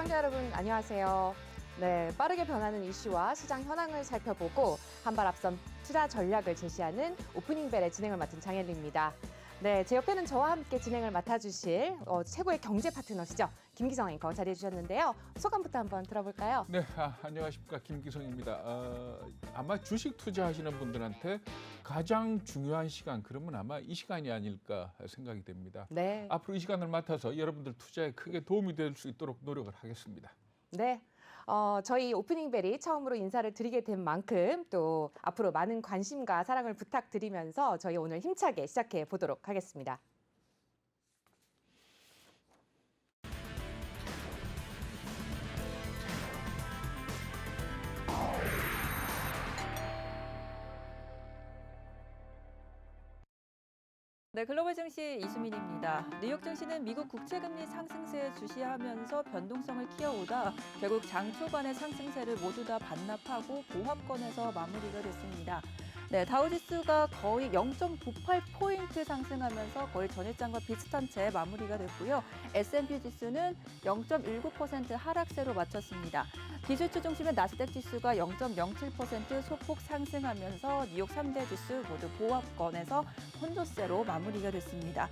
시청자 여러분 안녕하세요. 네, 빠르게 변하는 이슈와 시장 현황을 살펴보고 한 발 앞선 투자 전략을 제시하는 오프닝 벨의 진행을 맡은 장혜리입니다. 네, 제 옆에는 저와 함께 진행을 맡아주실 최고의 경제 파트너시죠. 김기성 앵커 자리해 주셨는데요. 소감부터 한번 들어볼까요? 네, 안녕하십니까. 김기성입니다. 아마 주식 투자하시는 분들한테 가장 중요한 시간, 그러면 아마 이 시간이 아닐까 생각이 됩니다. 네. 앞으로 이 시간을 맡아서 여러분들 투자에 크게 도움이 될 수 있도록 노력을 하겠습니다. 네. 저희 오프닝 벨이 처음으로 인사를 드리게 된 만큼 또 앞으로 많은 관심과 사랑을 부탁드리면서 저희 오늘 힘차게 시작해 보도록 하겠습니다. 네, 글로벌 증시 이수민입니다. 뉴욕 증시는 미국 국채금리 상승세에 주시하면서 변동성을 키워오다 결국 장 초반의 상승세를 모두 다 반납하고 보합권에서 마무리가 됐습니다. 네, 다우지수가 거의 0.98포인트 상승하면서 거의 전일장과 비슷한 채 마무리가 됐고요. S&P 지수는 0.19% 하락세로 마쳤습니다. 기술주 중심의 나스닥 지수가 0.07% 소폭 상승하면서 뉴욕 3대 지수 모두 보합권에서 혼조세로 마무리가 됐습니다.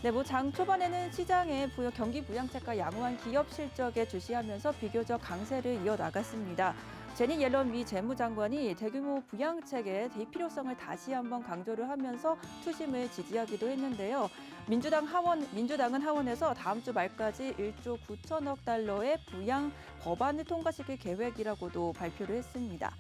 네, 장 초반에는 시장의 경기 부양책과 양호한 기업 실적에 주시하면서 비교적 강세를 이어나갔습니다. 제닛 옐런 미 재무장관이 대규모 부양책의 필요성을 다시 한번 강조를 하면서 투심을 지지하기도 했는데요. 민주당은 하원에서 다음 주 말까지 1조 9천억 달러의 부양 법안을 통과시킬 계획이라고도 발표를 했습니다.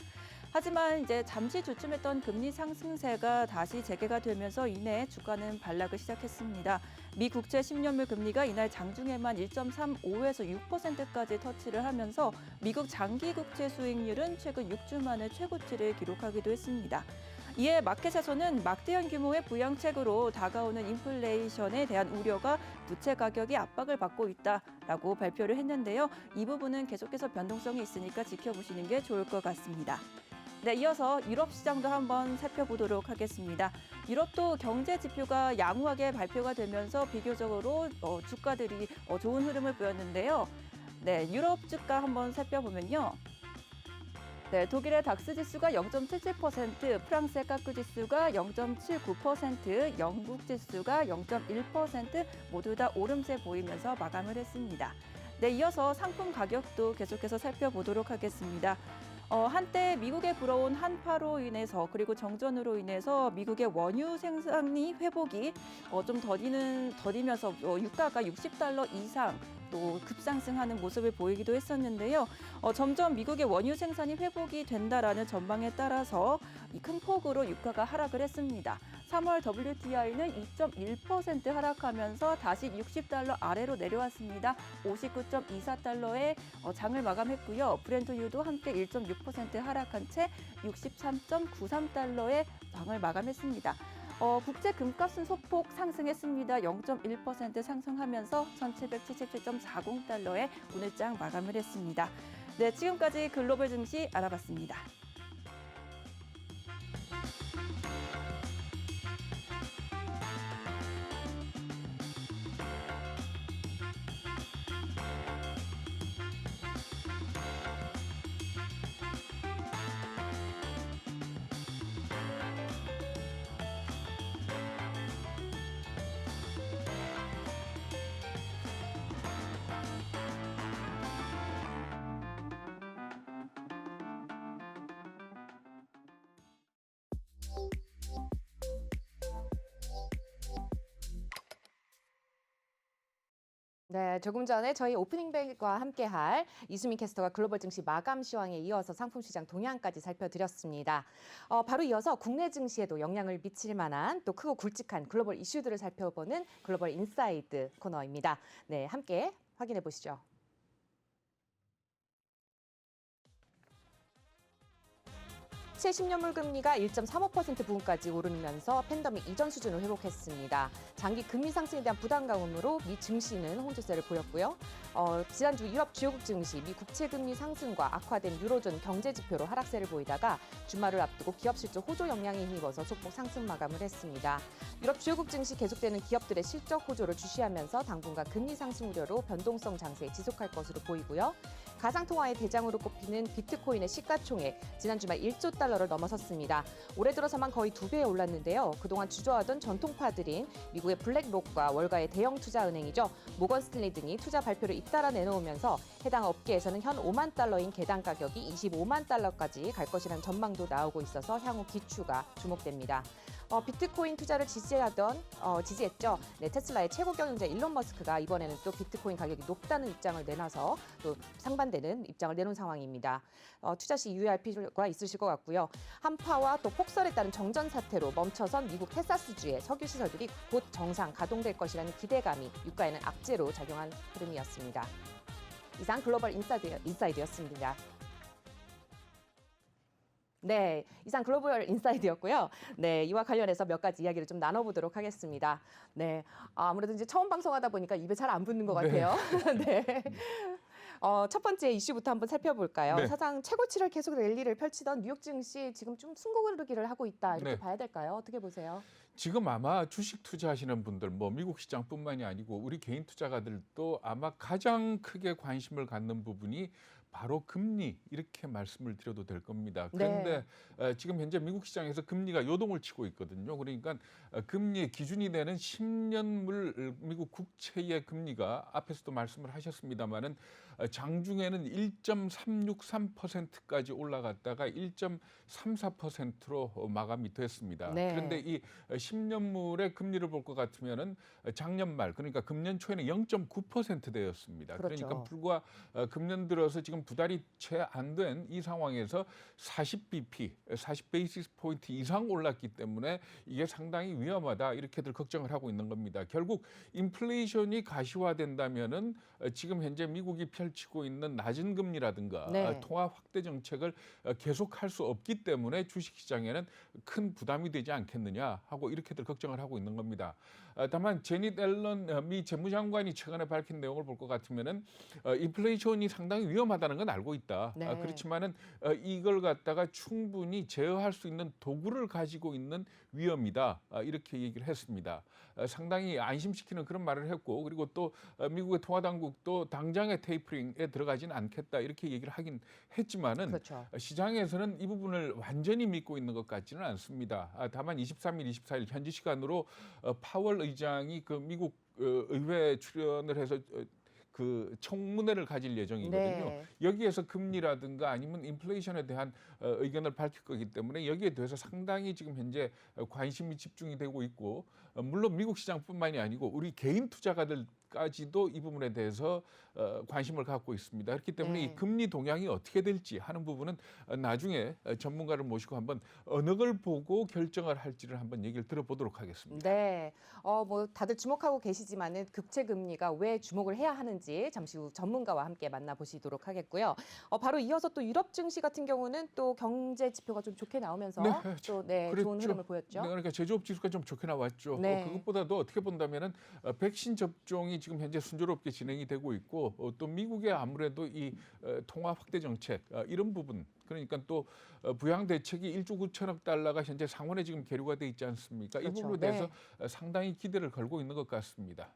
하지만 이제 잠시 주춤했던 금리 상승세가 다시 재개가 되면서 이내 주가는 반락을 시작했습니다. 미 국채 10년물 금리가 이날 장중에만 1.35에서 6%까지 터치를 하면서 미국 장기 국채 수익률은 최근 6주 만에 최고치를 기록하기도 했습니다. 이에 마켓에서는 막대한 규모의 부양책으로 다가오는 인플레이션에 대한 우려가 부채 가격이 압박을 받고 있다라고 발표를 했는데요. 이 부분은 계속해서 변동성이 있으니까 지켜보시는 게 좋을 것 같습니다. 네, 이어서 유럽 시장도 한번 살펴보도록 하겠습니다. 유럽도 경제 지표가 양호하게 발표가 되면서 비교적으로 주가들이 좋은 흐름을 보였는데요. 네, 유럽 주가 한번 살펴보면요. 네, 독일의 닥스 지수가 0.77%, 프랑스의 까크 지수가 0.79%, 영국 지수가 0.1% 모두 다 오름세 보이면서 마감을 했습니다. 네, 이어서 상품 가격도 계속해서 살펴보도록 하겠습니다. 한때 미국에 불어온 한파로 인해서 그리고 정전으로 인해서 미국의 원유 생산이 회복이 좀 더디면서 유가가 $60 이상 또 급상승하는 모습을 보이기도 했었는데요. 점점 미국의 원유 생산이 회복이 된다라는 전망에 따라서 이 큰 폭으로 유가가 하락을 했습니다. 3월 WTI는 2.1% 하락하면서 다시 $60 아래로 내려왔습니다. 59.24달러에 장을 마감했고요. 브렌트유도 함께 1.6% 하락한 채 63.93달러에 장을 마감했습니다. 국제 금값은 소폭 상승했습니다. 0.1% 상승하면서 1,777.40달러에 오늘장 마감을 했습니다. 네, 지금까지 글로벌 증시 알아봤습니다. 네, 조금 전에 저희 오프닝 벨과 함께할 이수민 캐스터가 글로벌 증시 마감 시황에 이어서 상품 시장 동향까지 살펴드렸습니다. 바로 이어서 국내 증시에도 영향을 미칠 만한 또 크고 굵직한 글로벌 이슈들을 살펴보는 글로벌 인사이드 코너입니다. 네, 함께 확인해 보시죠. 국채 10년물 금리가 1.35% 부근까지 오르면서 팬데믹 이전 수준을 회복했습니다. 장기 금리 상승에 대한 부담감으로 미 증시는 혼조세를 보였고요. 지난주 유럽 주요국 증시 미 국채 금리 상승과 악화된 유로존 경제 지표로 하락세를 보이다가 주말을 앞두고 기업 실적 호조 영향에 힘입어서 소폭 상승 마감을 했습니다. 유럽 주요국 증시 계속되는 기업들의 실적 호조를 주시하면서 당분간 금리 상승 우려로 변동성 장세 지속할 것으로 보이고요. 가상통화의 대장으로 꼽히는 비트코인의 시가총액 지난 주말 1조 달러를 넘어섰습니다. 올해 들어서만 거의 2배에 올랐는데요. 그동안 주저하던 전통파들인 미국의 블랙록과 월가의 대형 투자은행이죠. 모건 스탠리 등이 투자 발표를 잇따라 내놓으면서 해당 업계에서는 현 5만 달러인 개당 가격이 25만 달러까지 갈 것이라는 전망도 나오고 있어서 향후 기추가 주목됩니다. 비트코인 투자를 지지했죠. 네, 테슬라의 최고 경영자 일론 머스크가 이번에는 또 비트코인 가격이 높다는 입장을 내놔서 또 상반되는 입장을 내놓은 상황입니다. 투자 시 유의할 필요가 있으실 것 같고요. 한파와 또 폭설에 따른 정전 사태로 멈춰선 미국 텍사스주의 석유 시설들이 곧 정상 가동될 것이라는 기대감이 유가에는 악재로 작용한 흐름이었습니다. 이상 글로벌 인사이드였습니다. 네, 이상 글로벌 인사이드였고요. 네, 이와 관련해서 몇 가지 이야기를 좀 나눠보도록 하겠습니다. 네, 아무래도 이제 처음 방송하다 보니까 입에 잘 안 붙는 것 같아요. 네. 첫 번째 이슈부터 한번 살펴볼까요? 네. 사상 최고치를 계속 랠리를 펼치던 뉴욕 증시 지금 좀 숨고르기를 하고 있다 이렇게 네. 봐야 될까요? 어떻게 보세요? 지금 아마 주식 투자하시는 분들, 뭐 미국 시장뿐만이 아니고 우리 개인 투자가들도 아마 가장 크게 관심을 갖는 부분이 바로 금리 이렇게 말씀을 드려도 될 겁니다. 그런데 지금 현재 미국 시장에서 금리가 요동을 치고 있거든요. 그러니까 금리의 기준이 되는 10년물 미국 국채의 금리가 앞에서도 말씀을 하셨습니다마는 장중에는 1.363%까지 올라갔다가 1.34%로 마감이 됐습니다. 네. 그런데 이 10년물의 금리를 볼 것 같으면은 작년 말 그러니까 금년 초에는 0.9%대였습니다. 그렇죠. 그러니까 불과 금년 들어서 지금 두 달이 채 안 된 이 상황에서 40bp, 40베이시스 포인트 이상 올랐기 때문에 이게 상당히 위험하다 이렇게들 걱정을 하고 있는 겁니다. 결국 인플레이션이 가시화된다면은 지금 현재 미국이 펼치고 있는 낮은 금리라든가 네. 통화 확대 정책을 계속할 수 없기 때문에 주식시장에는 큰 부담이 되지 않겠느냐 하고 이렇게들 걱정을 하고 있는 겁니다. 다만 제닛 앨런 미 재무장관이 최근에 밝힌 내용을 볼 것 같으면은 인플레이션이 상당히 위험하다는 건 알고 있다. 네. 그렇지만은 이걸 갖다가 충분히 제어할 수 있는 도구를 가지고 있는 위험이다. 이렇게 얘기를 했습니다. 상당히 안심시키는 그런 말을 했고 그리고 또 미국의 통화당국도 당장의 테이퍼링에 들어가지는 않겠다 이렇게 얘기를 하긴 했지만은 그렇죠. 시장에서는 이 부분을 완전히 믿고 있는 것 같지는 않습니다. 다만 23일, 24일 현지 시간으로 파월 의장이 그 미국 의회 출연을 해서 그 청문회를 가질 예정이거든요. 네. 여기에서 금리라든가 아니면 인플레이션에 대한 의견을 밝힐 거기 때문에 여기에 대해서 상당히 지금 현재 관심이 집중이 되고 있고 물론 미국 시장뿐만이 아니고 우리 개인 투자가들까지도 이 부분에 대해서 관심을 갖고 있습니다. 그렇기 때문에 네. 이 금리 동향이 어떻게 될지 하는 부분은 나중에 전문가를 모시고 한번 어느 걸 보고 결정을 할지를 한번 얘기를 들어보도록 하겠습니다. 네, 뭐 다들 주목하고 계시지만은 국채 금리가 왜 주목을 해야 하는지 잠시 후 전문가와 함께 만나보시도록 하겠고요. 바로 이어서 또 유럽 증시 같은 경우는 또 경제 지표가 좀 좋게 나오면서 네, 또 좋은 그랬죠. 흐름을 보였죠. 네, 그러니까 제조업 지수가 좀 좋게 나왔죠. 네. 그것보다도 어떻게 본다면은 백신 접종이 지금 현재 순조롭게 진행이 되고 있고 또 미국의 아무래도 이 통화 확대 정책 이런 부분 그러니까 또 부양 대책이 1조 9천억 달러가 현재 상원에 지금 계류가 돼 있지 않습니까? 그렇죠. 이 부분에 대해서 상당히 기대를 걸고 있는 것 같습니다.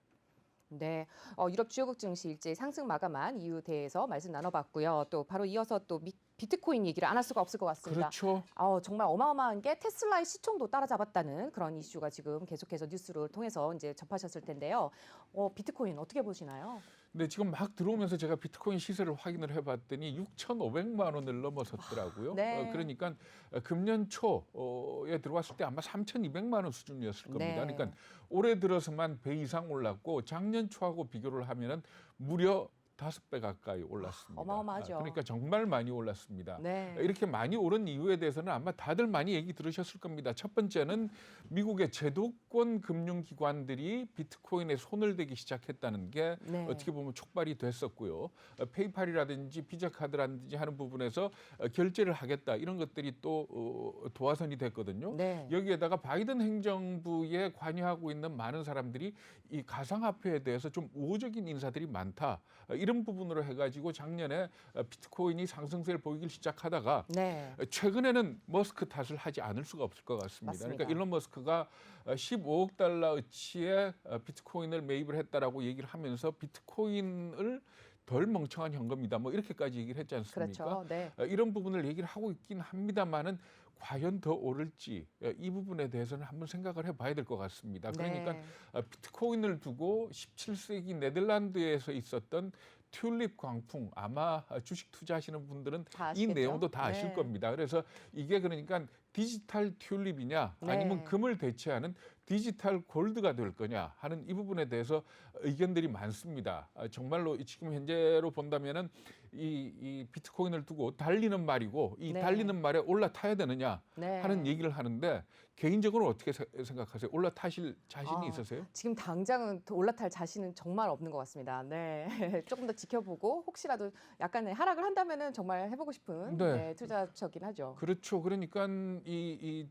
네, 유럽 주요국 증시 일제히 상승 마감한 이유 대해서 말씀 나눠봤고요. 또 바로 이어서 또 비트코인 얘기를 안 할 수가 없을 것 같습니다. 그렇죠. 정말 어마어마한 게 테슬라의 시총도 따라잡았다는 그런 이슈가 지금 계속해서 뉴스를 통해서 이제 접하셨을 텐데요. 비트코인 어떻게 보시나요? 근데 지금 막 들어오면서 제가 비트코인 시세를 확인을 해봤더니 6,500만 원을 넘어섰더라고요. 네. 그러니까 금년 초에 들어왔을 때 아마 3,200만 원 수준이었을 겁니다. 네. 그러니까 올해 들어서만 배 이상 올랐고 작년 초하고 비교를 하면은 무려 5배 가까이 올랐습니다. 어마어마하죠. 그러니까 정말 많이 올랐습니다. 네. 이렇게 많이 오른 이유에 대해서는 아마 다들 많이 얘기 들으셨을 겁니다. 첫 번째는 미국의 제도권 금융기관들이 비트코인에 손을 대기 시작했다는 게 네. 어떻게 보면 촉발이 됐었고요. 페이팔이라든지 비자카드라든지 하는 부분에서 결제를 하겠다 이런 것들이 또 도화선이 됐거든요. 네. 여기에다가 바이든 행정부에 관여하고 있는 많은 사람들이 이 가상화폐에 대해서 좀 우호적인 인사들이 많다. 이런 부분으로 해가지고 작년에 비트코인이 상승세를 보이기 시작하다가 네. 최근에는 머스크 탓을 하지 않을 수가 없을 것 같습니다. 맞습니다. 그러니까 일론 머스크가 15억 달러어치의 비트코인을 매입을 했다라고 얘기를 하면서 비트코인을 덜 멍청한 현금이다. 뭐 이렇게까지 얘기를 했지 않습니까? 그렇죠. 네. 이런 부분을 얘기를 하고 있긴 합니다만은 과연 더 오를지 이 부분에 대해서는 한번 생각을 해봐야 될 것 같습니다. 그러니까 네. 비트코인을 두고 17세기 네덜란드에서 있었던 튤립 광풍 아마 주식 투자하시는 분들은 다 이 아시겠죠? 내용도 다 아실 네. 겁니다. 그래서 이게 그러니까 디지털 튤립이냐 아니면 네. 금을 대체하는 디지털 골드가 될 거냐 하는 이 부분에 대해서 의견들이 많습니다. 정말로 지금 현재로 본다면은 이 비트코인을 두고 달리는 말이고 이 네. 달리는 말에 올라타야 되느냐 네. 하는 얘기를 하는데 개인적으로 어떻게 생각하세요? 올라타실 자신이 아, 있으세요? 지금 당장은 더 올라탈 자신은 정말 없는 것 같습니다. 네. 조금 더 지켜보고 혹시라도 약간의 하락을 한다면은 정말 해보고 싶은 네. 네, 투자처긴 하죠. 그렇죠. 그러니까 이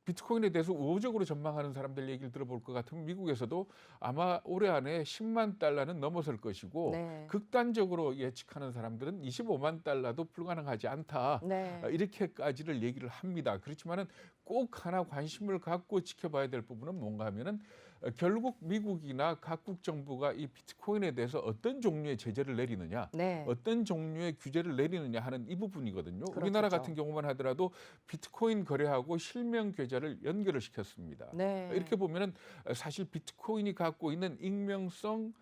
비트코인에 대해서 우호적으로 전망하는 사람들 얘기를 들어볼 것 같으면 미국에서도 아마 올해 안에 10만 달러는 넘어설 것이고 네. 극단적으로 예측하는 사람들은 25만 달러도 불가능하지 않다. 네. 이렇게까지를 얘기를 합니다. 그렇지만은 꼭 하나 관심을 갖고 지켜봐야 될 부분은 뭔가 하면은 결국 미국이나 각국 정부가 이 비트코인에 대해서 어떤 종류의 제재를 내리느냐, 네. 어떤 종류의 규제를 내리느냐 하는 이 부분이거든요. 그렇겠죠. 우리나라 같은 경우만 하더라도 비트코인 거래하고 실명 계좌를 연결을 시켰습니다. 네. 이렇게 보면은 사실 비트코인이 갖고 있는 익명성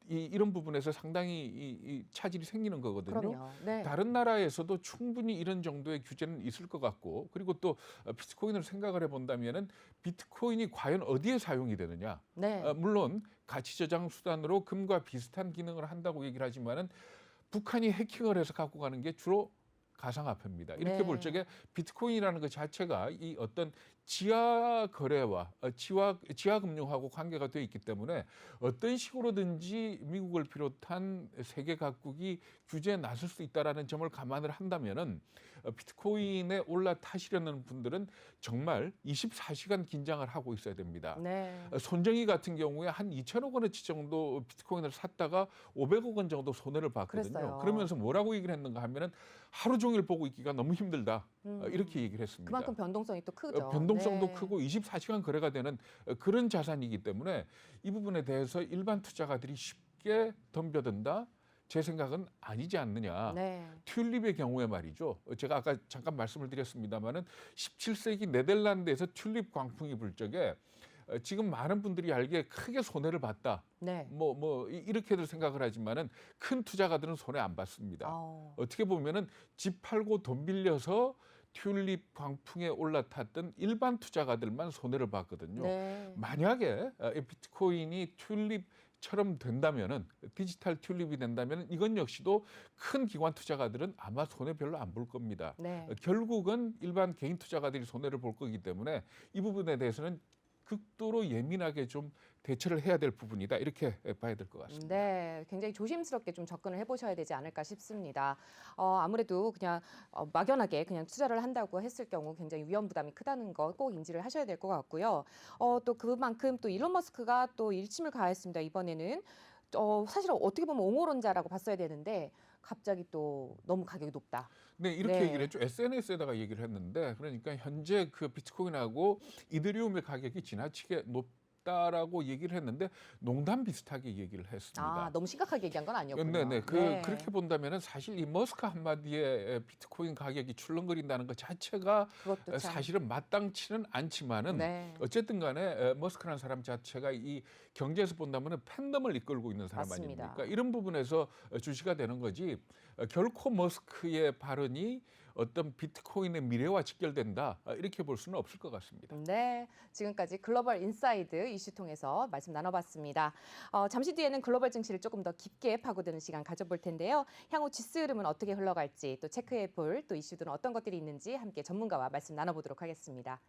이런 부분에서 상당히 이 차질이 생기는 거거든요. 그럼요. 네. 다른 나라에서도 충분히 이런 정도의 규제는 있을 것 같고 그리고 또 비트코인을 생각을 해본다면은 비트코인이 과연 어디에 사용이 되느냐. 네. 물론 가치 저장 수단으로 금과 비슷한 기능을 한다고 얘기를 하지만은 북한이 해킹을 해서 갖고 가는 게 주로 가상화폐입니다. 이렇게 네. 볼 적에 비트코인이라는 것 자체가 이 어떤 지하 거래와 지하 금융하고 관계가 돼 있기 때문에 어떤 식으로든지 미국을 비롯한 세계 각국이 규제에 나설 수 있다라는 점을 감안을 한다면은 비트코인에 올라타시려는 분들은 정말 24시간 긴장을 하고 있어야 됩니다. 네. 손정희 같은 경우에 한 2천억 원어치 정도 비트코인을 샀다가 500억 원 정도 손해를 봤거든요. 그랬어요. 그러면서 뭐라고 얘기를 했는가 하면은 하루 종일 보고 있기가 너무 힘들다. 이렇게 얘기를 했습니다. 그만큼 변동성이 또 크죠. 변동성도 네. 크고 24시간 거래가 되는 그런 자산이기 때문에 이 부분에 대해서 일반 투자가들이 쉽게 덤벼든다. 제 생각은 아니지 않느냐. 네. 튤립의 경우에 말이죠. 제가 아까 잠깐 말씀을 드렸습니다마는 17세기 네덜란드에서 튤립 광풍이 불 적에 지금 많은 분들이 알기에 크게 손해를 봤다. 네. 이렇게들 생각을 하지만은 큰 투자가들은 손해 안 봤습니다. 어떻게 보면은 집 팔고 돈 빌려서 튤립 광풍에 올라탔던 일반 투자가들만 손해를 봤거든요. 네. 만약에 비트코인이 튤립처럼 된다면은 디지털 튤립이 된다면은 이건 역시도 큰 기관 투자가들은 아마 손해 별로 안 볼 겁니다. 네. 결국은 일반 개인 투자가들이 손해를 볼 거기 때문에 이 부분에 대해서는 극도로 예민하게 좀 대처를 해야 될 부분이다. 이렇게 봐야 될 것 같습니다. 네, 굉장히 조심스럽게 좀 접근을 해보셔야 되지 않을까 싶습니다. 아무래도 그냥 막연하게 그냥 투자를 한다고 했을 경우 굉장히 위험 부담이 크다는 거 꼭 인지를 하셔야 될 것 같고요. 또 그만큼 또 일론 머스크가 또 일침을 가했습니다. 이번에는 사실 어떻게 보면 옹호론자라고 봤어야 되는데 갑자기 또 너무 가격이 높다. 네, 이렇게 네. 얘기를 했죠. SNS에다가 얘기를 했는데 그러니까 현재 그 비트코인하고 이더리움의 가격이 지나치게 높다라고 얘기를 했는데 농담 비슷하게 얘기를 했습니다. 너무 심각하게 얘기한 건 아니었군요. 네. 그렇게 본다면은 사실 이 머스크 한마디에 비트코인 가격이 출렁거린다는 것 자체가 그것도 참. 사실은 마땅치는 않지만은 네. 어쨌든 간에 머스크라는 사람 자체가 이 경제에서 본다면은 팬덤을 이끌고 있는 사람 맞습니다. 아닙니까? 이런 부분에서 주시가 되는 거지 결코 머스크의 발언이 어떤 비트코인의 미래와 직결된다 이렇게 볼 수는 없을 것 같습니다. 네, 지금까지 글로벌 인사이드 이슈 통해서 말씀 나눠봤습니다. 잠시 뒤에는 글로벌 증시를 조금 더 깊게 파고드는 시간 가져볼 텐데요. 향후 지수 흐름은 어떻게 흘러갈지 또 체크해볼 또 이슈들은 어떤 것들이 있는지 함께 전문가와 말씀 나눠보도록 하겠습니다.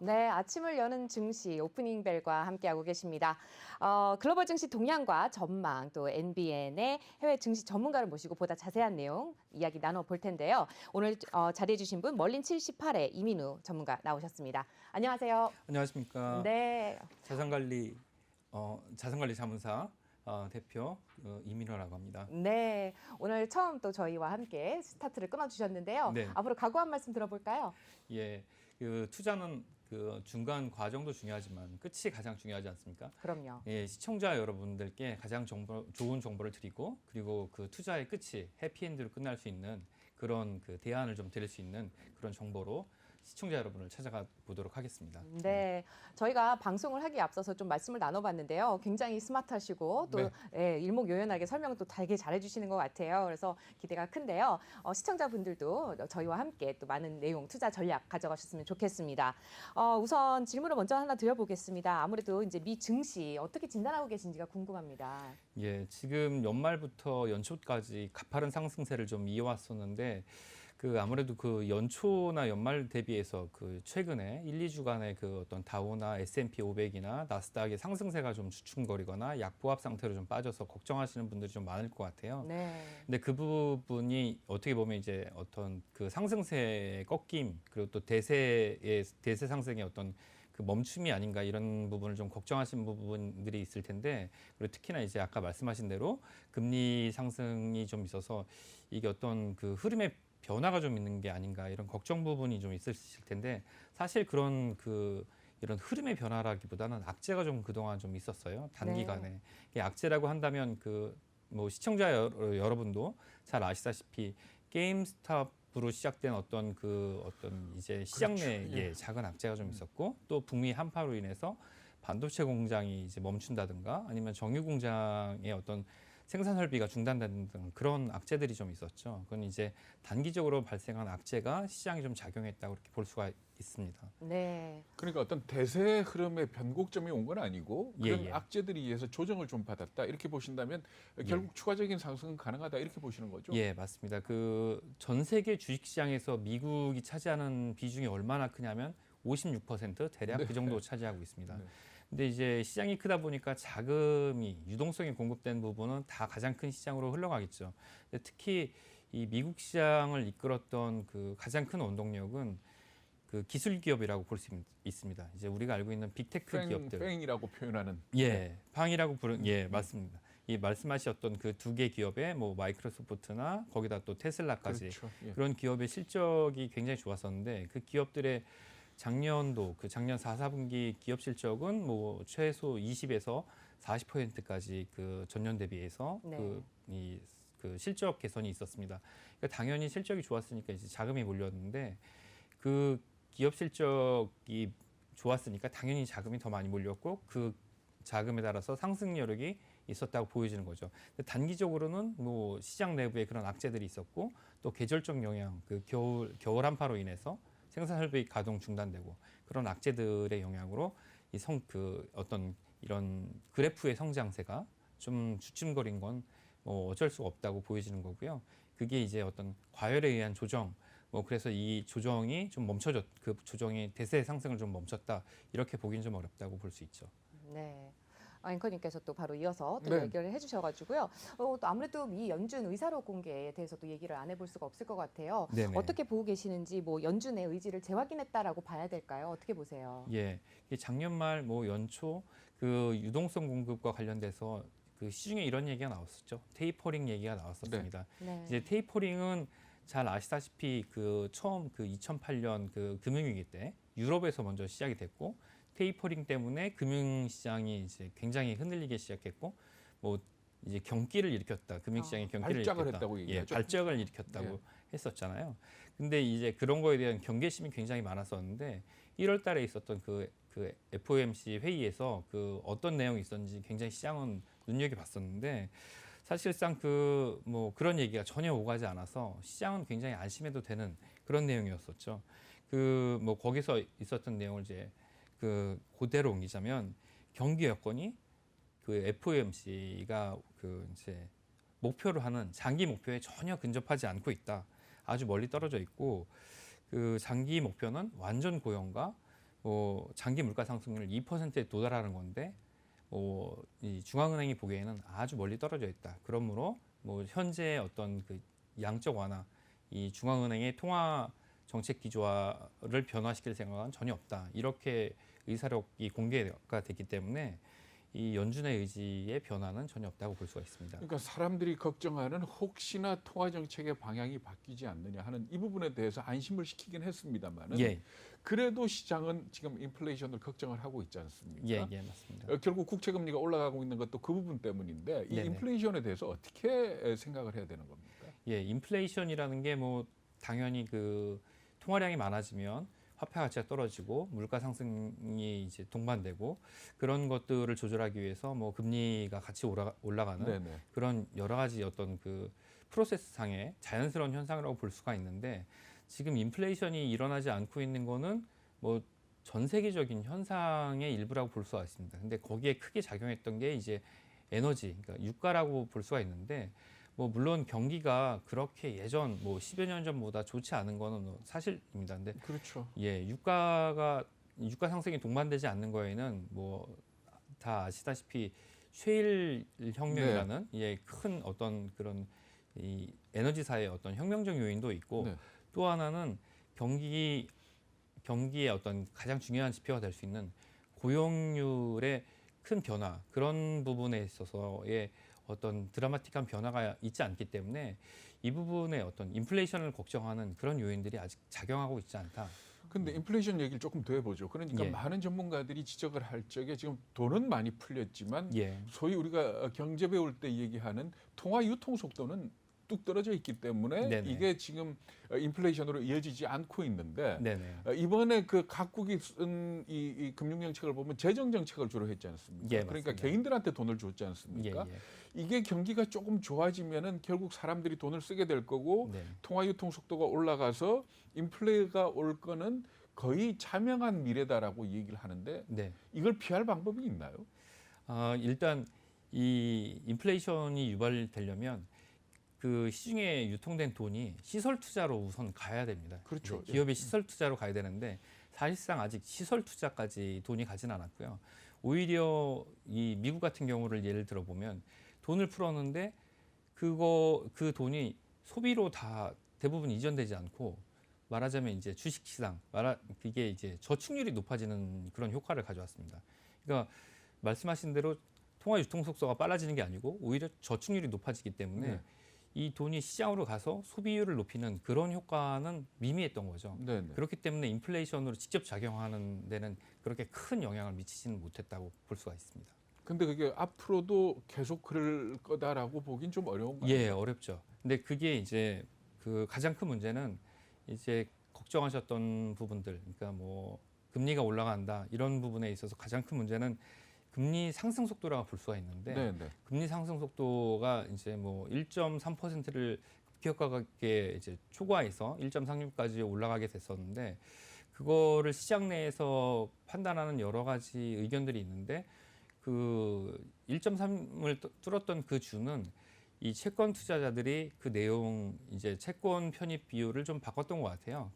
네, 아침을 여는 증시 오프닝 벨과 함께하고 계십니다. 글로벌 증시 동향과 전망 또 NBN의 해외 증시 전문가를 모시고 보다 자세한 내용 이야기 나눠볼 텐데요. 오늘 자리해 주신 분 멀린 78의 이민우 전문가 나오셨습니다. 안녕하세요. 안녕하십니까. 네, 자산관리 자산관리 자문사 대표 이민호라고 합니다. 네, 오늘 처음 또 저희와 함께 스타트를 끊어주셨는데요. 네. 앞으로 각오한 말씀 들어볼까요? 예, 그 투자는 그 중간 과정도 중요하지만 끝이 가장 중요하지 않습니까? 그럼요. 예, 시청자 여러분들께 가장 좋은 정보를 드리고 그리고 그 투자의 끝이 해피엔드로 끝날 수 있는 그런 그 대안을 좀 드릴 수 있는 그런 정보로 시청자 여러분을 찾아가 보도록 하겠습니다. 네, 저희가 방송을 하기에 앞서서 좀 말씀을 나눠봤는데요. 굉장히 스마트하시고 또 네. 예, 일목요연하게 설명도 되게 잘해주시는 것 같아요. 그래서 기대가 큰데요. 시청자분들도 저희와 함께 또 많은 내용, 투자 전략 가져가셨으면 좋겠습니다. 우선 질문을 먼저 하나 드려보겠습니다. 아무래도 이제 미 증시 어떻게 진단하고 계신지가 궁금합니다. 예, 지금 연말부터 연초까지 가파른 상승세를 좀 이어왔었는데 그 아무래도 그 연초나 연말 대비해서 그 최근에 1, 2주간의 그 어떤 다우나 S&P 500이나 나스닥의 상승세가 좀 주춤거리거나 약보합 상태로 좀 빠져서 걱정하시는 분들이 좀 많을 것 같아요. 네, 근데 그 부분이 어떻게 보면 이제 어떤 그 상승세의 꺾임 그리고 또 대세 상승의 어떤 그 멈춤이 아닌가 이런 부분을 좀 걱정하시는 부분들이 있을 텐데 그리고 특히나 이제 아까 말씀하신 대로 금리 상승이 좀 있어서 이게 어떤 그 흐름의 변화가 좀 있는 게 아닌가 이런 걱정 부분이 좀 있으실 텐데 사실 그런 그 이런 흐름의 변화라기보다는 악재가 좀 그동안 좀 있었어요. 단기간에. 이게 악재라고 한다면 그 뭐 시청자 여러분도 잘 아시다시피 게임스톱으로 시작된 어떤 그 어떤 이제 시장 그렇죠. 내에 예. 작은 악재가 좀 있었고 또 북미 한파로 인해서 반도체 공장이 이제 멈춘다든가 아니면 정유 공장의 어떤 생산 설비가 중단되는 등 그런 악재들이 좀 있었죠. 그건 이제 단기적으로 발생한 악재가 시장에 좀 작용했다고 그렇게 볼 수가 있습니다. 네, 그러니까 어떤 대세 흐름의 변곡점이 온 건 아니고 그런 예. 악재들이 의해서 조정을 좀 받았다 이렇게 보신다면 결국 추가적인 상승은 가능하다 이렇게 보시는 거죠? 예, 맞습니다. 그 전 세계 주식시장에서 미국이 차지하는 비중이 얼마나 크냐면 56% 대략 네. 그 정도 차지하고 있습니다. 네. 근데 이제 시장이 크다 보니까 자금이 유동성이 공급된 부분은 다 가장 큰 시장으로 흘러가겠죠. 근데 특히 이 미국 시장을 이끌었던 그 가장 큰 원동력은 그 기술 기업이라고 볼 수 있습니다. 이제 우리가 알고 있는 빅테크 기업들. 뺑이라고 표현하는 예, 팡이라고 부르는 예, 맞습니다. 이 말씀하셨던 그 두 개 기업의 뭐 마이크로소프트나 거기다 또 테슬라까지 그렇죠. 예. 그런 기업의 실적이 굉장히 좋았었는데 그 기업들의 작년도 그 작년 4, 4분기 기업 실적은 뭐 최소 20에서 40%까지 그 전년 대비해서 네. 그 실적 개선이 있었습니다. 그러니까 당연히 실적이 좋았으니까 이제 자금이 몰렸는데 그 기업 실적이 좋았으니까 당연히 자금이 더 많이 몰렸고 그 자금에 따라서 상승 여력이 있었다고 보여지는 거죠. 근데 단기적으로는 뭐 시장 내부에 그런 악재들이 있었고 또 계절적 영향, 그 겨울 한파로 인해서 생산 설비 가동 중단되고 그런 악재들의 영향으로 그 어떤 이런 그래프의 성장세가 좀 주춤거린 건 뭐 어쩔 수가 없다고 보여지는 거고요. 그게 이제 어떤 과열에 의한 조정, 뭐 그래서 이 조정이 좀 그 조정이 대세 상승을 좀 멈췄다 이렇게 보기는 좀 어렵다고 볼 수 있죠. 네. 앵커님께서 또 바로 이어서 또 네. 얘기를 해주셔가지고요. 또 아무래도 이 연준 의사록 공개에 대해서도 얘기를 안 해볼 수가 없을 것 같아요. 네네. 어떻게 보고 계시는지 뭐 연준의 의지를 재확인했다라고 봐야 될까요? 어떻게 보세요? 예, 이 작년 말 뭐 연초 그 유동성 공급과 관련돼서 그 시중에 이런 얘기가 나왔었죠. 테이퍼링 얘기가 나왔었습니다. 네. 이제 테이퍼링은 잘 아시다시피 그 처음 그 2008년 그 금융위기 때 유럽에서 먼저 시작이 됐고 테이퍼링 때문에 금융시장이 이제 굉장히 흔들리기 시작했고 뭐 이제 경기를 일으켰다. 금융시장의 경기를 발작을 일으켰다. 했다고 예, 얘기하죠. 발작을 일으켰다고 예. 했었잖아요. 근데 이제 그런 거에 대한 경계심이 굉장히 많았었는데 1월 달에 있었던 그 FOMC 회의에서 그 어떤 내용이 있었는지 굉장히 시장은 눈여겨봤었는데 사실상 그 뭐 그런 얘기가 전혀 오가지 않아서 시장은 굉장히 안심해도 되는 그런 내용이었었죠. 그 뭐 거기서 있었던 내용을 이제 그 그대로 옮기자면 경기 여건이 그 FOMC가 그 이제 목표로 하는 장기 목표에 전혀 근접하지 않고 있다. 아주 멀리 떨어져 있고 그 장기 목표는 완전 고용과 장기 물가 상승률 2%에 도달하는 건데 이 중앙은행이 보기에는 아주 멀리 떨어져 있다. 그러므로 뭐 현재 어떤 그 양적 완화, 이 중앙은행의 통화 정책 기조화를 변화시킬 생각은 전혀 없다. 이렇게 의사록이 공개가 됐기 때문에 이 연준의 의지의 변화는 전혀 없다고 볼 수가 있습니다. 그러니까 사람들이 걱정하는 혹시나 통화 정책의 방향이 바뀌지 않느냐 하는 이 부분에 대해서 안심을 시키긴 했습니다만은 예, 그래도 시장은 지금 인플레이션을 걱정을 하고 있지 않습니까? 예, 맞습니다. 결국 국채 금리가 올라가고 있는 것도 그 부분 때문인데 이 네네. 인플레이션에 대해서 어떻게 생각을 해야 되는 겁니까? 예, 인플레이션이라는 게 뭐 당연히 그 통화량이 많아지면 화폐 가치가 떨어지고 물가 상승이 이제 동반되고 그런 것들을 조절하기 위해서 뭐 금리가 같이 올라가는 네네. 그런 여러 가지 어떤 그 프로세스상의 자연스러운 현상이라고 볼 수가 있는데 지금 인플레이션이 일어나지 않고 있는 거는 뭐 전 세계적인 현상의 일부라고 볼 수가 있습니다. 근데 거기에 크게 작용했던 게 이제 에너지, 그러니까 유가라고 볼 수가 있는데 뭐 물론 경기가 그렇게 예전 뭐 10여 년 전보다 좋지 않은 거는 사실입니다. 근데 그렇죠. 예, 유가 상승이 동반되지 않는 거에는 뭐 다 아시다시피 쉐일 혁명이라는 예, 큰 어떤 그런 이 에너지사의 어떤 혁명적 요인도 있고 네. 또 하나는 경기의 어떤 가장 중요한 지표가 될 수 있는 고용률의 큰 변화 그런 부분에 있어서의 어떤 드라마틱한 변화가 있지 않기 때문에 이 부분에 어떤 인플레이션을 걱정하는 그런 요인들이 아직 작용하고 있지 않다. 근데 인플레이션 얘기를 조금 더 해보죠. 그러니까 예. 많은 전문가들이 지적을 할 적에 지금 돈은 많이 풀렸지만 예, 소위 우리가 경제 배울 때 얘기하는 통화 유통 속도는 뚝 떨어져 있기 때문에 네네. 이게 지금 인플레이션으로 이어지지 않고 있는데 네네. 이번에 그 각국이 쓴 이 금융 정책을 보면 재정 정책을 주로 했지 않습니까? 예, 그러니까 맞습니다. 개인들한테 돈을 줬지 예, 않습니까? 예. 이게 경기가 조금 좋아지면은 결국 사람들이 돈을 쓰게 될 거고 네. 통화 유통 속도가 올라가서 인플레가 올 거는 거의 자명한 미래다라고 얘기를 하는데 네. 이걸 피할 방법이 있나요? 일단 이 인플레이션이 유발되려면 그 시중에 유통된 돈이 시설 투자로 우선 가야 됩니다. 그렇죠. 네, 기업의 시설 투자로 가야 되는데 사실상 아직 시설 투자까지 돈이 가진 않았고요. 오히려 이 미국 같은 경우를 예를 들어 보면 돈을 풀었는데 그 돈이 소비로 다 대부분 이전되지 않고 말하자면 이제 주식 시장 그게 이제 저축률이 높아지는 그런 효과를 가져왔습니다. 그러니까 말씀하신 대로 통화 유통 속도가 빨라지는 게 아니고 오히려 저축률이 높아지기 때문에 네. 이 돈이 시장으로 가서 소비율을 높이는 그런 효과는 미미했던 거죠. 네네. 그렇기 때문에 인플레이션으로 직접 작용하는 데는 그렇게 큰 영향을 미치지는 못했다고 볼 수가 있습니다. 근데 그게 앞으로도 계속 그럴 거다라고 보긴 좀 어려운가요? 예, 어렵죠. 근데 그게 이제 그 가장 큰 문제는 이제 걱정하셨던 부분들, 그러니까 뭐 금리가 올라간다 이런 부분에 있어서 가장 큰 문제는 금리 상승 속도라고 볼 수가 있는데 네, 네. 금리 상승 속도가 이제 뭐 1.3%를 급격하게 이제 초과해서 1.36까지 올라가게 됐었는데 그거를 시장 내에서 판단하는 여러 가지 의견들이 있는데 그 1.3을 뚫었던 그 주는 이 채권 투자자들이 그 내용 이제 채권 편입 비율을 좀 바꿨던 것 같아요.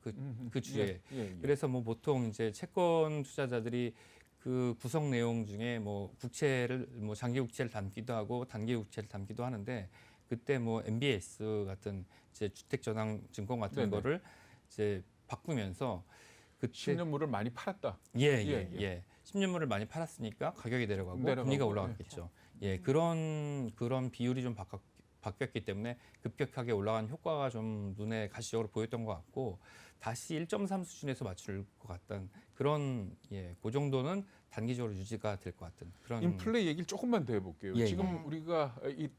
그 주에. 예, 예. 그래서 뭐 보통 이제 채권 투자자들이 그 구성 내용 중에 뭐 국채를 뭐 장기 국채를 담기도 하고 단기 국채를 담기도 하는데 그때 뭐 MBS 같은 이제 주택 전환 증권 같은 네네. 거를 이제 바꾸면서 그때 10년물을 많이 팔았다. 예. 예. 10년물을 많이 팔았으니까 가격이 내려가고 내려가고, 금리가 올라갔겠죠. 예, 그런 비율이 좀 바뀌었기 때문에 급격하게 올라간 효과가 좀 눈에 가시적으로 보였던 것 같고 다시 1.3 수준에서 맞출 것 같다는 그런 그 정도는 단기적으로 유지가 될 것 같은 그런 인플레 얘기를 조금만 더 해볼게요. 예, 지금 예. 우리가 이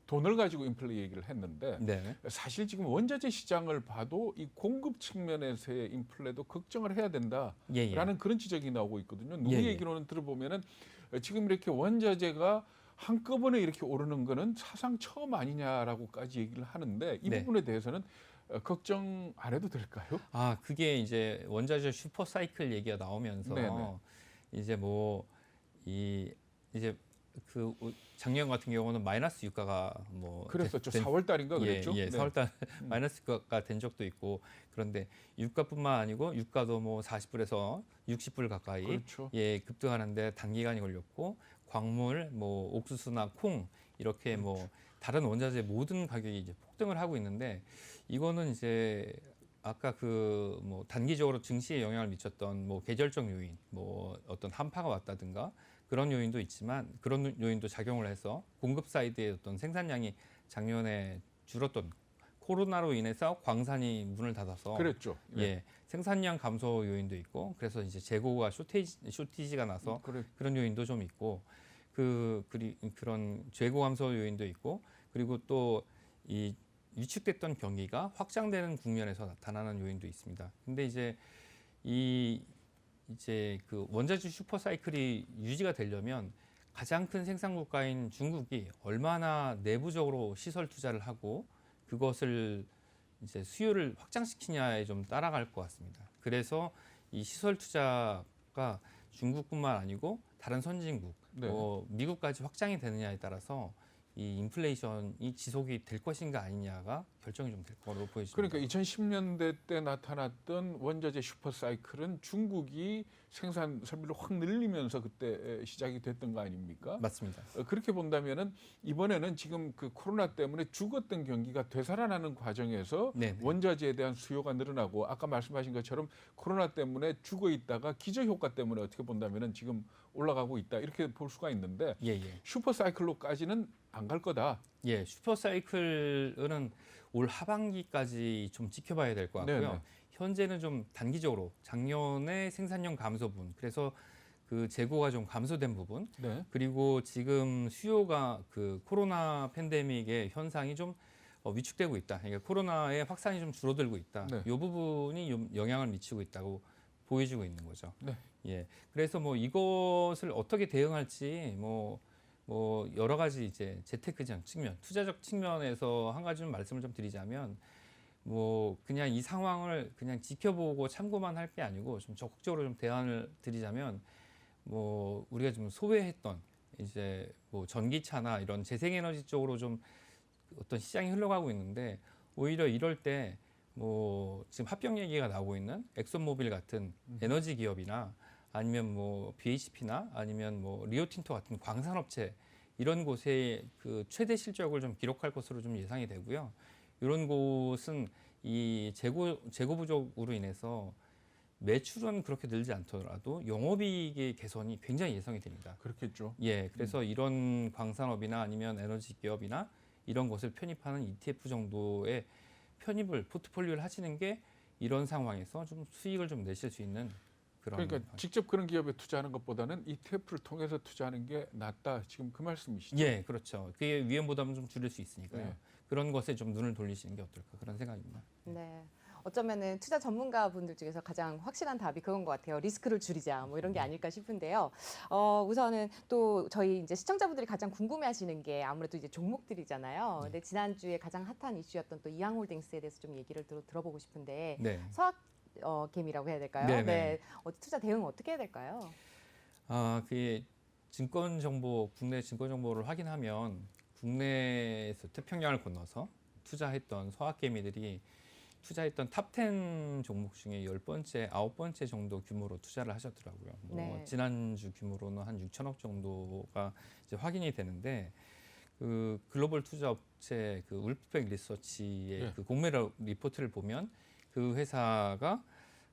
돈을 가지고 인플레 얘기를 했는데 네. 사실 지금 원자재 시장을 봐도 이 공급 측면에서의 인플레도 걱정을 해야 된다라는 그런 지적이 나오고 있거든요. 누구 예. 얘기로는 들어보면은 지금 이렇게 원자재가 한꺼번에 이렇게 오르는 거는 사상 처음 아니냐라고까지 얘기를 하는데 이 네. 부분에 대해서는 걱정 안 해도 될까요? 아, 그게 이제 원자재 슈퍼 사이클 얘기가 나오면서 네네. 이제 뭐 이제 그 작년 같은 경우는 마이너스 유가가 뭐 그랬었죠. 된- 4월 달인가 그랬죠? 예, 네. 4월달 마이너스 유가가 된 적도 있고 그런데 유가뿐만 아니고 유가도 뭐 40불에서 60불 가까이 그렇죠. 급등하는데 단기간이 걸렸고 광물, 뭐 옥수수나 콩 이렇게 뭐 다른 원자재 모든 가격이 이제 폭등을 하고 있는데 이거는 이제 아까 그 뭐 단기적으로 증시에 영향을 미쳤던 뭐 계절적 요인, 뭐 어떤 한파가 왔다든가 그런 요인도 있지만 그런 요인도 작용을 해서 공급 사이드의 어떤 생산량이 작년에 줄었던 코로나로 인해서 광산이 문을 닫아서 그랬죠. 네. 생산량 감소 요인도 있고 그래서 이제 재고가 쇼티지가 나서 그래. 그런 요인도 좀 있고 그런 재고 감소 요인도 있고 그리고 또 이 위축됐던 경기가 확장되는 국면에서 나타나는 요인도 있습니다. 근데 이제 그 원자재 슈퍼 사이클이 유지가 되려면 가장 큰 생산 국가인 중국이 얼마나 내부적으로 시설 투자를 하고 그것을 이제 수요를 확장시키냐에 좀 따라갈 것 같습니다. 그래서 이 시설 투자가 중국뿐만 아니고 다른 선진국, 네. 미국까지 확장이 되느냐에 따라서 이 인플레이션이 지속이 될 것인가 아니냐가 결정이 좀 될 거로 보여집니다. 그러니까 2010년대 때 나타났던 원자재 슈퍼 사이클은 중국이 생산 설비를 확 늘리면서 그때 시작이 됐던 거 아닙니까? 맞습니다. 그렇게 본다면은 이번에는 지금 그 코로나 때문에 죽었던 경기가 되살아나는 과정에서 네. 원자재에 대한 수요가 늘어나고 아까 말씀하신 것처럼 코로나 때문에 죽어 있다가 기저 효과 때문에 어떻게 본다면은 지금 올라가고 있다 이렇게 볼 수가 있는데 예. 슈퍼 사이클로까지는 안 갈 거다. 예, 슈퍼 사이클은 올 하반기까지 좀 지켜봐야 될 것 같고요. 네네. 현재는 좀 단기적으로 작년에 생산량 감소분, 그래서 그 재고가 좀 감소된 부분, 네. 그리고 지금 수요가 그 코로나 팬데믹의 현상이 좀 위축되고 있다. 그러니까 코로나의 확산이 좀 줄어들고 있다. 네. 이 부분이 영향을 미치고 있다고 보여지고 있는 거죠. 네. 예, 그래서 뭐 이것을 어떻게 대응할지 뭐 여러 가지 이제 재테크적 측면, 투자적 측면에서 한 가지 좀 말씀을 좀 드리자면 뭐 그냥 이 상황을 그냥 지켜보고 참고만 할 게 아니고 좀 적극적으로 좀 대안을 드리자면 뭐 우리가 좀 소외했던 이제 뭐 전기차나 이런 재생에너지 쪽으로 좀 어떤 시장이 흘러가고 있는데 오히려 이럴 때 뭐 지금 합병 얘기가 나오고 있는 엑소모빌 같은 에너지 기업이나 아니면 뭐 BHP나 아니면 뭐 리오틴토 같은 광산업체 이런 곳에 그 최대 실적을 좀 기록할 것으로 좀 예상이 되고요. 이런 곳은 이 재고 부족으로 인해서 매출은 그렇게 늘지 않더라도 영업이익의 개선이 굉장히 예상이 됩니다. 그렇겠죠. 예, 그래서 이런 광산업이나 아니면 에너지 기업이나 이런 것을 편입하는 ETF 정도의 편입을 포트폴리오를 하시는 게 이런 상황에서 좀 수익을 좀 내실 수 있는 그런 그러니까 직접 그런 기업에 투자하는 것보다는 ETF를 통해서 투자하는 게 낫다. 지금 그 말씀이시죠? 예, 그렇죠. 그게 위험 부담을 좀 줄일 수 있으니까요. 네. 그런 것에 좀 눈을 돌리시는 게 어떨까 그런 생각입니다. 네. 어쩌면은 투자 전문가분들 중에서 가장 확실한 답이 그건 것 같아요. 리스크를 줄이자 뭐 이런 게 아닐까 싶은데요. 우선은 또 저희 이제 시청자분들이 가장 궁금해하시는 게 아무래도 이제 종목들이잖아요. 근데 지난주에 가장 핫한 이슈였던 또 이항홀딩스에 대해서 좀 얘기를 들어보고 싶은데 네. 서학 개미라고 해야 될까요? 네네. 네. 투자 대응 어떻게 해야 될까요? 그게 증권 정보, 국내 증권 정보를 확인하면 국내에서 태평양을 건너서 투자했던 서학개미들이 투자했던 탑10 종목 중에 10번째, 9번째 정도 규모로 투자를 하셨더라고요. 네. 지난주 규모로는 한 6천억 정도가 이제 확인이 되는데 그 글로벌 투자 업체 그 울프백 리서치의 네. 그 공매 리포트를 보면 그 회사가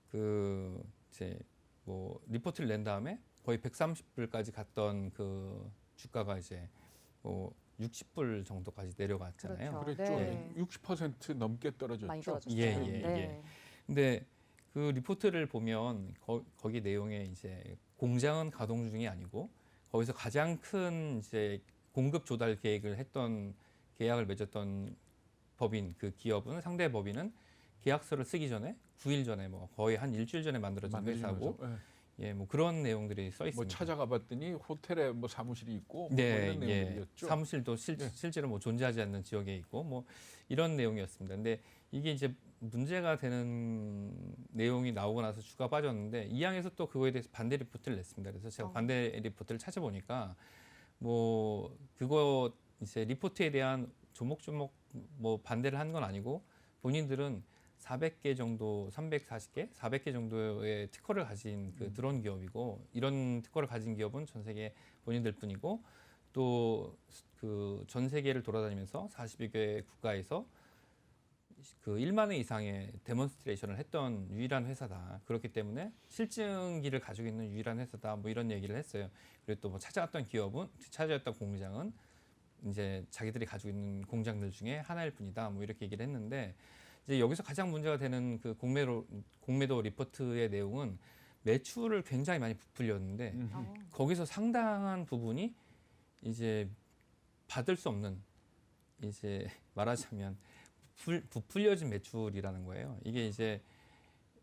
그 이제 뭐 리포트를 낸 다음에 거의 130불까지 갔던 그 주가가 이제 뭐 60불 정도까지 내려갔잖아요. 그렇죠. 그랬죠. 네. 60% 넘게 떨어졌죠. 많이 떨어졌죠. 예, 네. 예. 근데 그 리포트를 보면 거기 내용에 이제 공장은 가동 중이 아니고 거기서 가장 큰 이제 공급 조달 계획을 했던 계약을 맺었던 법인 그 기업은 상대 법인은 계약서를 쓰기 전에 9일 전에 뭐 거의 한 일주일 전에 만들어진 회사고 예. 예, 뭐 그런 내용들이 써 있습니다. 뭐 찾아가 봤더니 호텔에 뭐 사무실이 있고 뭐 네, 이런 예. 내용이었죠. 사무실도 네. 실제로 뭐 존재하지 않는 지역에 있고 뭐 이런 내용이었습니다. 근데 이게 이제 문제가 되는 내용이 나오고 나서 주가 빠졌는데 이항에서 또 그거에 대해서 반대 리포트를 냈습니다. 그래서 제가 반대 리포트를 찾아보니까 뭐 그거 이제 리포트에 대한 조목조목 뭐 반대를 한 건 아니고 본인들은 400개 정도, 340개, 400개 정도의 특허를 가진 그 드론 기업이고 이런 특허를 가진 기업은 전 세계 본인들 뿐이고 또 그 전 세계를 돌아다니면서 40여 개 국가에서 그 1만 회 이상의 데몬스트레이션을 했던 유일한 회사다. 그렇기 때문에 실증기를 가지고 있는 유일한 회사다. 뭐 이런 얘기를 했어요. 그리고 또 뭐 찾아왔던 공장은 이제 자기들이 가지고 있는 공장들 중에 하나일 뿐이다. 뭐 이렇게 얘기를 했는데 이제 여기서 가장 문제가 되는 그 공매도 리포트의 내용은 매출을 굉장히 많이 부풀렸는데 거기서 상당한 부분이 이제 받을 수 없는 이제 말하자면 부풀려진 매출이라는 거예요. 이게 이제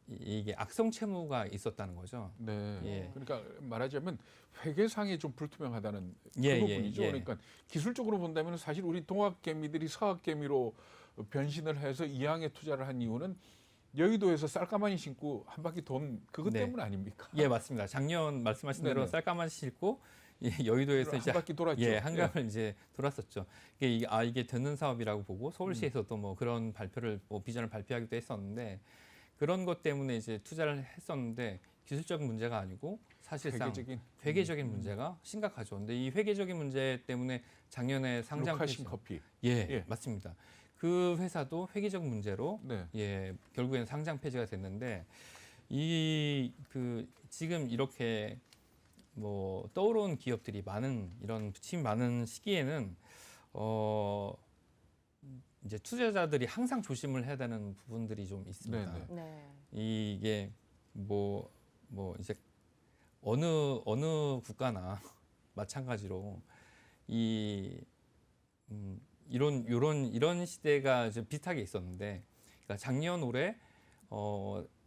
이게 악성 채무가 있었다는 거죠. 네. 예. 그러니까 말하자면 회계상이 좀 불투명하다는 그 예, 부분이죠. 예. 그러니까 기술적으로 본다면 사실 우리 동학개미들이 서학개미로 변신을 해서 이항에 투자를 한 이유는 여의도에서 쌀가마니 신고 한 바퀴 돈 그것 네. 때문 아닙니까? 예, 맞습니다. 작년 말씀하신 대로 네네. 쌀가마니 싣고 여의도에서 한 이제 바퀴 돌았죠. 예, 한강을 이제 돌았었죠. 이게 되는 사업이라고 보고 서울시에서도 뭐 그런 발표를 뭐 비전을 발표하기도 했었는데 그런 것 때문에 이제 투자를 했었는데 기술적인 문제가 아니고 사실상 회계적인 문제가 심각하죠. 근데 이 회계적인 문제 때문에 작년에 상장 루카신 커피. 예, 맞습니다. 그 회사도 회계적 문제로 네. 예, 결국에는 상장 폐지가 됐는데 지금 이렇게 뭐 떠오르는 기업들이 많은 이런 부침이 많은 시기에는 이제 투자자들이 항상 조심을 해야 되는 부분들이 좀 있습니다. 네네. 네. 이게 뭐 이제 어느 국가나 마찬가지로 이런 시대가 좀 비슷하게 있었는데, 그러니까 작년 올해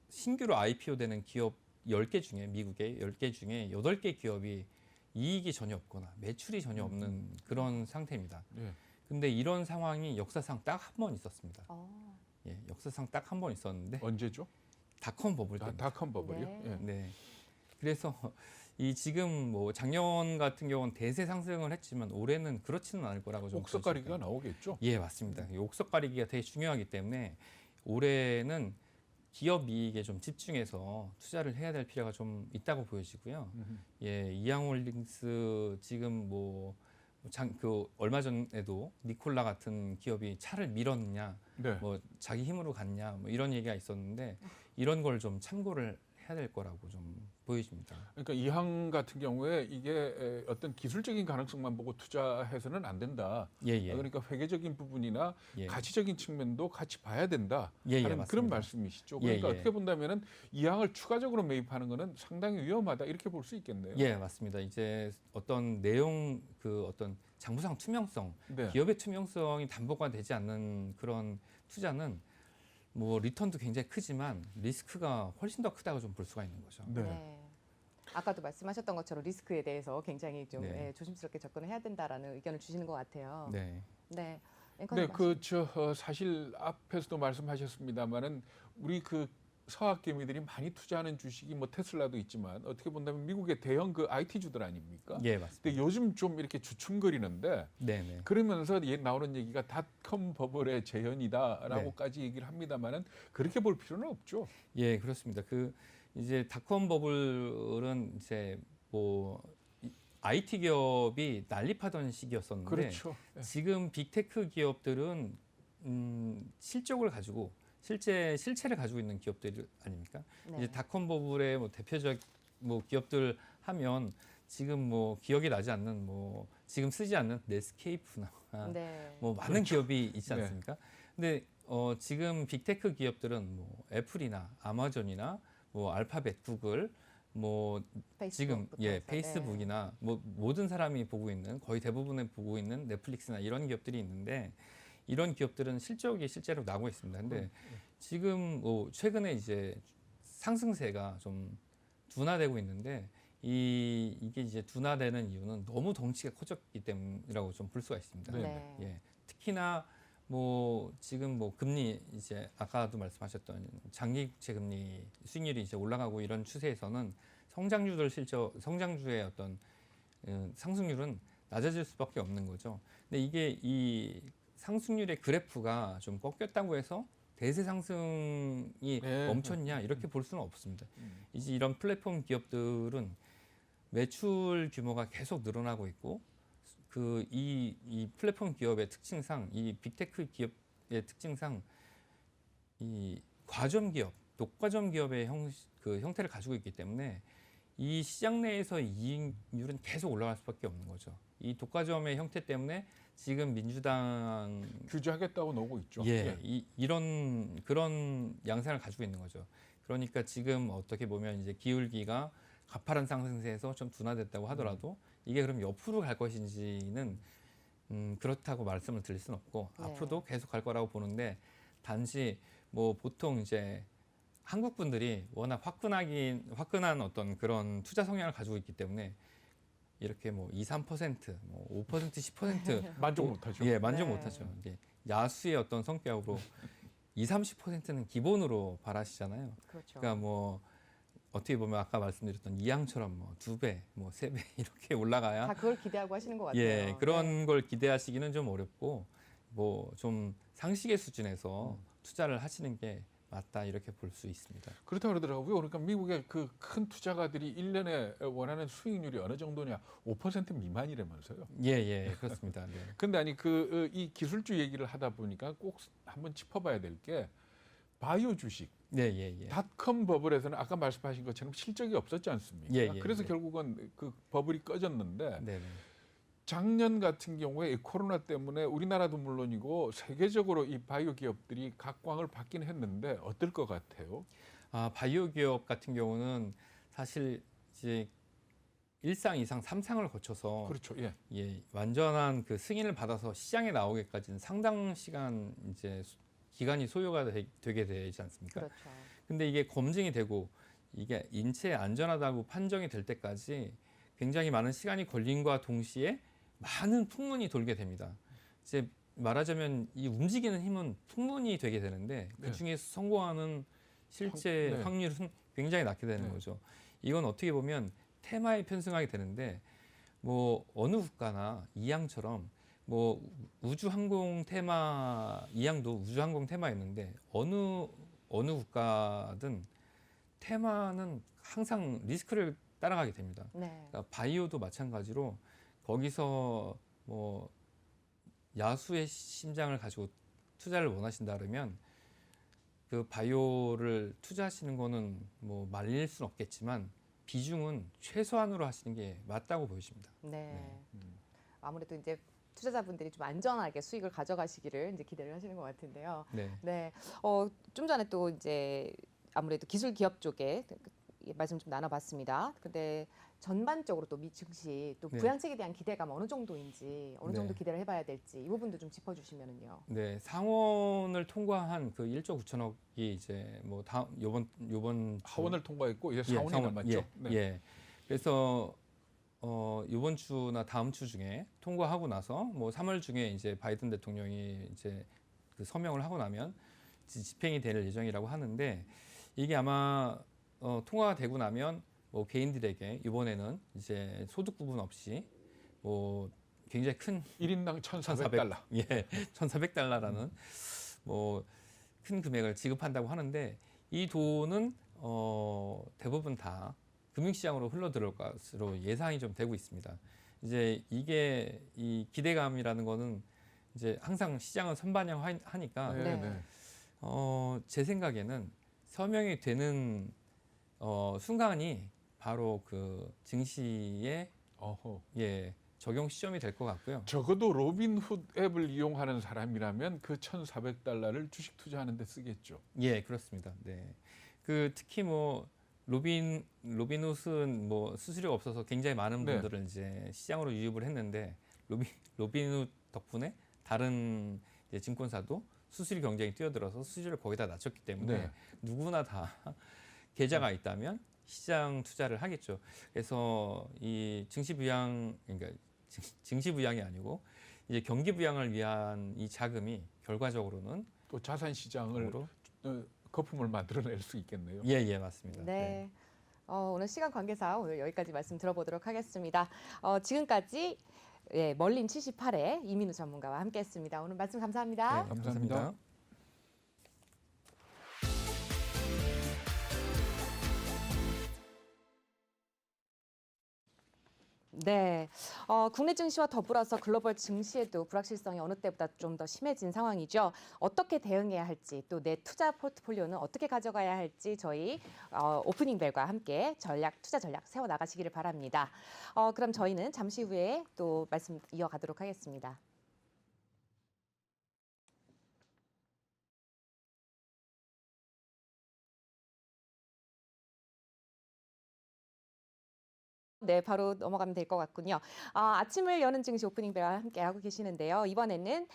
신규로 IPO 되는 기업 10개 중에 미국의 10개 중에 8개 기업이 이익이 전혀 없거나 매출이 전혀 없는 그런 상태입니다. 네. 근데 이런 상황이 역사상 딱 한 번 있었습니다. 예, 역사상 딱 한 번 있었는데 언제죠? 닷컴 버블 때. 닷컴 버블이요? 네. 예. 네. 그래서 지금 뭐 작년 같은 경우는 대세 상승을 했지만 올해는 그렇지는 않을 거라고 좀 옥석가리기가 보여집니다. 나오겠죠? 예, 맞습니다. 이 옥석가리기가 되게 중요하기 때문에 올해는 기업 이익에 좀 집중해서 투자를 해야 될 필요가 좀 있다고 보여지고요. 예, 이항홀딩스 지금 얼마 전에도 니콜라 같은 기업이 차를 밀었느냐, 네. 뭐 자기 힘으로 갔냐, 뭐 이런 얘기가 있었는데 이런 걸 좀 참고를 해야 될 거라고 좀 보여집니다. 그러니까 이항 같은 경우에 이게 어떤 기술적인 가능성만 보고 투자해서는 안 된다. 예, 예. 그러니까 회계적인 부분이나 예. 가치적인 측면도 같이 봐야 된다 예, 예, 하는 맞습니다. 그런 말씀이시죠. 예, 그러니까 예. 어떻게 본다면은 이항을 추가적으로 매입하는 것은 상당히 위험하다 이렇게 볼 수 있겠네요. 예, 맞습니다. 이제 어떤 어떤 장부상 투명성, 네. 기업의 투명성이 담보가 되지 않는 그런 투자는 뭐 리턴도 굉장히 크지만 리스크가 훨씬 더 크다고 좀 볼 수가 있는 거죠. 네. 아까도 말씀하셨던 것처럼 리스크에 대해서 굉장히 좀 네. 조심스럽게 접근을 해야 된다라는 의견을 주시는 것 같아요. 네. 네. 네, 앵커님 사실 앞에서도 말씀하셨습니다만은 우리 그 서학개미들이 많이 투자하는 주식이 뭐 테슬라도 있지만 어떻게 본다면 미국의 대형 그 IT주들 아닙니까? 예, 근데 맞습니다. 요즘 좀 이렇게 주춤거리는데 네, 네. 그러면서 나오는 얘기가 닷컴 버블의 재현이다라고까지 얘기를 합니다만은 그렇게 볼 필요는 없죠. 예, 그렇습니다. 그 이제 닷컴 버블은 이제 뭐 IT 기업이 난립하던 시기였었는데 그렇죠. 예. 지금 빅테크 기업들은 실적을 가지고 실체를 가지고 있는 기업들 아닙니까? 네. 이제 닷컴 버블의 뭐 대표적 뭐 기업들 하면 지금 뭐 기억이 나지 않는 뭐 지금 쓰지 않는 넷스케이프나 네. 뭐 많은 기업이 있지 네. 않습니까? 근데 지금 빅테크 기업들은 뭐 애플이나 아마존이나 뭐 알파벳, 구글, 뭐 지금 페이스북부터 예 해서, 페이스북이나 뭐 모든 사람이 보고 있는 거의 대부분의 보고 있는 넷플릭스나 이런 기업들이 있는데 이런 기업들은 실적이 실제로 나고 있습니다. 근데 지금 뭐 최근에 이제 상승세가 좀 둔화되고 있는데 이게 이제 둔화되는 이유는 너무 덩치가 커졌기 때문이라고 좀 볼 수가 있습니다. 네. 네. 예, 특히나 뭐 지금 뭐 금리 이제 아까도 말씀하셨던 장기 국채 금리 수익률이 이제 올라가고 이런 추세에서는 성장주의 어떤 상승률은 낮아질 수밖에 없는 거죠. 근데 이게 이 상승률의 그래프가 좀 꺾였다고 해서 대세 상승이 네. 멈췄냐 이렇게 볼 수는 없습니다. 음. 이제 이런 플랫폼 기업들은 매출 규모가 계속 늘어나고 있고 이 플랫폼 기업의 특징상 이 빅테크 기업의 특징상 이 과점 기업, 독과점 기업의 형태를 가지고 있기 때문에 이 시장 내에서 이익률은 계속 올라갈 수밖에 없는 거죠. 이 독과점의 형태 때문에 지금 민주당 규제하겠다고 나오고 있죠. 예, 이런 그런 양상을 가지고 있는 거죠. 그러니까 지금 어떻게 보면 이제 기울기가 가파른 상승세에서 좀 둔화됐다고 하더라도 이게 그럼 옆으로 갈 것인지는 그렇다고 말씀을 드릴 수는 없고 네. 앞으로도 계속 갈 거라고 보는데 단지 뭐 보통 이제 한국 분들이 워낙 화끈한 어떤 그런 투자 성향을 가지고 있기 때문에 이렇게 뭐 2, 3%, 뭐 5%, 10% 만족 못하죠. 예, 만족 네. 못하죠. 이게 야수의 어떤 성격으로 2, 30%는 기본으로 바라시잖아요. 그렇죠. 그러니까 뭐 어떻게 보면 아까 말씀드렸던 이양처럼 뭐 2배, 뭐 3배 이렇게 올라가야 다 그걸 기대하고 하시는 것 같아요. 예, 그런 걸 기대하시기는 좀 어렵고 뭐 좀 상식의 수준에서 투자를 하시는 게 맞다 이렇게 볼 수 있습니다. 그렇다고 그러더라고요. 그러니까 미국의 그 큰 투자가들이 1년에 원하는 수익률이 어느 정도냐? 5% 미만이라면서요. 예, 예, 그렇습니다. 네. 근데 아니 이 기술주 얘기를 하다 보니까 꼭 한번 짚어봐야 될 게 바이오 주식. 네, 예, 예. 닷컴 버블에서는 아까 말씀하신 것처럼 실적이 없었지 않습니까? 예, 예, 그래서 예. 결국은 그 버블이 꺼졌는데 네, 네. 작년 같은 경우에 이 코로나 때문에 우리나라도 물론이고 세계적으로 이 바이오 기업들이 각광을 받긴 했는데 어떨 것 같아요? 아, 바이오 기업 같은 경우는 사실 이제 1상, 2상, 3상을 거쳐서 그렇죠. 예. 예, 완전한 그 승인을 받아서 시장에 나오기까지는 상당 시간 이제 기간이 소요가 되게 되지 않습니까? 그렇죠. 근데 이게 검증이 되고 이게 인체에 안전하다고 판정이 될 때까지 굉장히 많은 시간이 걸림과 동시에 많은 풍문이 돌게 됩니다. 이제 말하자면 이 움직이는 힘은 풍문이 되게 되는데 네. 그 중에서 성공하는 실제 네. 확률은 굉장히 낮게 되는 네. 거죠. 이건 어떻게 보면 테마에 편승하게 되는데 뭐 어느 국가나 이양처럼 뭐 우주항공 테마 이양도 우주항공 테마였는데 어느 국가든 테마는 항상 리스크를 따라가게 됩니다. 네. 그러니까 바이오도 마찬가지로 거기서 뭐 야수의 심장을 가지고 투자를 원하신다 그러면 그 바이오를 투자하시는 거는 뭐 말릴 수는 없겠지만 비중은 최소한으로 하시는 게 맞다고 보여집니다. 네. 음. 아무래도 이제 투자자분들이 좀 안전하게 수익을 가져가시기를 이제 기대를 하시는 것 같은데요. 네. 네. 좀 전에 또 이제 아무래도 기술 기업 쪽에 말씀 좀 나눠봤습니다. 근데 전반적으로 또 미 증시 또 네. 부양책에 대한 기대감 어느 정도인지 어느 정도 네. 기대를 해봐야 될지 이 부분도 좀 짚어주시면은요. 네, 상원을 통과한 그 1조 9천억이 이제 뭐 다음 요번 주 하원을 통과했고 이제 예, 상원이 상원, 남았죠. 예, 네. 예. 그래서 이번 주나 다음 주 중에 통과하고 나서 뭐 3월 중에 이제 바이든 대통령이 이제 그 서명을 하고 나면 집행이 될 예정이라고 하는데 이게 아마 통과가 되고 나면 뭐 개인들에게 이번에는 이제 소득 부분 없이 뭐 굉장히 큰 1인당 1,400달러. 예, 1,400달러라는 뭐 큰 금액을 지급한다고 하는데 이 돈은 대부분 다 금융시장으로 흘러들어올 것으로 예상이 좀 되고 있습니다. 이제 이게 이 기대감이라는 거는 이제 항상 시장은 선반영하니까 네, 네. 네. 제 생각에는 서명이 되는 순간이 바로 그 증시의 어허. 적용 시점이 될 것 같고요. 적어도 로빈훗 앱을 이용하는 사람이라면 그 1,400달러를 주식 투자하는 데 쓰겠죠. 예, 그렇습니다. 네. 그 특히 뭐 로빈훗은 뭐 수수료가 없어서 굉장히 많은 네. 분들을 이제 시장으로 유입을 했는데 로빈훗 덕분에 다른 이제 증권사도 수수료 경쟁이 뛰어들어서 수수료를 거기다 낮췄기 때문에 네. 누구나 다 계좌가 있다면 시장 투자를 하겠죠. 그래서 이 증시 부양 그러니까 증시 부양이 아니고 이제 경기 부양을 위한 이 자금이 결과적으로는 또 자산 시장을 으로 거품을 만들어낼 수 있겠네요. 예, 맞습니다. 네. 오늘 시간 관계상 오늘 여기까지 말씀 들어보도록 하겠습니다. 지금까지 멀린 78회 이민우 전문가와 함께했습니다. 오늘 말씀 감사합니다. 네, 감사합니다. 감사합니다. 네, 국내 증시와 더불어서 글로벌 증시에도 불확실성이 어느 때보다 좀 더 심해진 상황이죠. 어떻게 대응해야 할지 또 내 투자 포트폴리오는 어떻게 가져가야 할지 저희 오프닝 벨과 함께 투자 전략 세워 나가시기를 바랍니다. 그럼 저희는 잠시 후에 또 말씀 이어가도록 하겠습니다. 네, 바로 넘어가면 될 것 같군요. 아침을 여는 증시 오프닝 벨와 함께 하고 계시는데요. 이번에는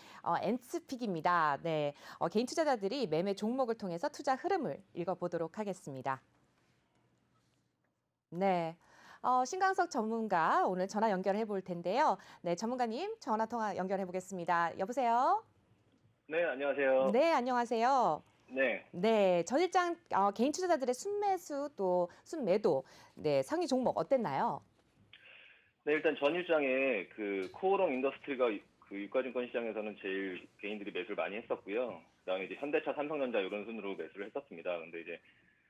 엔스픽입니다. 네, 개인 투자자들이 매매 종목을 통해서 투자 흐름을 읽어보도록 하겠습니다. 네, 신강석 전문가 오늘 전화 연결해 볼 텐데요. 네, 전문가님 전화 통화 연결해 보겠습니다. 여보세요? 네, 안녕하세요. 네, 안녕하세요. 네, 네, 전일장 개인 투자자들의 순매수 또 순매도 네, 상위 종목 어땠나요? 네, 일단 전일장에 그 코오롱 인더스트리가 그 유가증권 시장에서는 제일 개인들이 매수를 많이 했었고요. 그다음에 이제 현대차, 삼성전자 이런 순으로 매수를 했었습니다. 근데 이제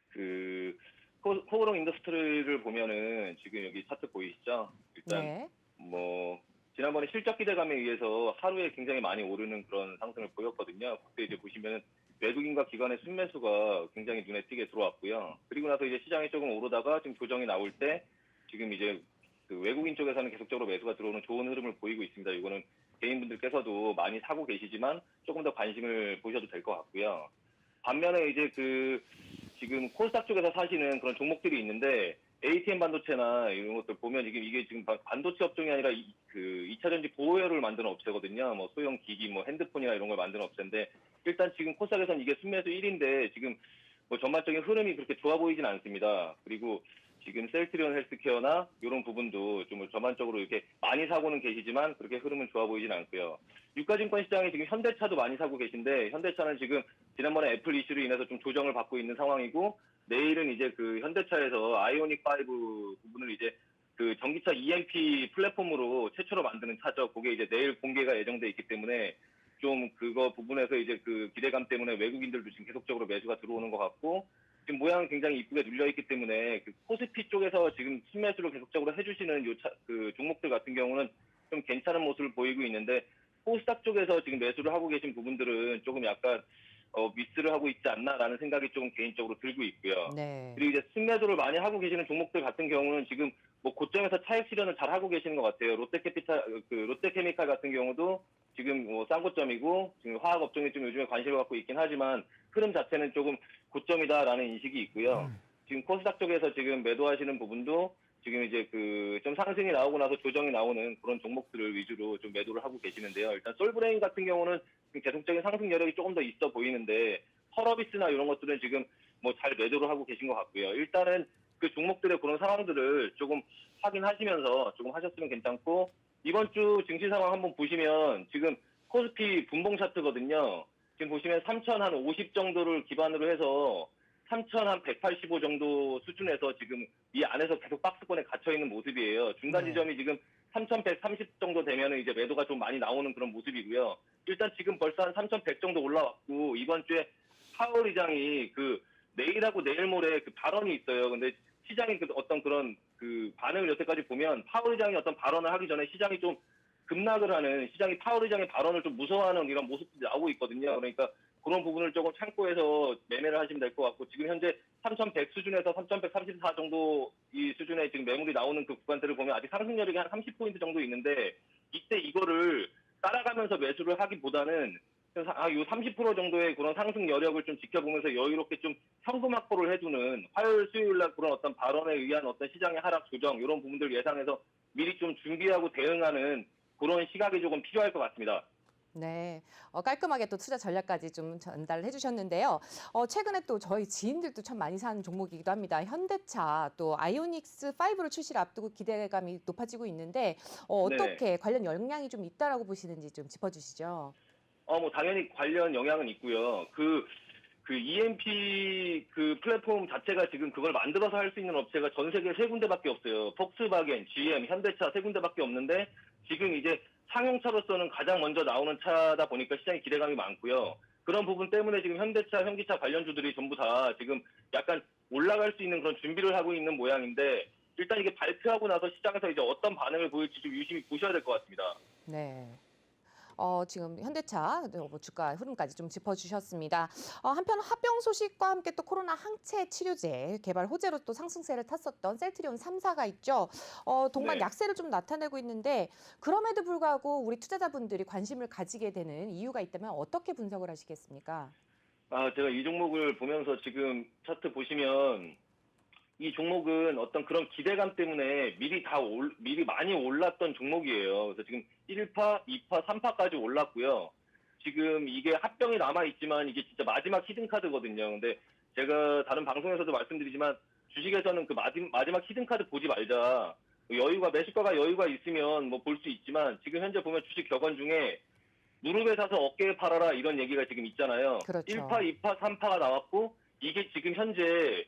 그 코오롱 인더스트리를 보면은 지금 여기 차트 보이시죠? 일단 네. 뭐 지난번에 실적 기대감에 의해서 하루에 굉장히 많이 오르는 그런 상승을 보였거든요. 그때 이제 보시면은 외국인과 기관의 순매수가 굉장히 눈에 띄게 들어왔고요. 그리고 나서 이제 시장이 조금 오르다가 지금 조정이 나올 때 지금 이제 그 외국인 쪽에서는 계속적으로 매수가 들어오는 좋은 흐름을 보이고 있습니다. 이거는 개인분들께서도 많이 사고 계시지만 조금 더 관심을 보셔도 될 것 같고요. 반면에 이제 그 지금 코스닥 쪽에서 사시는 그런 종목들이 있는데 ATM 반도체나 이런 것들 보면 이게 지금 반도체 업종이 아니라 그 2차 전지 보호열을 만드는 업체거든요. 뭐 소형 기기, 뭐 핸드폰이나 이런 걸 만드는 업체인데 일단 지금 코스닥에서는 이게 순매수 1인데 지금 뭐 전반적인 흐름이 그렇게 좋아 보이진 않습니다. 그리고 지금 셀트리온 헬스케어나 이런 부분도 좀 전반적으로 이렇게 많이 사고는 계시지만 그렇게 흐름은 좋아 보이진 않고요. 유가증권 시장에 지금 현대차도 많이 사고 계신데 현대차는 지금 지난번에 애플 이슈로 인해서 좀 조정을 받고 있는 상황이고 내일은 이제 그 현대차에서 아이오닉 5 부분을 이제 그 전기차 EMP 플랫폼으로 최초로 만드는 차죠. 그게 이제 내일 공개가 예정돼 있기 때문에 좀 그거 부분에서 이제 그 기대감 때문에 외국인들도 지금 계속적으로 매수가 들어오는 것 같고 지금 모양은 굉장히 이쁘게 눌려 있기 때문에 그 코스피 쪽에서 지금 순매수를 계속적으로 해주시는 그 종목들 같은 경우는 좀 괜찮은 모습을 보이고 있는데 코스닥 쪽에서 지금 매수를 하고 계신 부분들은 조금 약간 미스를 하고 있지 않나라는 생각이 좀 개인적으로 들고 있고요. 네. 그리고 이제 순매도를 많이 하고 계시는 종목들 같은 경우는 지금 뭐 고점에서 차익 실현을 잘 하고 계시는 것 같아요. 롯데케미칼 같은 경우도 지금 뭐 싼 고점이고 지금 화학 업종에 좀 요즘에 관심을 갖고 있긴 하지만 흐름 자체는 조금 고점이다라는 인식이 있고요. 지금 코스닥 쪽에서 지금 매도하시는 부분도 지금 이제 그 좀 상승이 나오고 나서 조정이 나오는 그런 종목들을 위주로 좀 매도를 하고 계시는데요. 일단 솔브레인 같은 경우는 지금 계속적인 상승 여력이 조금 더 있어 보이는데 펄어비스나 이런 것들은 지금 뭐 잘 매도를 하고 계신 것 같고요. 일단은 그 종목들의 그런 상황들을 조금 확인하시면서 조금 하셨으면 괜찮고, 이번 주 증시 상황 한번 보시면 지금 코스피 분봉 차트거든요. 지금 보시면 3,050 정도를 기반으로 해서 3,185 정도 수준에서 지금 이 안에서 계속 박스권에 갇혀 있는 모습이에요. 중간 네. 지점이 지금 3,130 정도 되면은 이제 매도가 좀 많이 나오는 그런 모습이고요. 일단 지금 벌써 한 3,100 정도 올라왔고, 이번 주에 파월 의장이 그 내일하고 내일 모레 그 발언이 있어요. 근데 시장이 그 어떤 그런 그 반응을 여태까지 보면 파월 의장이 어떤 발언을 하기 전에 시장이 좀 급락을 하는, 시장이 파월 의장의 발언을 좀 무서워하는 이런 모습들이 나오고 있거든요. 그러니까 그런 부분을 조금 참고해서 매매를 하시면 될 것 같고, 지금 현재 3,100 수준에서 3,134 정도 이 수준에 지금 매물이 나오는 그 구간들을 보면 아직 상승 여력이 한 30포인트 정도 있는데, 이때 이거를 따라가면서 매수를 하기보다는 요 30% 정도의 그런 상승 여력을 좀 지켜보면서 여유롭게 좀 현금 확보를 해두는, 화요일 수요일 날 그런 어떤 발언에 의한 어떤 시장의 하락 조정 이런 부분들 예상해서 미리 좀 준비하고 대응하는 그런 시각이 조금 필요할 것 같습니다. 네, 깔끔하게 또 투자 전략까지 좀 전달을 해주셨는데요. 최근에 또 저희 지인들도 참 많이 사는 종목이기도 합니다. 현대차 또 아이오닉스 5를 출시를 앞두고 기대감이 높아지고 있는데 네네. 어떻게 관련 영향이 좀 있다라고 보시는지 좀 짚어주시죠. 뭐 당연히 관련 영향은 있고요. 그 EMP 그 플랫폼 자체가 지금 그걸 만들어서 할 수 있는 업체가 전 세계 세 군데밖에 없어요. 폭스바겐, GM, 현대차 세 군데밖에 없는데, 지금 이제 상용차로서는 가장 먼저 나오는 차다 보니까 시장에 기대감이 많고요. 그런 부분 때문에 지금 현대차, 현기차 관련주들이 전부 다 지금 약간 올라갈 수 있는 그런 준비를 하고 있는 모양인데, 일단 이게 발표하고 나서 시장에서 이제 어떤 반응을 보일지 좀 유심히 보셔야 될 것 같습니다. 네. 지금 현대차 뭐 주가 흐름까지 좀 짚어주셨습니다. 한편 합병 소식과 함께 또 코로나 항체 치료제 개발 호재로 또 상승세를 탔었던 셀트리온 3사가 있죠. 동반 네. 약세를 좀 나타내고 있는데 그럼에도 불구하고 우리 투자자분들이 관심을 가지게 되는 이유가 있다면 어떻게 분석을 하시겠습니까? 제가 이 종목을 보면서 지금 차트 보시면 이 종목은 어떤 그런 기대감 때문에 미리 많이 올랐던 종목이에요. 그래서 지금 1파, 2파, 3파까지 올랐고요. 지금 이게 합병이 남아있지만 이게 진짜 마지막 히든카드거든요. 근데 제가 다른 방송에서도 말씀드리지만 주식에서는 그 마지막 히든카드 보지 말자. 매수가가 여유가 있으면 뭐 볼 수 있지만, 지금 현재 보면 주식 격언 중에 무릎에 사서 어깨에 팔아라 이런 얘기가 지금 있잖아요. 그렇죠. 1파, 2파, 3파가 나왔고, 이게 지금 현재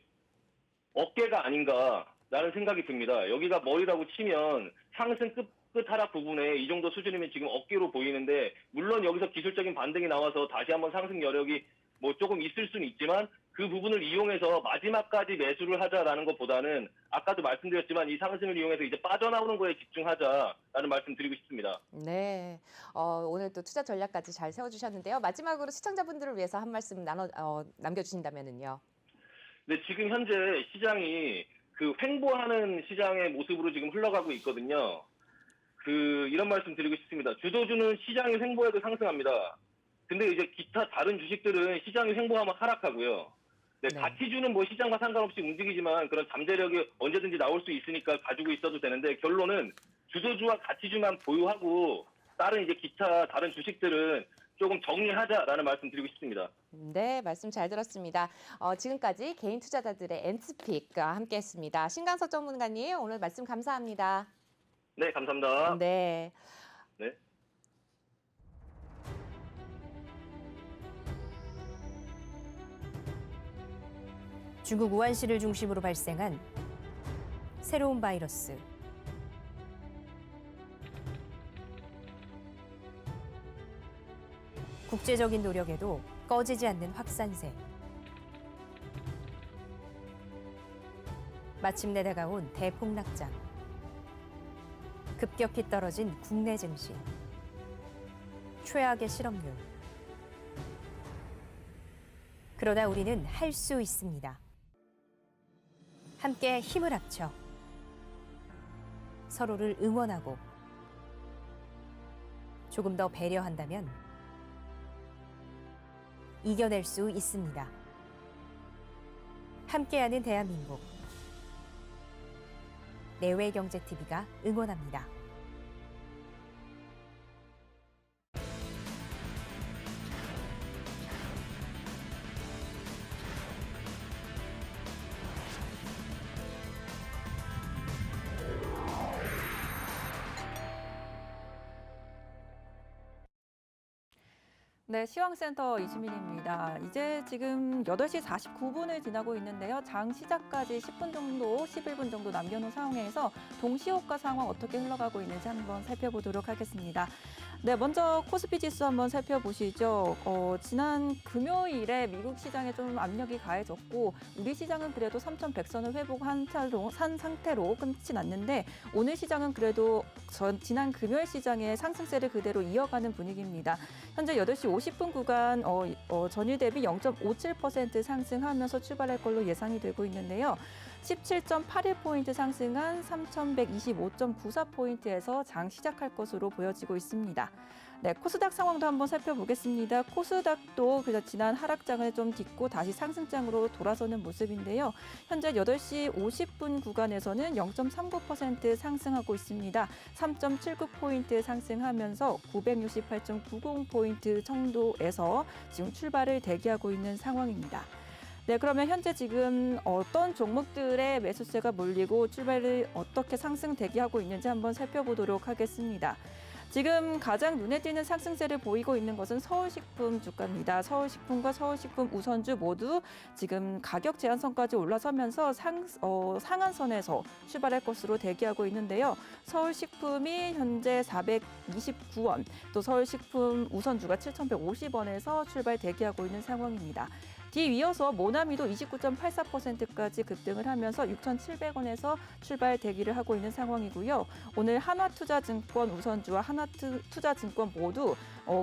어깨가 아닌가라는 생각이 듭니다. 여기가 머리라고 치면 상승 끝 하락 부분에 이 정도 수준이면 지금 어깨로 보이는데, 물론 여기서 기술적인 반등이 나와서 다시 한번 상승 여력이 뭐 조금 있을 수는 있지만, 그 부분을 이용해서 마지막까지 매수를 하자라는 것보다는 아까도 말씀드렸지만 이 상승을 이용해서 이제 빠져나오는 거에 집중하자라는 말씀 드리고 싶습니다. 네, 오늘 또 투자 전략까지 잘 세워주셨는데요. 마지막으로 시청자분들을 위해서 한 말씀 남겨주신다면요. 근데 지금 현재 시장이 그 횡보하는 시장의 모습으로 지금 흘러가고 있거든요. 이런 말씀 드리고 싶습니다. 주도주는 시장이 횡보해도 상승합니다. 근데 이제 기타 다른 주식들은 시장이 횡보하면 하락하고요. 네, 네. 가치주는 뭐 시장과 상관없이 움직이지만 그런 잠재력이 언제든지 나올 수 있으니까 가지고 있어도 되는데, 결론은 주도주와 가치주만 보유하고 다른 이제 기타 다른 주식들은 조금 정리하자라는 말씀 드리고 싶습니다. 네, 말씀 잘 들었습니다. 지금까지 개인 투자자들의 엔스픽과 함께했습니다. 신강석 전문가님, 오늘 말씀 감사합니다. 네, 감사합니다. 네. 네. 중국 우한시를 중심으로 발생한 새로운 바이러스. 국제적인 노력에도 꺼지지 않는 확산세. 마침내 다가온 대폭락장. 급격히 떨어진 국내 증시. 최악의 실업률. 그러나 우리는 할 수 있습니다. 함께 힘을 합쳐 서로를 응원하고 조금 더 배려한다면 이겨낼 수 있습니다. 함께하는 대한민국. 내외경제TV가 응원합니다. 네, 시황센터 이수민입니다. 이제 지금 8시 49분을 지나고 있는데요. 장 시작까지 10분 정도, 11분 정도 남겨놓은 상황에서 동시호가 상황 어떻게 흘러가고 있는지 한번 살펴보도록 하겠습니다. 네, 먼저 코스피 지수 한번 살펴보시죠. 지난 금요일에 미국 시장에 좀 압력이 가해졌고 우리 시장은 그래도 3,100선을 회복한 상태로 끝이 났는데 오늘 시장은 그래도 지난 금요일 시장의 상승세를 그대로 이어가는 분위기입니다. 현재 8시 50분 구간 전일 대비 0.57% 상승하면서 출발할 걸로 예상이 되고 있는데요. 17.81포인트 상승한 3,125.94포인트에서 장 시작할 것으로 보여지고 있습니다. 네, 코스닥 상황도 한번 살펴보겠습니다. 코스닥도 지난 하락장을 좀 딛고 다시 상승장으로 돌아서는 모습인데요. 현재 8시 50분 구간에서는 0.39% 상승하고 있습니다. 3.79포인트 상승하면서 968.90포인트 정도에서 지금 출발을 대기하고 있는 상황입니다. 네, 그러면 현재 지금 어떤 종목들의 매수세가 몰리고 출발을 어떻게 상승 대기하고 있는지 한번 살펴보도록 하겠습니다. 지금 가장 눈에 띄는 상승세를 보이고 있는 것은 서울식품 주가입니다. 서울식품과 서울식품 우선주 모두 지금 가격 제한선까지 올라서면서 상한선에서 출발할 것으로 대기하고 있는데요. 서울식품이 현재 429원, 또 서울식품 우선주가 7,150원에서 출발 대기하고 있는 상황입니다. 뒤이어서 모나미도 29.84%까지 급등을 하면서 6,700원에서 출발 대기를 하고 있는 상황이고요. 오늘 한화투자증권 우선주와 하나투자증권 모두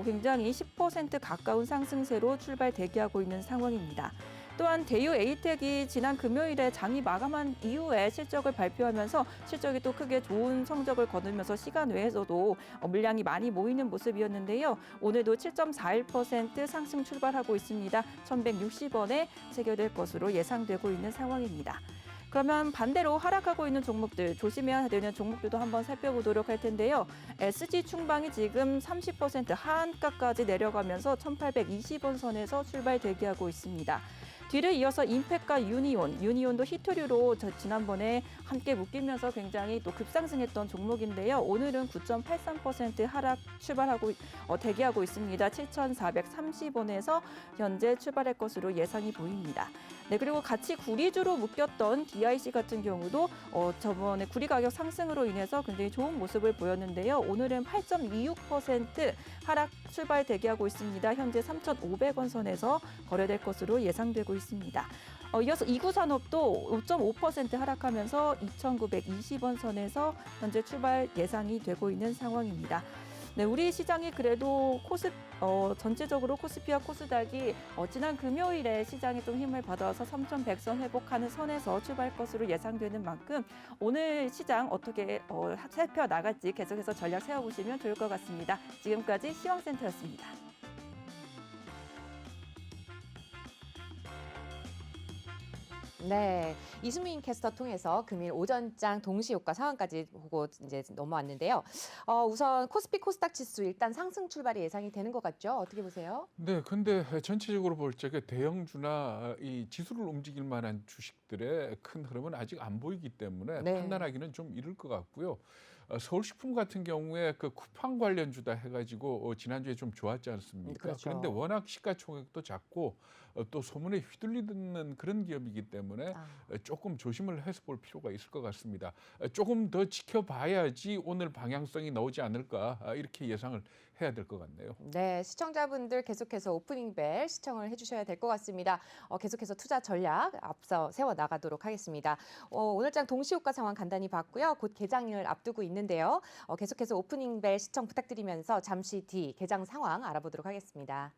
굉장히 10% 가까운 상승세로 출발 대기하고 있는 상황입니다. 또한 대유 에이텍이 지난 금요일에 장이 마감한 이후에 실적을 발표하면서 실적이 또 크게 좋은 성적을 거두면서 시간 외에서도 물량이 많이 모이는 모습이었는데요. 오늘도 7.41% 상승 출발하고 있습니다. 1,160원에 체결될 것으로 예상되고 있는 상황입니다. 그러면 반대로 하락하고 있는 종목들, 조심해야 되는 종목들도 한번 살펴보도록 할 텐데요. SG충방이 지금 30% 하한가까지 내려가면서 1,820원 선에서 출발 대기하고 있습니다. 뒤를 이어서 임팩과 유니온도 히토류로 지난번에 함께 묶이면서 굉장히 또 급상승했던 종목인데요. 오늘은 9.83% 하락 출발하고 대기하고 있습니다. 7,430원에서 현재 출발할 것으로 예상이 보입니다. 네, 그리고 같이 구리주로 묶였던 DIC 같은 경우도 저번에 구리 가격 상승으로 인해서 굉장히 좋은 모습을 보였는데요. 오늘은 8.26% 하락 출발 대기하고 있습니다. 현재 3,500원 선에서 거래될 것으로 예상되고 있습니다. 이어서 이구산업도 5.5% 하락하면서 2,920원 선에서 현재 출발 예상이 되고 있는 상황입니다. 네, 우리 시장이 그래도 전체적으로 코스피와 코스닥이 지난 금요일에 시장이 좀 힘을 받아서 3,100선 회복하는 선에서 출발할 것으로 예상되는 만큼 오늘 시장 어떻게 살펴나갈지 계속해서 전략 세워보시면 좋을 것 같습니다. 지금까지 시황센터였습니다. 네, 이수민 캐스터 통해서 금일 오전장 동시효과 상황까지 보고 이제 넘어왔는데요. 우선 코스피 코스닥 지수 일단 상승 출발이 예상이 되는 것 같죠? 어떻게 보세요? 네, 근데 전체적으로 볼 적에 대형주나 이 지수를 움직일 만한 주식들의 큰 흐름은 아직 안 보이기 때문에 네. 판단하기는 좀 이를 것 같고요. 서울식품 같은 경우에 그 쿠팡 관련주다 해가지고 지난주에 좀 좋았지 않습니까? 그렇죠. 그런데 워낙 시가총액도 작고 또 소문에 휘둘리는 그런 기업이기 때문에 조금 조심을 해서 볼 필요가 있을 것 같습니다. 조금 더 지켜봐야지 오늘 방향성이 나오지 않을까 이렇게 예상을 해야 될 것 같네요. 네, 시청자분들 계속해서 오프닝 벨 시청을 해주셔야 될 것 같습니다. 계속해서 투자 전략 앞서 세워나가도록 하겠습니다. 오늘장 동시효과 상황 간단히 봤고요. 곧 개장을 앞두고 있는데요. 계속해서 오프닝 벨 시청 부탁드리면서 잠시 뒤 개장 상황 알아보도록 하겠습니다.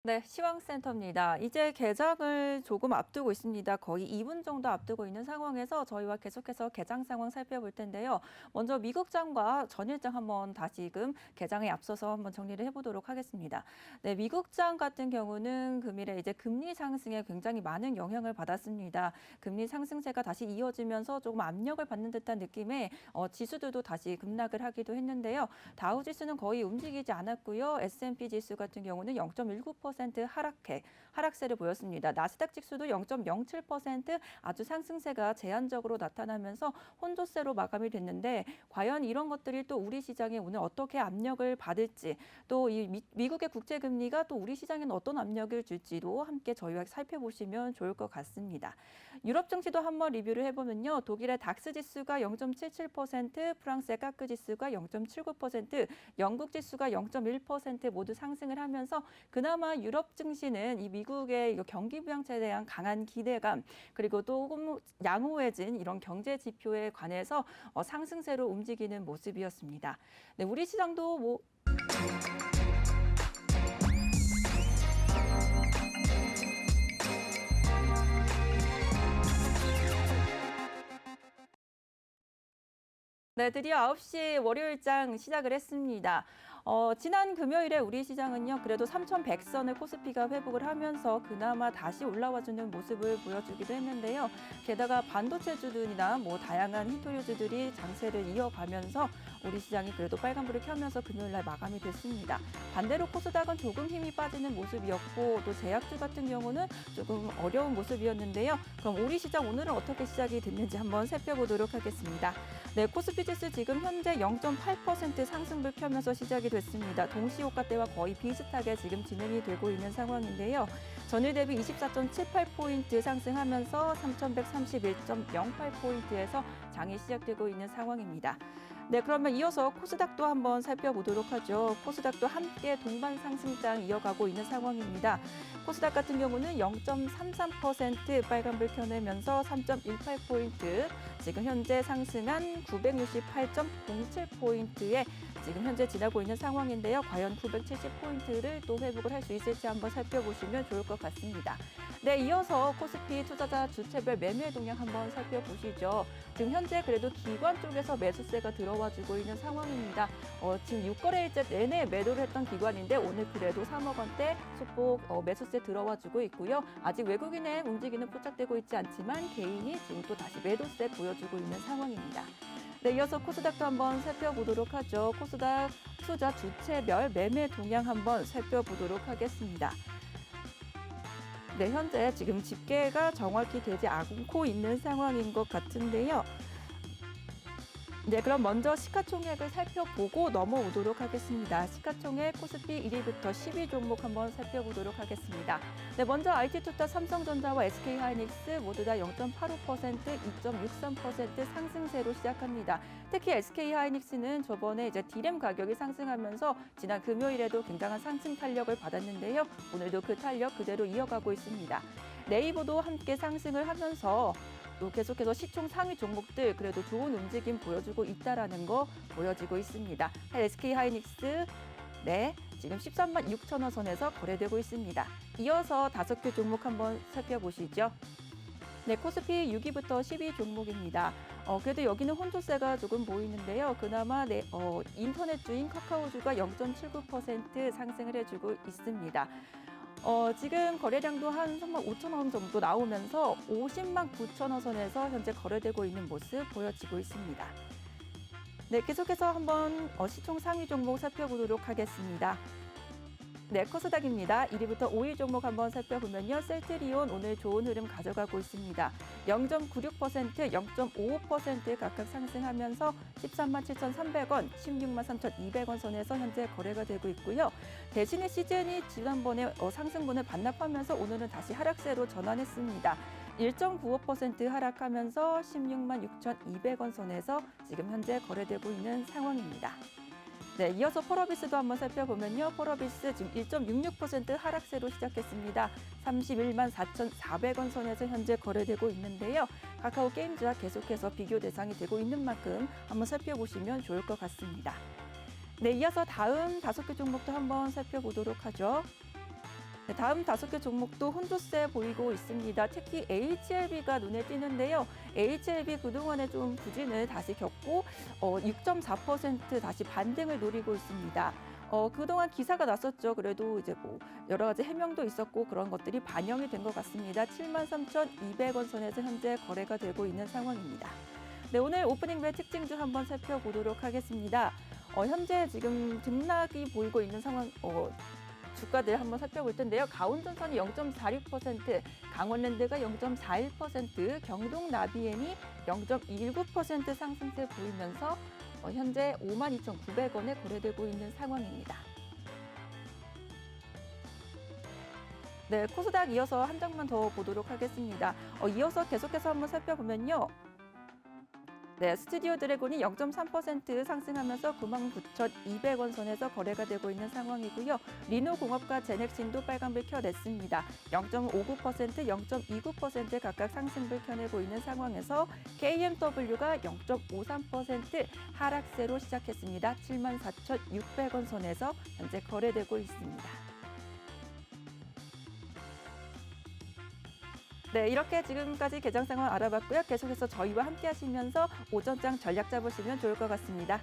네, 시황센터입니다. 이제 개장을 조금 앞두고 있습니다. 거의 2분 정도 앞두고 있는 상황에서 저희와 계속해서 개장 상황 살펴볼 텐데요. 먼저 미국장과 전일장 한번 다시금 개장에 앞서서 한번 정리를 해보도록 하겠습니다. 네, 미국장 같은 경우는 금일에 이제 금리 상승에 굉장히 많은 영향을 받았습니다. 금리 상승세가 다시 이어지면서 조금 압력을 받는 듯한 느낌에 지수들도 다시 급락을 하기도 했는데요. 다우지수는 거의 움직이지 않았고요. S&P 지수 같은 경우는 0.19% 하락세를 보였습니다. 나스닥 지수도 0.07% 아주 상승세가 제한적으로 나타나면서 혼조세로 마감이 됐는데 과연 이런 것들이 또 우리 시장에 오늘 어떻게 압력을 받을지 또 이 미국의 국제 금리가 또 우리 시장에는 어떤 압력을 줄지도 함께 저희와 살펴보시면 좋을 것 같습니다. 유럽 증시도 한번 리뷰를 해보면요. 독일의 닥스 지수가 0.77%, 프랑스의 까크 지수가 0.79%, 영국 지수가 0.1% 모두 상승을 하면서 그나마 유럽 증시는 이 미국의 경기 부양책에 대한 강한 기대감 그리고 또 양호해진 이런 경제 지표에 관해서 상승세로 움직이는 모습이었습니다. 네, 우리 시장도 네, 드디어 9시 월요일장 시작을 했습니다. 지난 금요일에 우리 시장은요, 그래도 3,100선을 코스피가 회복을 하면서 그나마 다시 올라와주는 모습을 보여주기도 했는데요. 게다가 반도체주들이나 다양한 히토류주들이 장세를 이어가면서 우리 시장이 그래도 빨간불을 켜면서 금요일날 마감이 됐습니다. 반대로 코스닥은 조금 힘이 빠지는 모습이었고 또 제약주 같은 경우는 조금 어려운 모습이었는데요. 그럼 우리 시장 오늘은 어떻게 시작이 됐는지 한번 살펴보도록 하겠습니다. 네, 코스피 지수 지금 현재 0.8% 상승불 켜면서 시작이 됐습니다. 동시호가 때와 거의 비슷하게 지금 진행이 되고 있는 상황인데요. 전일 대비 24.78포인트 상승하면서 3,131.08포인트에서 장이 시작되고 있는 상황입니다. 네, 그러면 이어서 코스닥도 한번 살펴보도록 하죠. 코스닥도 함께 동반 상승장 이어가고 있는 상황입니다. 코스닥 같은 경우는 0.33% 빨간불 켜내면서 3.18포인트, 지금 현재 상승한 968.07포인트에 지금 현재 지나고 있는 상황인데요. 과연 970포인트를 또 회복을 할 수 있을지 한번 살펴보시면 좋을 것 같습니다. 네, 이어서 코스피 투자자 주체별 매매 동향 한번 살펴보시죠. 지금 현재 그래도 기관 쪽에서 매수세가 들어와주고 있는 상황입니다. 지금 6거래일째 내내 매도를 했던 기관인데 오늘 그래도 3억 원대 소폭 매수세 들어와주고 있고요. 아직 외국인의 움직이는 포착되고 있지 않지만 개인이 지금 또 다시 매도세 보여주고 있는 상황입니다. 네, 이어서 코스닥도 한번 살펴보도록 하죠. 코스닥 투자 주체별 매매 동향 한번 살펴보도록 하겠습니다. 네, 현재 지금 집계가 정확히 되지 않고 있는 상황인 것 같은데요. 네, 그럼 먼저 시가총액을 살펴보고 넘어오도록 하겠습니다. 시가총액 코스피 1위부터 10위 종목 한번 살펴보도록 하겠습니다. 네, 먼저 IT투자 삼성전자와 SK하이닉스 모두 다 0.85%, 2.63% 상승세로 시작합니다. 특히 SK하이닉스는 저번에 이제 D램 가격이 상승하면서 지난 금요일에도 굉장한 상승 탄력을 받았는데요. 오늘도 그 탄력 그대로 이어가고 있습니다. 네이버도 함께 상승을 하면서 또 계속해서 시총 상위 종목들 그래도 좋은 움직임 보여주고 있다라는 거 보여지고 있습니다. SK하이닉스 네, 지금 13만 6천 원 선에서 거래되고 있습니다. 이어서 5개 종목 한번 살펴보시죠. 네, 코스피 6위부터 10위 종목입니다. 그래도 여기는 혼조세가 조금 보이는데요. 그나마 인터넷주인 카카오주가 0.79% 상승을 해주고 있습니다. 지금 거래량도 한 3만 5천 원 정도 나오면서 50만 9천 원 선에서 현재 거래되고 있는 모습 보여지고 있습니다. 네, 계속해서 한번 시총 상위 종목 살펴보도록 하겠습니다. 네, 코스닥입니다. 1위부터 5위 종목 한번 살펴보면요. 셀트리온 오늘 좋은 흐름 가져가고 있습니다. 0.96%, 0.55% 각각 상승하면서 13만 7,300원, 16만 3,200원 선에서 현재 거래가 되고 있고요. 대신에 시즌이 지난번에 상승분을 반납하면서 오늘은 다시 하락세로 전환했습니다. 1.95% 하락하면서 16만 6,200원 선에서 지금 현재 거래되고 있는 상황입니다. 네, 이어서 폴어비스도 한번 살펴보면요. 폴어비스 지금 1.66% 하락세로 시작했습니다. 31만 4,400원 선에서 현재 거래되고 있는데요. 카카오 게임즈와 계속해서 비교 대상이 되고 있는 만큼 한번 살펴보시면 좋을 것 같습니다. 네, 이어서 다음 5개 종목도 한번 살펴보도록 하죠. 네, 다음 5개 종목도 혼조세 보이고 있습니다. 특히 HLB가 눈에 띄는데요. HLB 그동안에 좀 부진을 다시 겪고 6.4% 다시 반등을 노리고 있습니다. 그동안 기사가 났었죠. 그래도 이제 뭐 여러 가지 해명도 있었고 그런 것들이 반영이 된 것 같습니다. 73,200원 선에서 현재 거래가 되고 있는 상황입니다. 네, 오늘 오프닝 배 특징주 한번 살펴보도록 하겠습니다. 현재 지금 등락이 보이고 있는 상황, 주가들 한번 살펴볼 텐데요. 가온전선이 0.46%, 강원랜드가 0.41%, 경동나비엔이 0.19% 상승세 보이면서 현재 52,900원에 거래되고 있는 상황입니다. 네, 코스닥 이어서 한 장만 더 보도록 하겠습니다. 이어서 계속해서 한번 살펴보면요. 네, 스튜디오 드래곤이 0.3% 상승하면서 99,200원 선에서 거래가 되고 있는 상황이고요. 리노공업과 제넥신도 빨간불 켜냈습니다. 0.59%, 0.29% 각각 상승불 켜내고 있는 상황에서 KMW가 0.53% 하락세로 시작했습니다. 74,600원 선에서 현재 거래되고 있습니다. 네, 이렇게 지금까지 개장 상황 알아봤고요. 계속해서 저희와 함께 하시면서 오전장 전략 잡으시면 좋을 것 같습니다.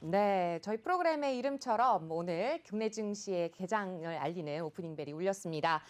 네, 저희 프로그램의 이름처럼 오늘 국내 증시의 개장을 알리는 오프닝 벨이 울렸습니다.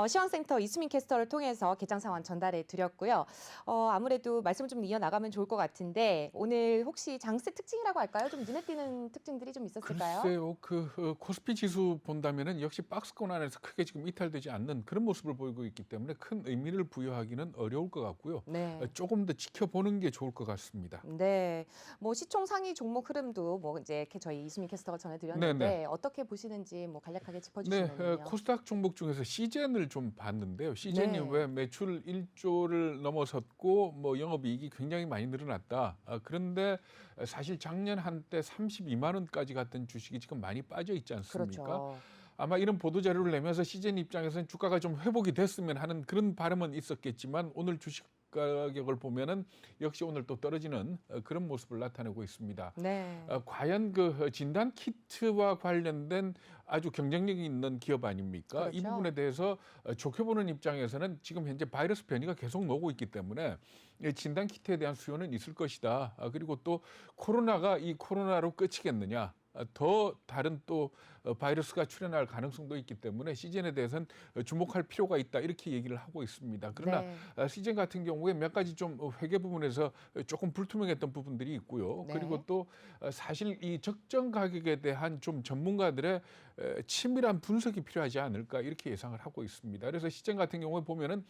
시황센터 이수민 캐스터를 통해서 개장 상황 전달해 드렸고요. 아무래도 말씀을 좀 이어나가면 좋을 것 같은데 오늘 혹시 장세 특징이라고 할까요? 좀 눈에 띄는 특징들이 좀 있었을까요? 글쎄요, 코스피 지수 본다면은 역시 박스권 안에서 크게 지금 이탈되지 않는 그런 모습을 보이고 있기 때문에 큰 의미를 부여하기는 어려울 것 같고요. 네. 조금 더 지켜보는 게 좋을 것 같습니다. 네, 뭐 시총 상위 종목 흐름도 뭐 이제 저희 이수민 캐스터가 전해드렸는데 네네. 어떻게 보시는지 뭐 간략하게 네, 짚어주시면요. 코스닥 종목 중에서 시젠을 좀 봤는데요. 시젠이 네. 왜 매출 1조를 넘어섰고 뭐 영업이익이 굉장히 많이 늘어났다. 그런데 사실 작년 한때 32만 원까지 갔던 주식이 지금 많이 빠져 있지 않습니까? 그렇죠. 아마 이런 보도 자료를 내면서 시젠 입장에서는 주가가 좀 회복이 됐으면 하는 그런 바람은 있었겠지만 오늘 주식 가격을 보면은 역시 오늘 또 떨어지는 그런 모습을 나타내고 있습니다. 네. 과연 그 진단 키트와 관련된 아주 경쟁력이 있는 기업 아닙니까? 이 그렇죠. 부분에 대해서 좋게 보는 입장에서는 지금 현재 바이러스 변이가 계속 오고 있기 때문에 이 진단 키트에 대한 수요는 있을 것이다. 그리고 또 코로나가 이 코로나로 끝이겠느냐? 더 다른 또 바이러스가 출현할 가능성도 있기 때문에 시즌에 대해서는 주목할 필요가 있다 이렇게 얘기를 하고 있습니다. 그러나 네. 시즌 같은 경우에 몇 가지 좀 회계 부분에서 조금 불투명했던 부분들이 있고요. 네. 그리고 또 사실 이 적정 가격에 대한 좀 전문가들의 치밀한 분석이 필요하지 않을까 이렇게 예상을 하고 있습니다. 그래서 시장 같은 경우에 보면은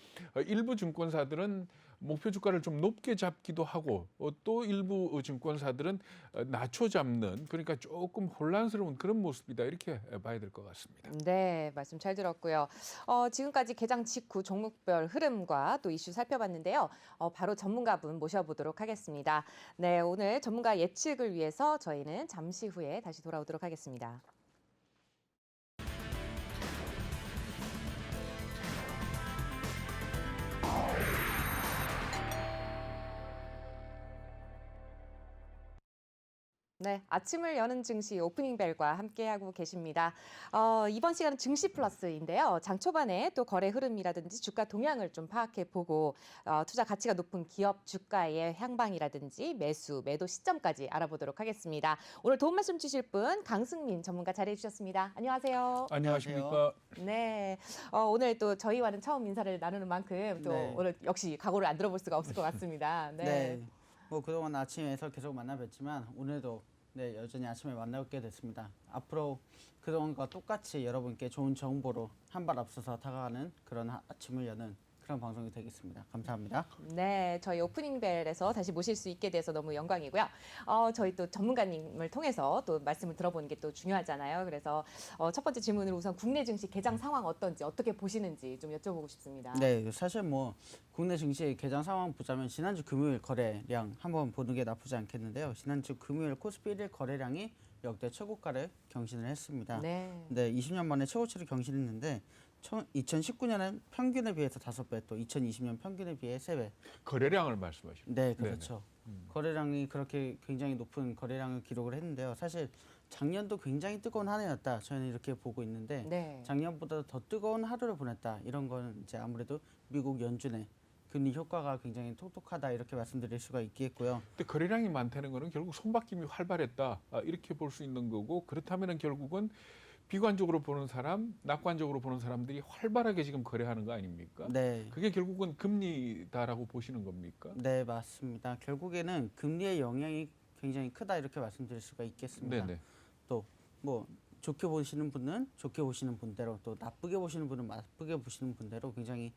일부 증권사들은 목표 주가를 좀 높게 잡기도 하고 또 일부 증권사들은 낮춰 잡는 그러니까 조금 혼란스러운 그런 모습이다 이렇게 봐야 될 것 같습니다. 네, 말씀 잘 들었고요. 지금까지 개장 직후 종목별 흐름과 또 이슈 살펴봤는데요. 바로 전문가분 모셔보도록 하겠습니다. 네, 오늘 전문가 예측을 위해서 저희는 잠시 후에 다시 돌아오도록 하겠습니다. 네, 아침을 여는 증시 오프닝 벨과 함께하고 계십니다. 이번 시간은 증시 플러스인데요. 장 초반에 또 거래 흐름이라든지 주가 동향을 좀 파악해보고 투자 가치가 높은 기업 주가의 향방이라든지 매수, 매도 시점까지 알아보도록 하겠습니다. 오늘 도움 말씀 주실 분 강승민 전문가 자리해 주셨습니다. 안녕하세요. 안녕하십니까? 네, 오늘 또 저희와는 처음 인사를 나누는 만큼 또 네. 오늘 역시 각오를 안 들어볼 수가 없을 것 같습니다. 네. 뭐 그동안 아침에서 계속 만나 뵀지만 오늘도 네, 여전히 아침에 만나뵙게 됐습니다. 앞으로 그동안과 똑같이 여러분께 좋은 정보로 한 발 앞서서 다가가는 그런 아침을 여는 그런 방송이 되겠습니다. 감사합니다. 네, 저희 오프닝 벨에서 다시 모실 수 있게 돼서 너무 영광이고요. 저희 또 전문가님을 통해서 또 말씀을 들어보는 게 또 중요하잖아요. 그래서 첫 번째 질문으로 우선 국내 증시 개장 상황 어떤지 어떻게 보시는지 좀 여쭤보고 싶습니다. 네, 사실 뭐 국내 증시 개장 상황 보자면 지난주 금요일 거래량 한번 보는 게 나쁘지 않겠는데요. 지난주 금요일 코스피 1일 거래량이 역대 최고가를 경신을 했습니다. 네. 네, 20년 만에 최고치를 경신했는데 2019년은 평균에 비해서 5배, 또 2020년 평균에 비해 3배. 거래량을 말씀하시는 네, 그렇죠. 거래량이 그렇게 굉장히 높은 거래량을 기록을 했는데요. 사실 작년도 굉장히 뜨거운 한 해였다. 저희는 이렇게 보고 있는데 네. 작년보다 더 뜨거운 하루를 보냈다. 이런 건 이제 아무래도 미국 연준의 금리 효과가 굉장히 톡톡하다 이렇게 말씀드릴 수가 있겠고요. 근데 거래량이 많다는 거는 결국 손바뀜이 활발했다 이렇게 볼 수 있는 거고 그렇다면은 결국은 비관적으로 보는 사람, 낙관적으로 보는 사람들이 활발하게 지금 거래하는 거 아닙니까? 네. 그게 결국은 금리다라고 보시는 겁니까? 네, 맞습니다. 결국에는 금리의 영향이 굉장히 크다 이렇게 말씀드릴 수가 있겠습니다. 네네. 또 뭐 좋게 보시는 분은 좋게 보시는 분대로 또 나쁘게 보시는 분은 나쁘게 보시는 분대로 굉장히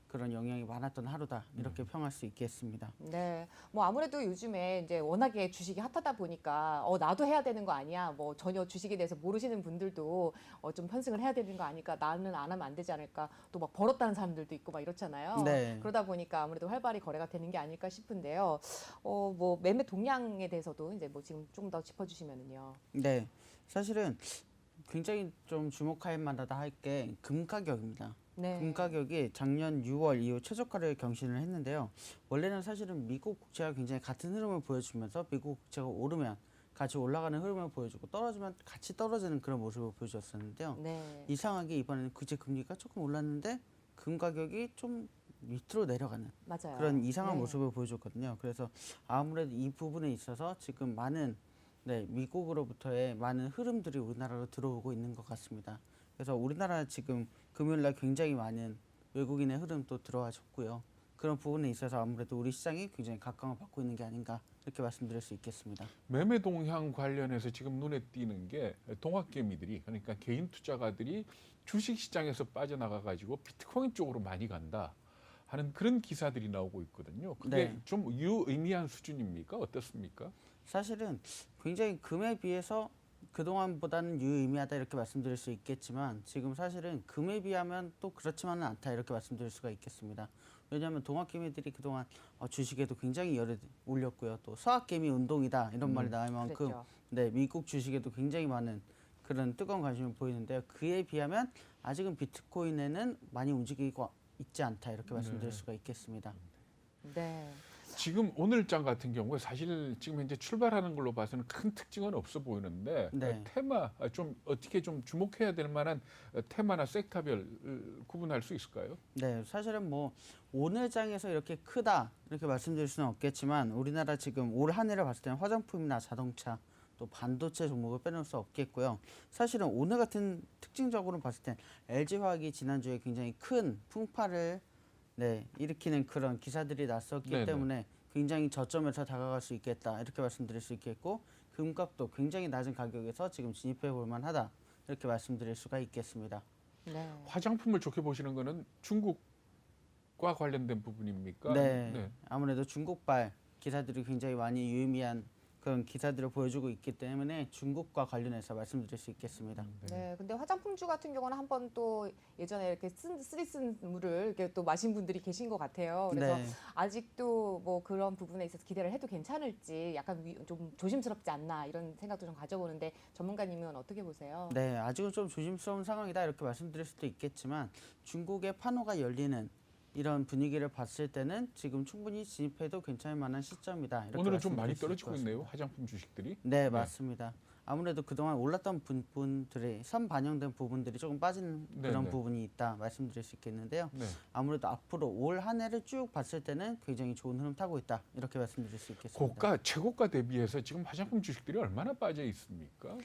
그런 영향이 많았던 하루다 이렇게 평할 수 있겠습니다. 네, 뭐 아무래도 요즘에 이제 워낙에 주식이 핫하다 보니까 나도 해야 되는 거 아니야? 뭐 전혀 주식에 대해서 모르시는 분들도 좀 편승을 해야 되는 거 아닐까? 나는 안 하면 안 되지 않을까? 또 막 벌었다는 사람들도 있고 막 이렇잖아요. 네. 그러다 보니까 아무래도 활발히 거래가 되는 게 아닐까 싶은데요. 뭐 매매 동향에 대해서도 이제 뭐 지금 좀 더 짚어주시면은요. 네, 사실은 굉장히 좀 주목할 만하다 할 게 금 가격입니다. 네. 금 가격이 작년 6월 이후 최저가를 경신을 했는데요. 원래는 사실은 미국 국채가 굉장히 같은 흐름을 보여주면서 미국 국채가 오르면 같이 올라가는 흐름을 보여주고 떨어지면 같이 떨어지는 그런 모습을 보여줬었는데요. 네. 이상하게 이번에는 국채 금리가 조금 올랐는데 금 가격이 좀 밑으로 내려가는 맞아요. 그런 이상한 네. 모습을 보여줬거든요. 그래서 아무래도 이 부분에 있어서 지금 많은 미국으로부터의 많은 흐름들이 우리나라로 들어오고 있는 것 같습니다. 그래서 우리나라 지금 금요일날 굉장히 많은 외국인의 흐름도 들어와줬고요. 그런 부분에 있어서 아무래도 우리 시장이 굉장히 각광을 받고 있는 게 아닌가 이렇게 말씀드릴 수 있겠습니다. 매매 동향 관련해서 지금 눈에 띄는 게 동학개미들이 그러니까 개인 투자가들이 주식 시장에서 빠져나가 가지고 비트코인 쪽으로 많이 간다 하는 그런 기사들이 나오고 있거든요. 그게 네. 좀 유의미한 수준입니까? 어떻습니까? 사실은 굉장히 금에 비해서 그동안보다는 유의미하다 이렇게 말씀드릴 수 있겠지만 지금 사실은 금에 비하면 또 그렇지만은 않다 이렇게 말씀드릴 수가 있겠습니다. 왜냐하면 동학개미들이 그동안 주식에도 굉장히 열을 올렸고요. 또 서학개미 운동이다 이런 말이 나올 만큼 그랬죠. 네, 미국 주식에도 굉장히 많은 그런 뜨거운 관심을 보이는데요. 그에 비하면 아직은 비트코인에는 많이 움직이고 있지 않다 이렇게 말씀드릴 네. 수가 있겠습니다. 네. 지금 오늘 장 같은 경우에 사실 지금 현재 출발하는 걸로 봐서는 큰 특징은 없어 보이는데 네. 테마 좀 어떻게 좀 주목해야 될 만한 테마나 섹터별 구분할 수 있을까요? 네, 사실은 뭐 오늘 장에서 이렇게 크다 이렇게 말씀드릴 수는 없겠지만 우리나라 지금 올 한 해를 봤을 때는 화장품이나 자동차 또 반도체 종목을 빼놓을 수 없겠고요. 사실은 오늘 같은 특징적으로 봤을 땐 LG화학이 지난주에 굉장히 큰 풍파를 일으키는 그런 기사들이 났었기 네네. 때문에 굉장히 저점에서 다가갈 수 있겠다 이렇게 말씀드릴 수 있겠고 금값도 굉장히 낮은 가격에서 지금 진입해 볼 만하다 이렇게 말씀드릴 수가 있겠습니다. 네. 화장품을 좋게 보시는 거는 중국과 관련된 부분입니까? 네, 아무래도 중국발 기사들이 굉장히 많이 유의미한 그런 기사들을 보여주고 있기 때문에 중국과 관련해서 말씀드릴 수 있겠습니다. 네, 근데 화장품주 같은 경우는 한번 또 예전에 이렇게 쓰리쓴 물을 이렇게 또 마신 분들이 계신 것 같아요. 그래서 네. 아직도 뭐 그런 부분에 있어서 기대를 해도 괜찮을지 약간 좀 조심스럽지 않나 이런 생각도 좀 가져보는데 전문가님은 어떻게 보세요? 네, 아직은 좀 조심스러운 상황이다 이렇게 말씀드릴 수도 있겠지만 중국의 판호가 열리는 이런 분위기를 봤을 때는 지금 충분히 진입해도 괜찮을 만한 시점이다. 이렇게 오늘은 좀 많이 말씀드릴 수 있을 떨어지고 것 있네요. 같습니다. 화장품 주식들이. 네, 맞습니다. 아무래도 그동안 올랐던 부분들이 선반영된 부분들이 조금 빠진 그런 네. 부분이 있다 말씀드릴 수 있겠는데요. 네. 아무래도 앞으로 올 한 해를 쭉 봤을 때는 굉장히 좋은 흐름 타고 있다 이렇게 말씀드릴 수 있겠습니다. 고가 최고가 대비해서 지금 화장품 주식들이 얼마나 빠져 있습니까?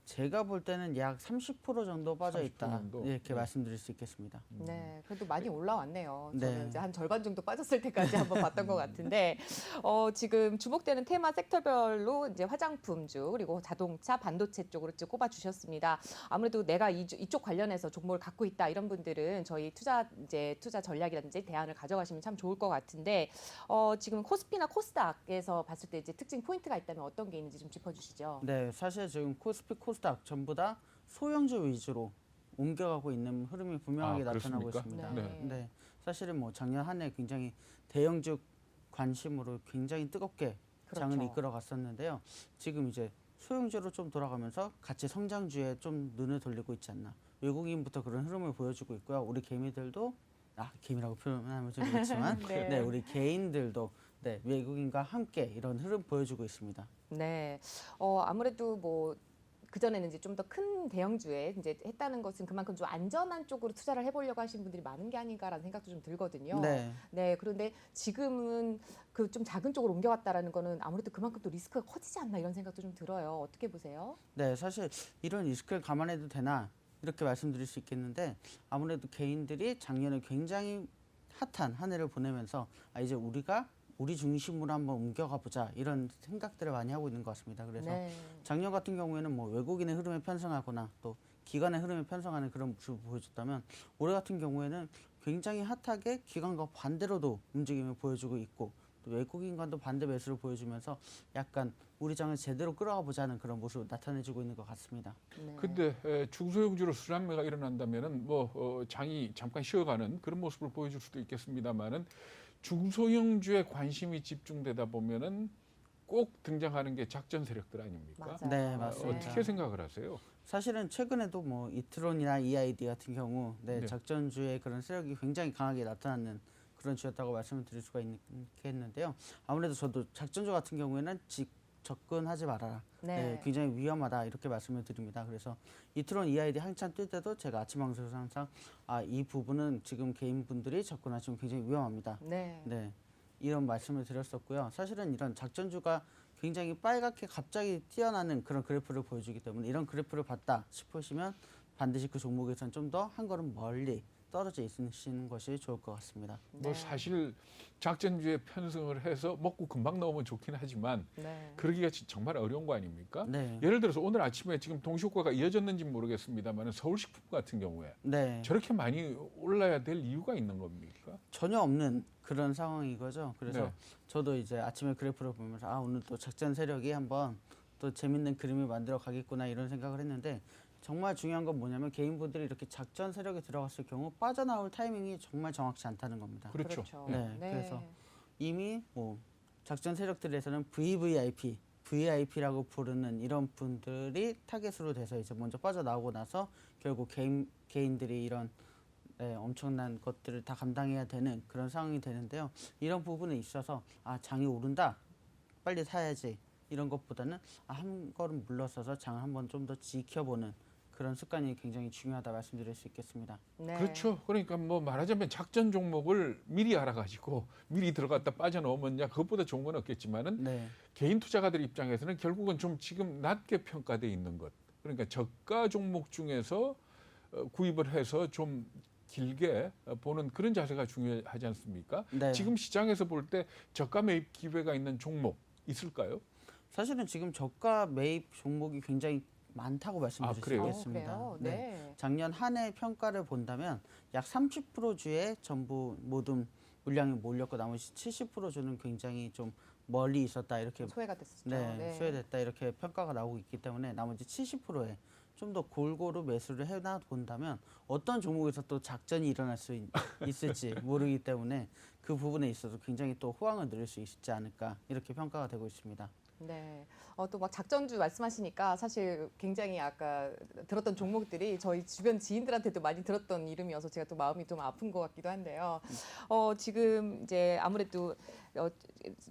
제가 볼 때는 약 30% 정도 빠져 30% 있다 정도? 이렇게 네. 말씀드릴 수 있겠습니다. 네, 그래도 많이 올라왔네요. 네. 저는 이제 한 절반 정도 빠졌을 때까지 한번 봤던 것 같은데, 지금 주목되는 테마 섹터별로 이제 화장품주 그리고 자동차, 반도체 쪽으로 쭉 꼽아주셨습니다. 아무래도 내가 이쪽 관련해서 종목을 갖고 있다 이런 분들은 저희 투자 전략이라든지 대안을 가져가시면 참 좋을 것 같은데, 지금 코스피나 코스닥에서 봤을 때 이제 특징 포인트가 있다면 어떤 게 있는지 좀 짚어주시죠. 네, 사실 지금 코스피, 코스닥 전부 다 소형주 위주로 옮겨가고 있는 흐름이 분명하게 나타나고 그렇습니까? 있습니다. 네. 네, 사실은 뭐 작년 한 해 굉장히 대형주 관심으로 굉장히 뜨겁게 장을 그렇죠. 이끌어갔었는데요. 지금 이제 소형주로 좀 돌아가면서 같이 성장주에 좀 눈을 돌리고 있지 않나. 외국인부터 그런 흐름을 보여주고 있고요. 우리 개미들도 개미라고 표현하면 좀 그렇지만 네. 네, 우리 개인들도 네, 외국인과 함께 이런 흐름 보여주고 있습니다. 네, 아무래도 뭐 그전에는 이제 좀 더 큰 대형주에 이제 했다는 것은 그만큼 좀 안전한 쪽으로 투자를 해보려고 하신 분들이 많은 게 아닌가라는 생각도 좀 들거든요. 네. 네, 그런데 지금은 그 좀 작은 쪽으로 옮겨갔다라는 거는 아무래도 그만큼 또 리스크가 커지지 않나 이런 생각도 좀 들어요. 어떻게 보세요? 네, 사실 이런 리스크를 감안해도 되나 이렇게 말씀드릴 수 있겠는데 아무래도 개인들이 작년에 굉장히 핫한 한 해를 보내면서 이제 우리가 우리 중심으로 한번 옮겨가 보자 이런 생각들을 많이 하고 있는 것 같습니다. 그래서 네. 작년 같은 경우에는 뭐 외국인의 흐름에 편승하거나 또 기관의 흐름에 편승하는 그런 모습을 보여줬다면 올해 같은 경우에는 굉장히 핫하게 기관과 반대로도 움직임을 보여주고 있고 또 외국인과도 반대 매수를 보여주면서 약간 우리 장을 제대로 끌어가 보자는 그런 모습을 나타내주고 있는 것 같습니다. 네. 근데 중소형주로 수량매가 일어난다면은 장이 잠깐 쉬어가는 그런 모습을 보여줄 수도 있겠습니다만은 중소형주에 관심이 집중되다 보면은 꼭 등장하는 게 작전 세력들 아닙니까? 맞아요. 네, 맞습니다. 어떻게 생각을 하세요? 사실은 최근에도 뭐 이트론이나 EID 같은 경우 네. 작전주의 그런 세력이 굉장히 강하게 나타나는 그런 주였다고 말씀을 드릴 수가 있겠는데요. 아무래도 저도 작전주 같은 경우에는 접근하지 말아라. 네. 굉장히 위험하다 이렇게 말씀을 드립니다. 그래서 이트론 EID 한참 뜰 때도 제가 아침 방송에서 항상 이 부분은 지금 개인분들이 접근하시면 굉장히 위험합니다. 네. 네, 이런 말씀을 드렸었고요. 사실은 이런 작전주가 굉장히 빨갛게 갑자기 튀어나오는 그런 그래프를 보여주기 때문에 이런 그래프를 봤다 싶으시면 반드시 그 종목에서는 좀 더 한 걸음 멀리 떨어져 있으시는 것이 좋을 것 같습니다. 네. 사실 작전주에 편승을 해서 먹고 금방 나오면 좋긴 하지만 네. 그러기가 정말 어려운 거 아닙니까? 네, 예를 들어서 오늘 아침에 지금 동시효과가 이어졌는지 모르겠습니다만 서울식품 같은 경우에 네, 저렇게 많이 올라야 될 이유가 있는 겁니까? 전혀 없는 그런 상황인 거죠. 그래서 네. 저도 이제 아침에 그래프를 보면서 오늘 또 작전 세력이 한번 또 재밌는 그림을 만들어 가겠구나 이런 생각을 했는데 정말 중요한 건 뭐냐면 개인분들이 이렇게 작전 세력에 들어갔을 경우 빠져나올 타이밍이 정말 정확치 않다는 겁니다. 그렇죠. 네, 그래서 이미 뭐 작전 세력들에서는 VVIP라고 부르는 이런 분들이 타겟으로 돼서 이제 먼저 빠져나오고 나서 결국 개인들이 이런 네, 엄청난 것들을 다 감당해야 되는 그런 상황이 되는데요. 이런 부분에 있어서 장이 오른다, 빨리 사야지 이런 것보다는 한 걸음 물러서서 장을 한번 좀 더 지켜보는 그런 습관이 굉장히 중요하다 말씀드릴 수 있겠습니다. 네. 그렇죠. 그러니까 뭐 말하자면 작전 종목을 미리 알아가지고 미리 들어갔다 빠져나오면 그것보다 좋은 건 없겠지만은 네, 개인 투자가들 입장에서는 결국은 좀 지금 낮게 평가돼 있는 것. 그러니까 저가 종목 중에서 구입을 해서 좀 길게 보는 그런 자세가 중요하지 않습니까? 네. 지금 시장에서 볼 때 저가 매입 기회가 있는 종목 있을까요? 사실은 지금 저가 매입 종목이 굉장히 많다고 말씀드릴 수 그래요? 있겠습니다. 그래요? 네. 작년 한 해 평가를 본다면 약 30% 주에 전부 모든 물량이 몰렸고 나머지 70% 주는 굉장히 좀 멀리 있었다 이렇게 소외가 됐었죠. 소외됐다 이렇게 평가가 나오고 있기 때문에 나머지 70%에 좀 더 골고루 매수를 해나 본다면 어떤 종목에서 또 작전이 일어날 수 있을지 모르기 때문에 그 부분에 있어서 굉장히 또 호황을 누릴 수 있지 않을까 이렇게 평가가 되고 있습니다. 네. 또 막 작전주 말씀하시니까 사실 굉장히 아까 들었던 종목들이 저희 주변 지인들한테도 많이 들었던 이름이어서 제가 또 마음이 좀 아픈 것 같기도 한데요. 지금 이제 아무래도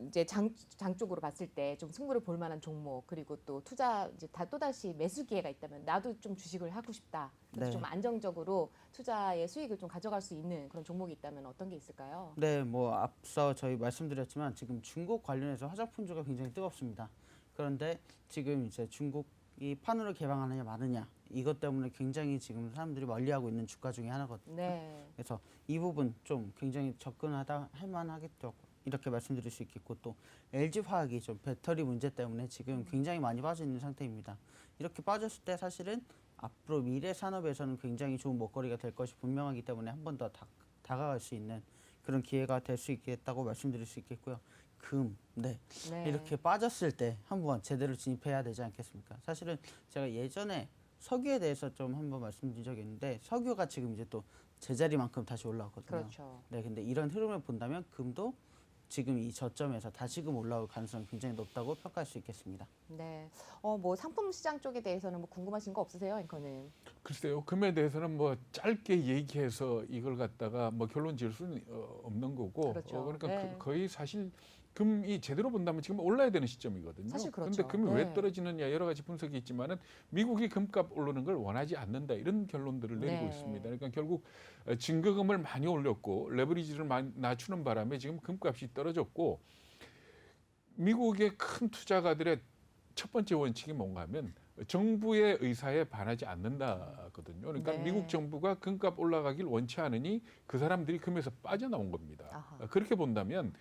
이제 장 쪽으로 봤을 때 좀 승부를 볼 만한 종목 그리고 또 투자 이제 또다시 매수 기회가 있다면 나도 좀 주식을 하고 싶다. 그래서 네. 좀 안정적으로 투자의 수익을 좀 가져갈 수 있는 그런 종목이 있다면 어떤 게 있을까요? 네, 뭐 앞서 저희 말씀드렸지만 지금 중국 관련해서 화장품주가 굉장히 뜨겁습니다. 그런데 지금 이제 중국이 판으로 개방하느냐 마느냐 이것 때문에 굉장히 지금 사람들이 멀리하고 있는 주가 중에 하나거든요. 네. 그래서 이 부분 좀 굉장히 접근하다 할 만하겠죠. 이렇게 말씀드릴 수 있겠고 또 LG 화학이 좀 배터리 문제 때문에 지금 굉장히 많이 빠져 있는 상태입니다. 이렇게 빠졌을 때 사실은 앞으로 미래 산업에서는 굉장히 좋은 먹거리가 될 것이 분명하기 때문에 한 번 더 다가갈 수 있는 그런 기회가 될 수 있겠다고 말씀드릴 수 있겠고요. 네. 네. 이렇게 빠졌을 때 한번 제대로 진입해야 되지 않겠습니까? 사실은 제가 예전에 석유에 대해서 좀 한번 말씀드린 적이 있는데 석유가 지금 이제 또 제자리만큼 다시 올라왔거든요. 그렇죠. 네, 근데 이런 흐름을 본다면 금도 지금 이 저점에서 다시금 올라올 가능성이 굉장히 높다고 평가할 수 있겠습니다. 네. 뭐 상품 시장 쪽에 대해서는 뭐 궁금하신 거 없으세요, 앵커는? 글쎄요. 금에 대해서는 뭐 짧게 얘기해서 이걸 갖다가 뭐 결론 지을 수는 없는 거고. 그렇죠. 그러니까 네. 거의 사실 금이 제대로 본다면 지금 올라야 되는 시점이거든요. 사실 그렇죠. 근데 금이 네. 왜 떨어지느냐 여러 가지 분석이 있지만은 미국이 금값 오르는 걸 원하지 않는다 이런 결론들을 내리고 네. 있습니다. 그러니까 결국 증거금을 많이 올렸고 레버리지를 많이 낮추는 바람에 지금 금값이 떨어졌고 미국의 큰 투자가들의 첫 번째 원칙이 뭔가 하면 정부의 의사에 반하지 않는다거든요. 그러니까 네. 미국 정부가 금값 올라가길 원치 않으니 그 사람들이 금에서 빠져나온 겁니다. 아하. 그렇게 본다면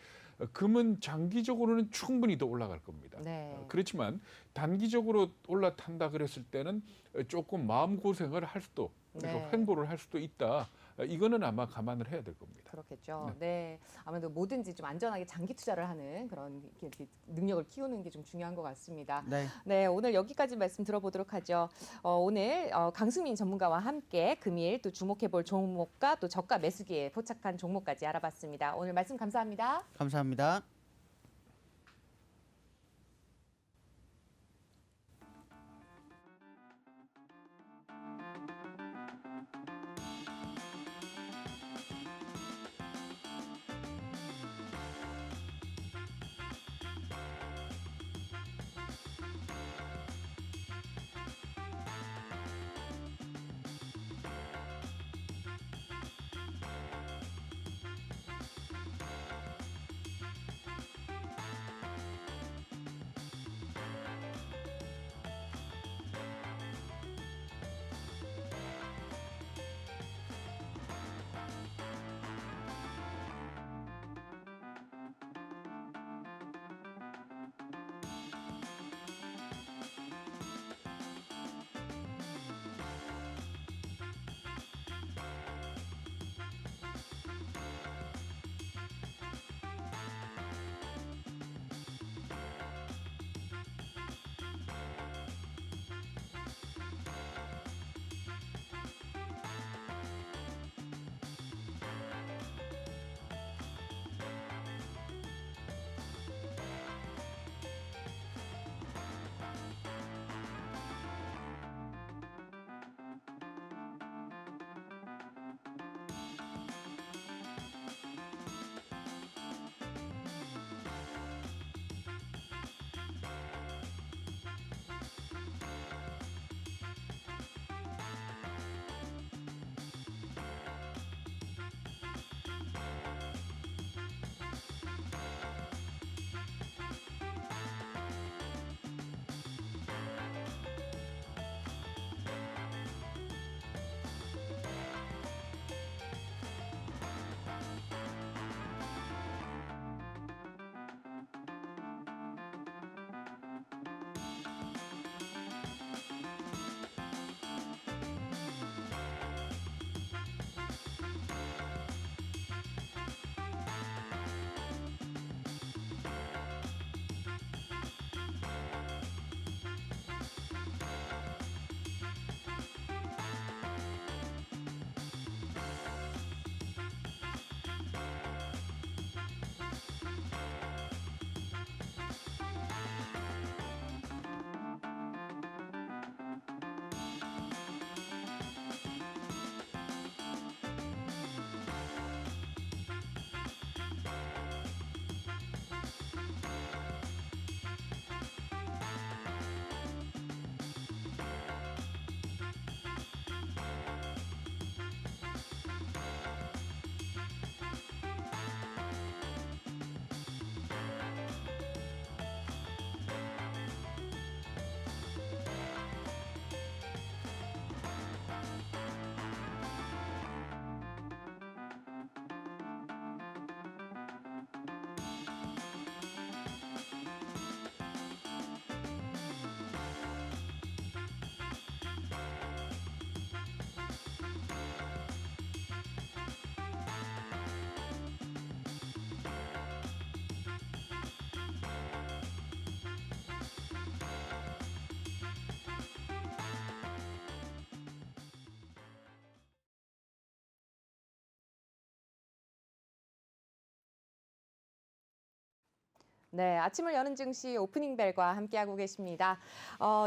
금은 장기적으로는 충분히 더 올라갈 겁니다. 네. 그렇지만 단기적으로 올라탄다 그랬을 때는 조금 마음고생을 할 수도 그래서 네. 횡보를 할 수도 있다. 이거는 아마 감안을 해야 될 겁니다. 그렇겠죠. 네. 아무래도 뭐든지 좀 안전하게 장기 투자를 하는 그런 이렇게 능력을 키우는 게 좀 중요한 것 같습니다. 네, 네, 오늘 여기까지 말씀 들어보도록 하죠. 오늘 강승민 전문가와 함께 금일 또 주목해볼 종목과 또 저가 매수기에 포착한 종목까지 알아봤습니다. 오늘 말씀 감사합니다. 감사합니다. 네, 아침을 여는 증시 오프닝 벨과 함께하고 계십니다.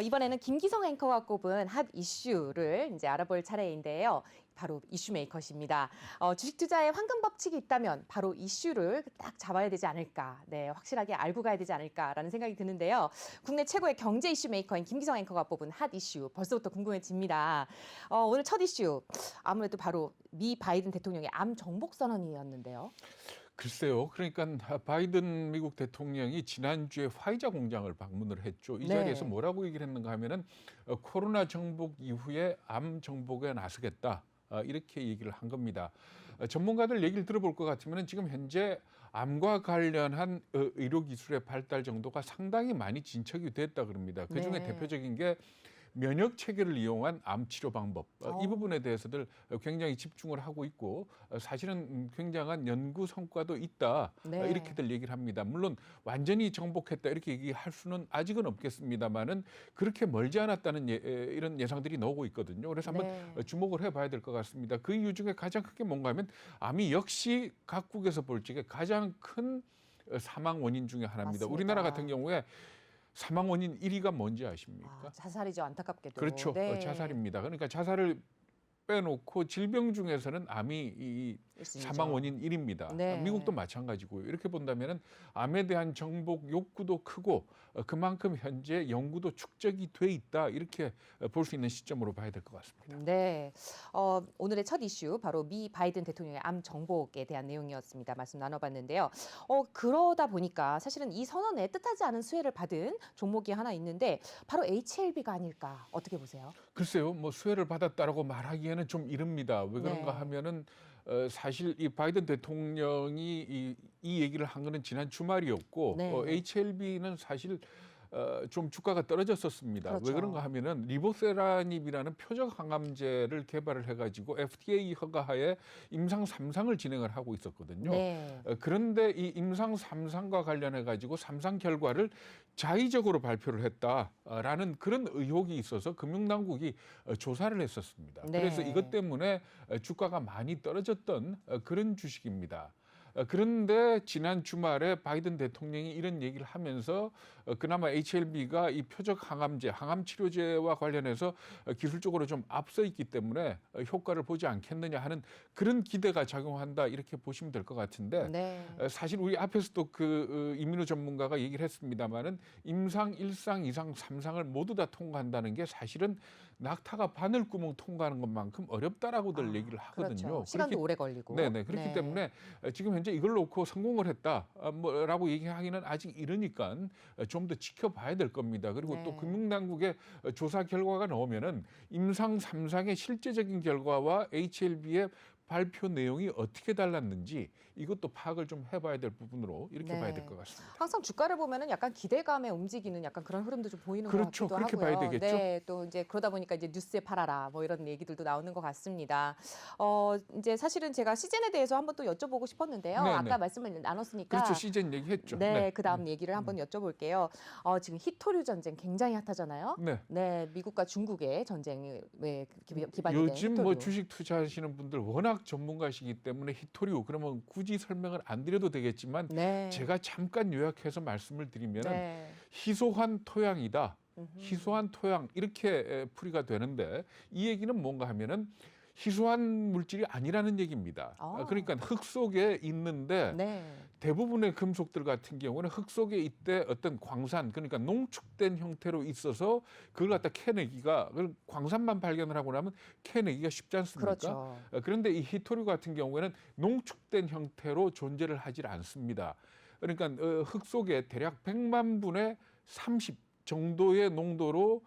이번에는 김기성 앵커가 꼽은 핫 이슈를 이제 알아볼 차례인데요. 바로 이슈 메이커십니다. 주식 투자에 황금 법칙이 있다면 바로 이슈를 딱 잡아야 되지 않을까, 네, 확실하게 알고 가야 되지 않을까라는 생각이 드는데요. 국내 최고의 경제 이슈 메이커인 김기성 앵커가 뽑은 핫 이슈 벌써부터 궁금해집니다. 오늘 첫 이슈 아무래도 바로 미 바이든 대통령의 암 정복 선언이었는데요. 글쎄요. 그러니까 바이든 미국 대통령이 지난주에 화이자 공장을 방문을 했죠. 이 네. 자리에서 뭐라고 얘기를 했는가 하면은 코로나 정복 이후에 암 정복에 나서겠다. 이렇게 얘기를 한 겁니다. 전문가들 얘기를 들어볼 것 같으면 지금 현재 암과 관련한 의료기술의 발달 정도가 상당히 많이 진척이 됐다 그럽니다. 그중에 네. 대표적인 게 면역 체계를 이용한 암 치료 방법, 이 부분에 대해서들 굉장히 집중을 하고 있고 사실은 굉장한 연구 성과도 있다. 네. 이렇게들 얘기를 합니다. 물론 완전히 정복했다 이렇게 얘기할 수는 아직은 없겠습니다만은 그렇게 멀지 않았다는 이런 예상들이 나오고 있거든요. 그래서 한번 네. 주목을 해봐야 될 것 같습니다. 그 이유 중에 가장 크게 뭔가 하면 암이 역시 각국에서 볼 적에 가장 큰 사망 원인 중에 하나입니다. 맞습니다. 우리나라 같은 경우에 사망 원인 1위가 뭔지 아십니까? 자살이죠, 안타깝게도. 그렇죠. 네. 자살입니다. 그러니까 자살을 빼놓고 질병 중에서는 암이 이 일순위죠. 사망 원인 1위입니다. 네. 미국도 마찬가지고요. 이렇게 본다면은 암에 대한 정복 욕구도 크고 그만큼 현재 연구도 축적이 돼 있다. 이렇게 볼 수 있는 시점으로 봐야 될 것 같습니다. 네, 오늘의 첫 이슈 바로 미 바이든 대통령의 암 정복에 대한 내용이었습니다. 말씀 나눠봤는데요. 그러다 보니까 사실은 이 선언에 뜻하지 않은 수혜를 받은 종목이 하나 있는데 바로 HLB가 아닐까, 어떻게 보세요? 글쎄요, 뭐 수혜를 받았다라고 말하기에는 좀 이릅니다. 왜 그런가 네. 하면은 사실 이 바이든 대통령이 이 얘기를 한 거는 지난 주말이었고 네. HLB는 사실 좀 주가가 떨어졌었습니다. 그렇죠. 왜 그런가 하면은 리보세라닙이라는 표적 항암제를 개발을 해가지고 FDA 허가하에 임상 3상을 진행을 하고 있었거든요. 네. 그런데 이 임상 3상과 관련해 가지고 3상 결과를 자의적으로 발표를 했다라는 그런 의혹이 있어서 금융당국이 조사를 했었습니다. 네. 그래서 이것 때문에 주가가 많이 떨어졌던 그런 주식입니다. 그런데 지난 주말에 바이든 대통령이 이런 얘기를 하면서 그나마 HLB가 이 표적 항암제, 항암 치료제와 관련해서 기술적으로 좀 앞서 있기 때문에 효과를 보지 않겠느냐 하는 그런 기대가 작용한다 이렇게 보시면 될 것 같은데 네. 사실 우리 앞에서도 그 이민우 전문가가 얘기를 했습니다마는 임상 1상, 2상, 3상을 모두 다 통과한다는 게 사실은 낙타가 바늘구멍 통과하는 것만큼 어렵다라고들 얘기를 하거든요. 그렇죠. 시간도 그렇기- 오래 걸리고. 네네. 그렇기 네. 때문에 지금 현재 이걸 놓고 성공을 했다 뭐라고 얘기하기는 아직 이르니까 좀 더 지켜봐야 될 겁니다. 그리고 또 네. 금융당국의 조사 결과가 나오면은 임상 3상의 실제적인 결과와 HLB의 발표 내용이 어떻게 달랐는지 이것도 파악을 좀 해봐야 될 부분으로 이렇게 네. 봐야 될 것 같습니다. 항상 주가를 보면은 약간 기대감에 움직이는 약간 그런 흐름도 좀 보이는 그렇죠. 것 같기도 그렇게 하고요. 봐야 되겠죠. 네, 또 이제 그러다 보니까 이제 뉴스에 팔아라 뭐 이런 얘기들도 나오는 것 같습니다. 이제 사실은 제가 시즌에 대해서 한번 또 여쭤보고 싶었는데요. 네, 아까 네. 말씀을 나눴으니까. 그렇죠. 시즌 얘기했죠. 네, 그 다음 얘기를 한번 여쭤볼게요. 지금 히토류 전쟁 굉장히 핫하잖아요. 네. 네, 미국과 중국의 전쟁에 기반이 된 요즘 히토류. 뭐 주식 투자하시는 분들 워낙 전문가시기 때문에 히토류 그러면 굳이 설명을 안 드려도 되겠지만 네. 제가 잠깐 요약해서 말씀을 드리면은 네. 희소한 토양이다. 음흠. 희소한 토양 이렇게 풀이가 되는데 이 얘기는 뭔가 하면은 희소한 물질이 아니라는 얘기입니다. 그러니까 흙 속에 있는데 네. 대부분의 금속들 같은 경우는 흙 속에 있대 어떤 광산 그러니까 농축된 형태로 있어서 그걸 갖다 캐내기가 광산만 발견을 하고 나면 캐내기가 쉽지 않습니까? 그렇죠. 그런데 이 히토류 같은 경우에는 농축된 형태로 존재를 하질 않습니다. 그러니까 흙 속에 대략 100만 분의 30 정도의 농도로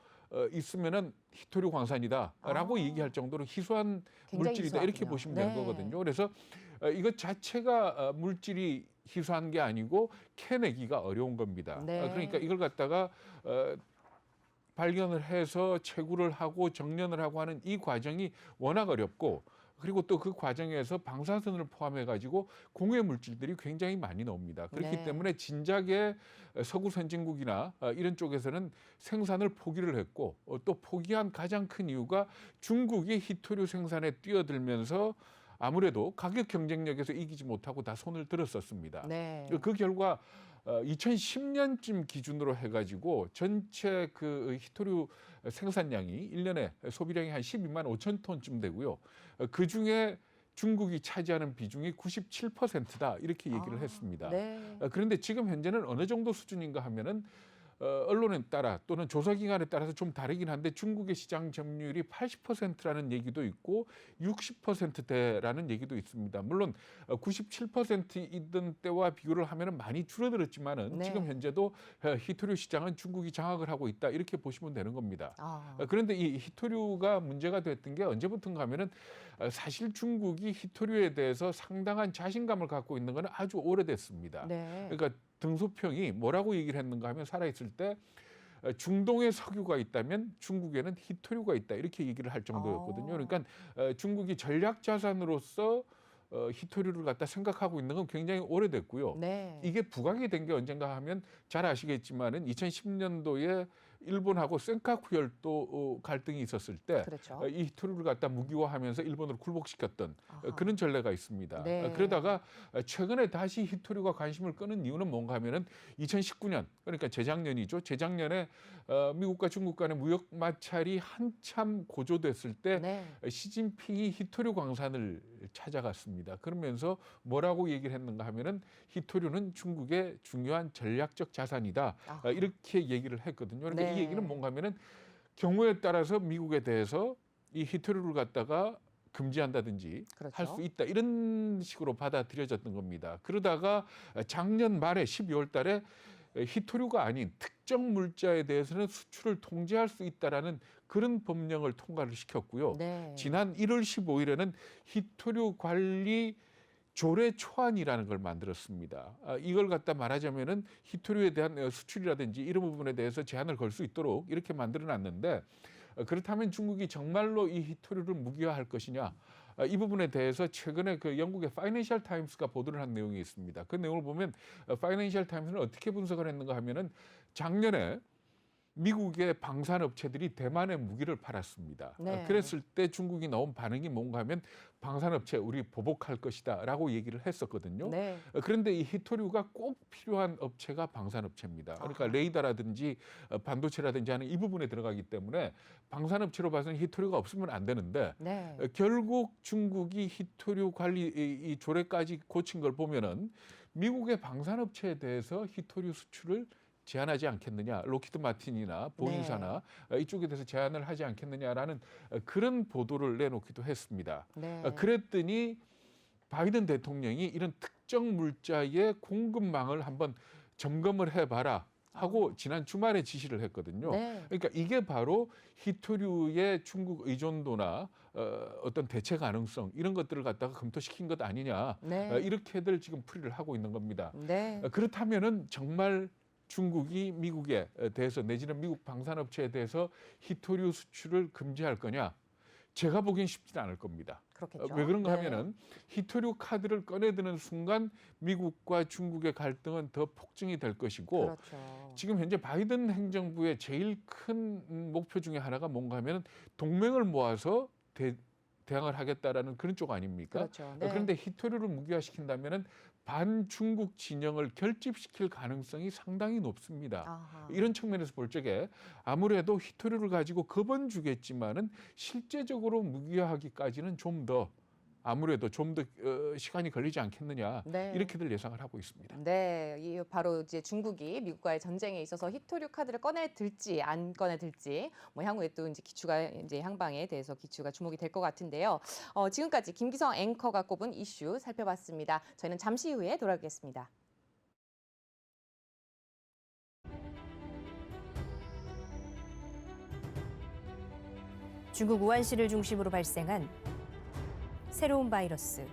있으면은 히토류 광산이다라고 얘기할 정도로 희소한 굉장히 물질이다 이렇게 희소하군요. 보시면 네. 되는 거거든요. 그래서 이것 자체가 물질이 희소한 게 아니고 캐내기가 어려운 겁니다. 네. 그러니까 이걸 갖다가 발견을 해서 채굴을 하고 정련을 하고 하는 이 과정이 워낙 어렵고 그리고 또 그 과정에서 방사선을 포함해 가지고 공해 물질들이 굉장히 많이 나옵니다. 그렇기 네. 때문에 진작에 서구 선진국이나 이런 쪽에서는 생산을 포기를 했고 또 포기한 가장 큰 이유가 중국이 히토류 생산에 뛰어들면서 아무래도 가격 경쟁력에서 이기지 못하고 다 손을 들었었습니다. 네. 그 결과 2010년쯤 기준으로 해가지고 전체 그 희토류 생산량이 1년에 소비량이 한 12만 5천 톤쯤 되고요. 그 중에 중국이 차지하는 비중이 97%다 이렇게 얘기를 했습니다. 네. 그런데 지금 현재는 어느 정도 수준인가 하면은 언론에 따라 또는 조사기관에 따라서 좀 다르긴 한데 중국의 시장 점유율이 80%라는 얘기도 있고 60%대라는 얘기도 있습니다. 물론 97%이던 때와 비교를 하면 많이 줄어들었지만은 네. 지금 현재도 희토류 시장은 중국이 장악을 하고 있다 이렇게 보시면 되는 겁니다. 아, 그런데 이 희토류가 문제가 됐던 게 언제부터인가 하면은 사실 중국이 희토류에 대해서 상당한 자신감을 갖고 있는 것은 아주 오래됐습니다. 네. 그러니까 등소평이 뭐라고 얘기를 했는가 하면 살아있을 때 중동에 석유가 있다면 중국에는 희토류가 있다 이렇게 얘기를 할 정도였거든요. 그러니까 중국이 전략 자산으로서 희토류를 갖다 생각하고 있는 건 굉장히 오래됐고요. 네. 이게 부각이 된 게 언젠가 하면 잘 아시겠지만은 2010년도에 일본하고 센카쿠 열도 갈등이 있었을 때 그렇죠. 이 희토류를 갖다 무기화하면서 일본을 굴복시켰던 아하. 그런 전례가 있습니다. 네. 그러다가 최근에 다시 희토류가 관심을 끄는 이유는 뭔가 하면은 2019년 그러니까 재작년이죠. 재작년에 미국과 중국 간의 무역 마찰이 한참 고조됐을 때 네. 시진핑이 희토류 광산을 찾아갔습니다. 그러면서 뭐라고 얘기를 했는가 하면은 희토류는 중국의 중요한 전략적 자산이다. 아하. 이렇게 얘기를 했거든요. 그러니까 네. 이 얘기는 뭔가 하면은 경우에 따라서 미국에 대해서 이 희토류를 갖다가 금지한다든지 그렇죠. 할 수 있다. 이런 식으로 받아들여졌던 겁니다. 그러다가 작년 말에 12월 달에 희토류가 아닌 특정 물자에 대해서는 수출을 통제할 수 있다라는 그런 법령을 통과를 시켰고요. 네. 지난 1월 15일에는 희토류 관리 조례 초안이라는 걸 만들었습니다. 이걸 갖다 말하자면은 희토류에 대한 수출이라든지 이런 부분에 대해서 제한을 걸 수 있도록 이렇게 만들어놨는데 그렇다면 중국이 정말로 이 희토류를 무기화할 것이냐? 이 부분에 대해서 최근에 그 영국의 파이낸셜 타임스가 보도를 한 내용이 있습니다. 그 내용을 보면 파이낸셜 타임스는 어떻게 분석을 했는가 하면은 작년에 미국의 방산업체들이 대만에 무기를 팔았습니다. 네. 그랬을 때 중국이 나온 반응이 뭔가 하면 방산업체 우리 보복할 것이다 라고 얘기를 했었거든요. 네. 그런데 이 희토류가 꼭 필요한 업체가 방산업체입니다. 그러니까 아하. 레이더라든지 반도체라든지 하는 이 부분에 들어가기 때문에 방산업체로 봐서는 희토류가 없으면 안 되는데 네. 결국 중국이 희토류 관리 이 조례까지 고친 걸 보면은 미국의 방산업체에 대해서 희토류 수출을 제한하지 않겠느냐, 로키드 마틴이나 보잉사나 이쪽에 대해서 제한을 하지 않겠느냐라는 그런 보도를 내놓기도 했습니다. 네. 그랬더니 바이든 대통령이 이런 특정 물자의 공급망을 한번 점검을 해봐라 하고 지난 주말에 지시를 했거든요. 네. 그러니까 이게 바로 희토류의 중국 의존도나 어떤 대체 가능성 이런 것들을 갖다가 검토시킨 것 아니냐 네. 이렇게들 지금 풀이를 하고 있는 겁니다. 네. 그렇다면은 정말 중국이 미국에 대해서 내지는 미국 방산업체에 대해서 희토류 수출을 금지할 거냐? 제가 보기엔 쉽지는 않을 겁니다. 그렇겠죠. 왜 그런가 네. 하면은 희토류 카드를 꺼내드는 순간 미국과 중국의 갈등은 더 폭증이 될 것이고 그렇죠. 지금 현재 바이든 행정부의 제일 큰 목표 중에 하나가 뭔가 하면 동맹을 모아서 대항을 하겠다라는 그런 쪽 아닙니까? 그렇죠. 네. 그런데 희토류를 무기화시킨다면은 반중국 진영을 결집시킬 가능성이 상당히 높습니다. 아하. 이런 측면에서 볼 적에 아무래도 희토류를 가지고 겁은 주겠지만은 실제적으로 무기화하기까지는 좀 더 아무래도 좀 더 시간이 걸리지 않겠느냐 네. 이렇게들 예상을 하고 있습니다. 네, 이 바로 이제 중국이 미국과의 전쟁에 있어서 희토류 카드를 꺼내들지 안 꺼내들지 뭐 향후에 또 이제 기추가 이제 향방에 대해서 기추가 주목이 될 것 같은데요. 지금까지 김기성 앵커가 꼽은 이슈 살펴봤습니다. 저희는 잠시 후에 돌아오겠습니다. 중국 우한시를 중심으로 발생한 새로운 바이러스.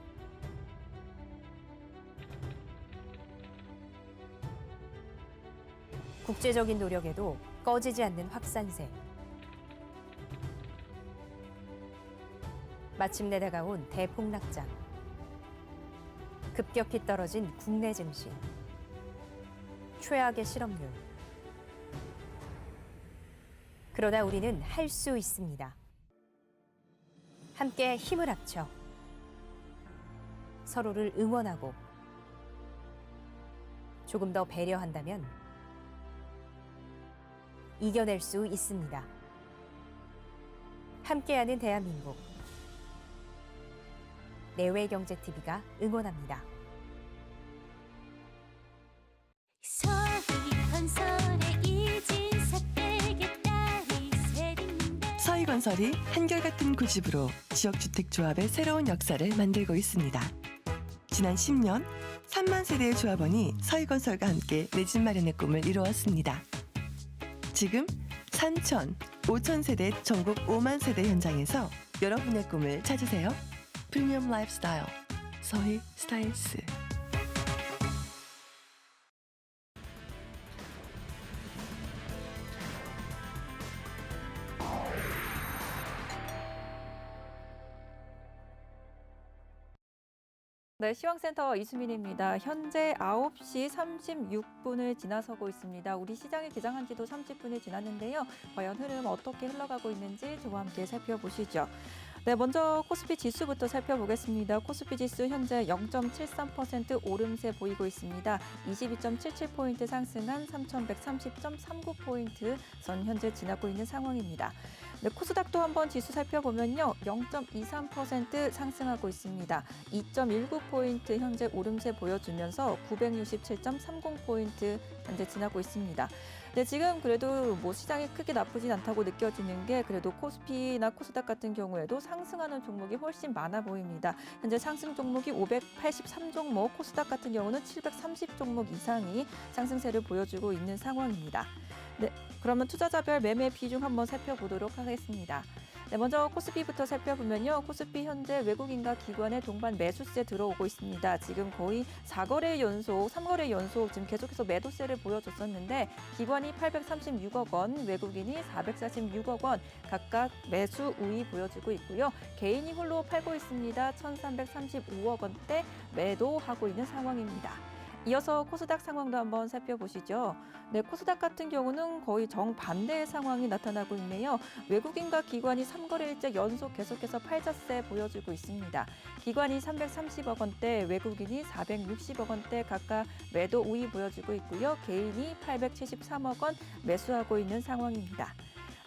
국제적인 노력에도 꺼지지 않는 확산세. 마침내 다가온 대폭락장. 급격히 떨어진 국내 증시. 최악의 실업률. 그러나 우리는 할 수 있습니다. 함께 힘을 합쳐 서로를 응원하고 조금 더 배려한다면 이겨낼 수 있습니다. 함께하는 대한민국. 내외경제TV가 응원합니다. 서희건설이 한결같은 고집으로 지역주택조합의 새로운 역사를 만들고 있습니다. 지난 10년 3만 세대의 조합원이 서희건설과 함께 내 집 마련의 꿈을 이루었습니다. 지금 3천, 5천 세대 전국 5만 세대 현장에서 여러분의 꿈을 찾으세요. 프리미엄 라이프스타일 서희 스타일스. 네, 시황센터 이수민입니다. 현재 9시 36분을 지나서고 있습니다. 우리 시장이 기장한 지도 30분이 지났는데요. 과연 흐름 어떻게 흘러가고 있는지 저와 함께 살펴보시죠. 네, 먼저 코스피 지수부터 살펴보겠습니다. 코스피 지수 현재 0.73% 오름세 보이고 있습니다. 22.77포인트 상승한 3,130.39포인트 선 현재 지나고 있는 상황입니다. 네, 코스닥도 한번 지수 살펴보면요. 0.23% 상승하고 있습니다. 2.19포인트 현재 오름세 보여주면서 967.30포인트 현재 지나고 있습니다. 네, 지금 그래도 뭐 시장이 크게 나쁘진 않다고 느껴지는 게 그래도 코스피나 코스닥 같은 경우에도 상승하는 종목이 훨씬 많아 보입니다. 현재 상승 종목이 583종목, 코스닥 같은 경우는 730종목 이상이 상승세를 보여주고 있는 상황입니다. 네, 그러면 투자자별 매매 비중 한번 살펴보도록 하겠습니다. 네, 먼저 코스피부터 살펴보면요. 코스피 현재 외국인과 기관의 동반 매수세 들어오고 있습니다. 지금 거의 4거래 연속, 3거래 연속 지금 계속해서 매도세를 보여줬었는데 기관이 836억 원, 외국인이 446억 원 각각 매수 우위 보여주고 있고요. 개인이 홀로 팔고 있습니다. 1,335억 원대 매도하고 있는 상황입니다. 이어서 코스닥 상황도 한번 살펴보시죠. 네, 코스닥 같은 경우는 거의 정반대의 상황이 나타나고 있네요. 외국인과 기관이 3거래일째 연속 계속해서 팔자세 보여주고 있습니다. 기관이 330억 원대, 외국인이 460억 원대 각각 매도 우위 보여주고 있고요. 개인이 873억 원 매수하고 있는 상황입니다.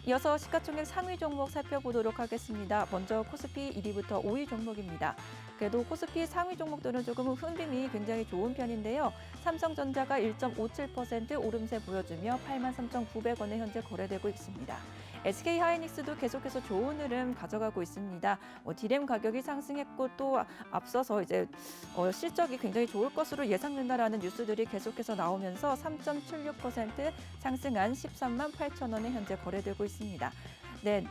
이어서 시가총액 상위 종목 살펴보도록 하겠습니다. 먼저 코스피 1위부터 5위 종목입니다. 그래도 코스피 상위 종목들은 조금 흐름이 굉장히 좋은 편인데요. 삼성전자가 1.57% 오름세 보여주며 83,900원에 현재 거래되고 있습니다. SK하이닉스도 계속해서 좋은 흐름 가져가고 있습니다. 디램 가격이 상승했고 또 앞서서 이제 실적이 굉장히 좋을 것으로 예상된다라는 뉴스들이 계속해서 나오면서 3.76% 상승한 13만 8천원에 현재 거래되고 있습니다. 네.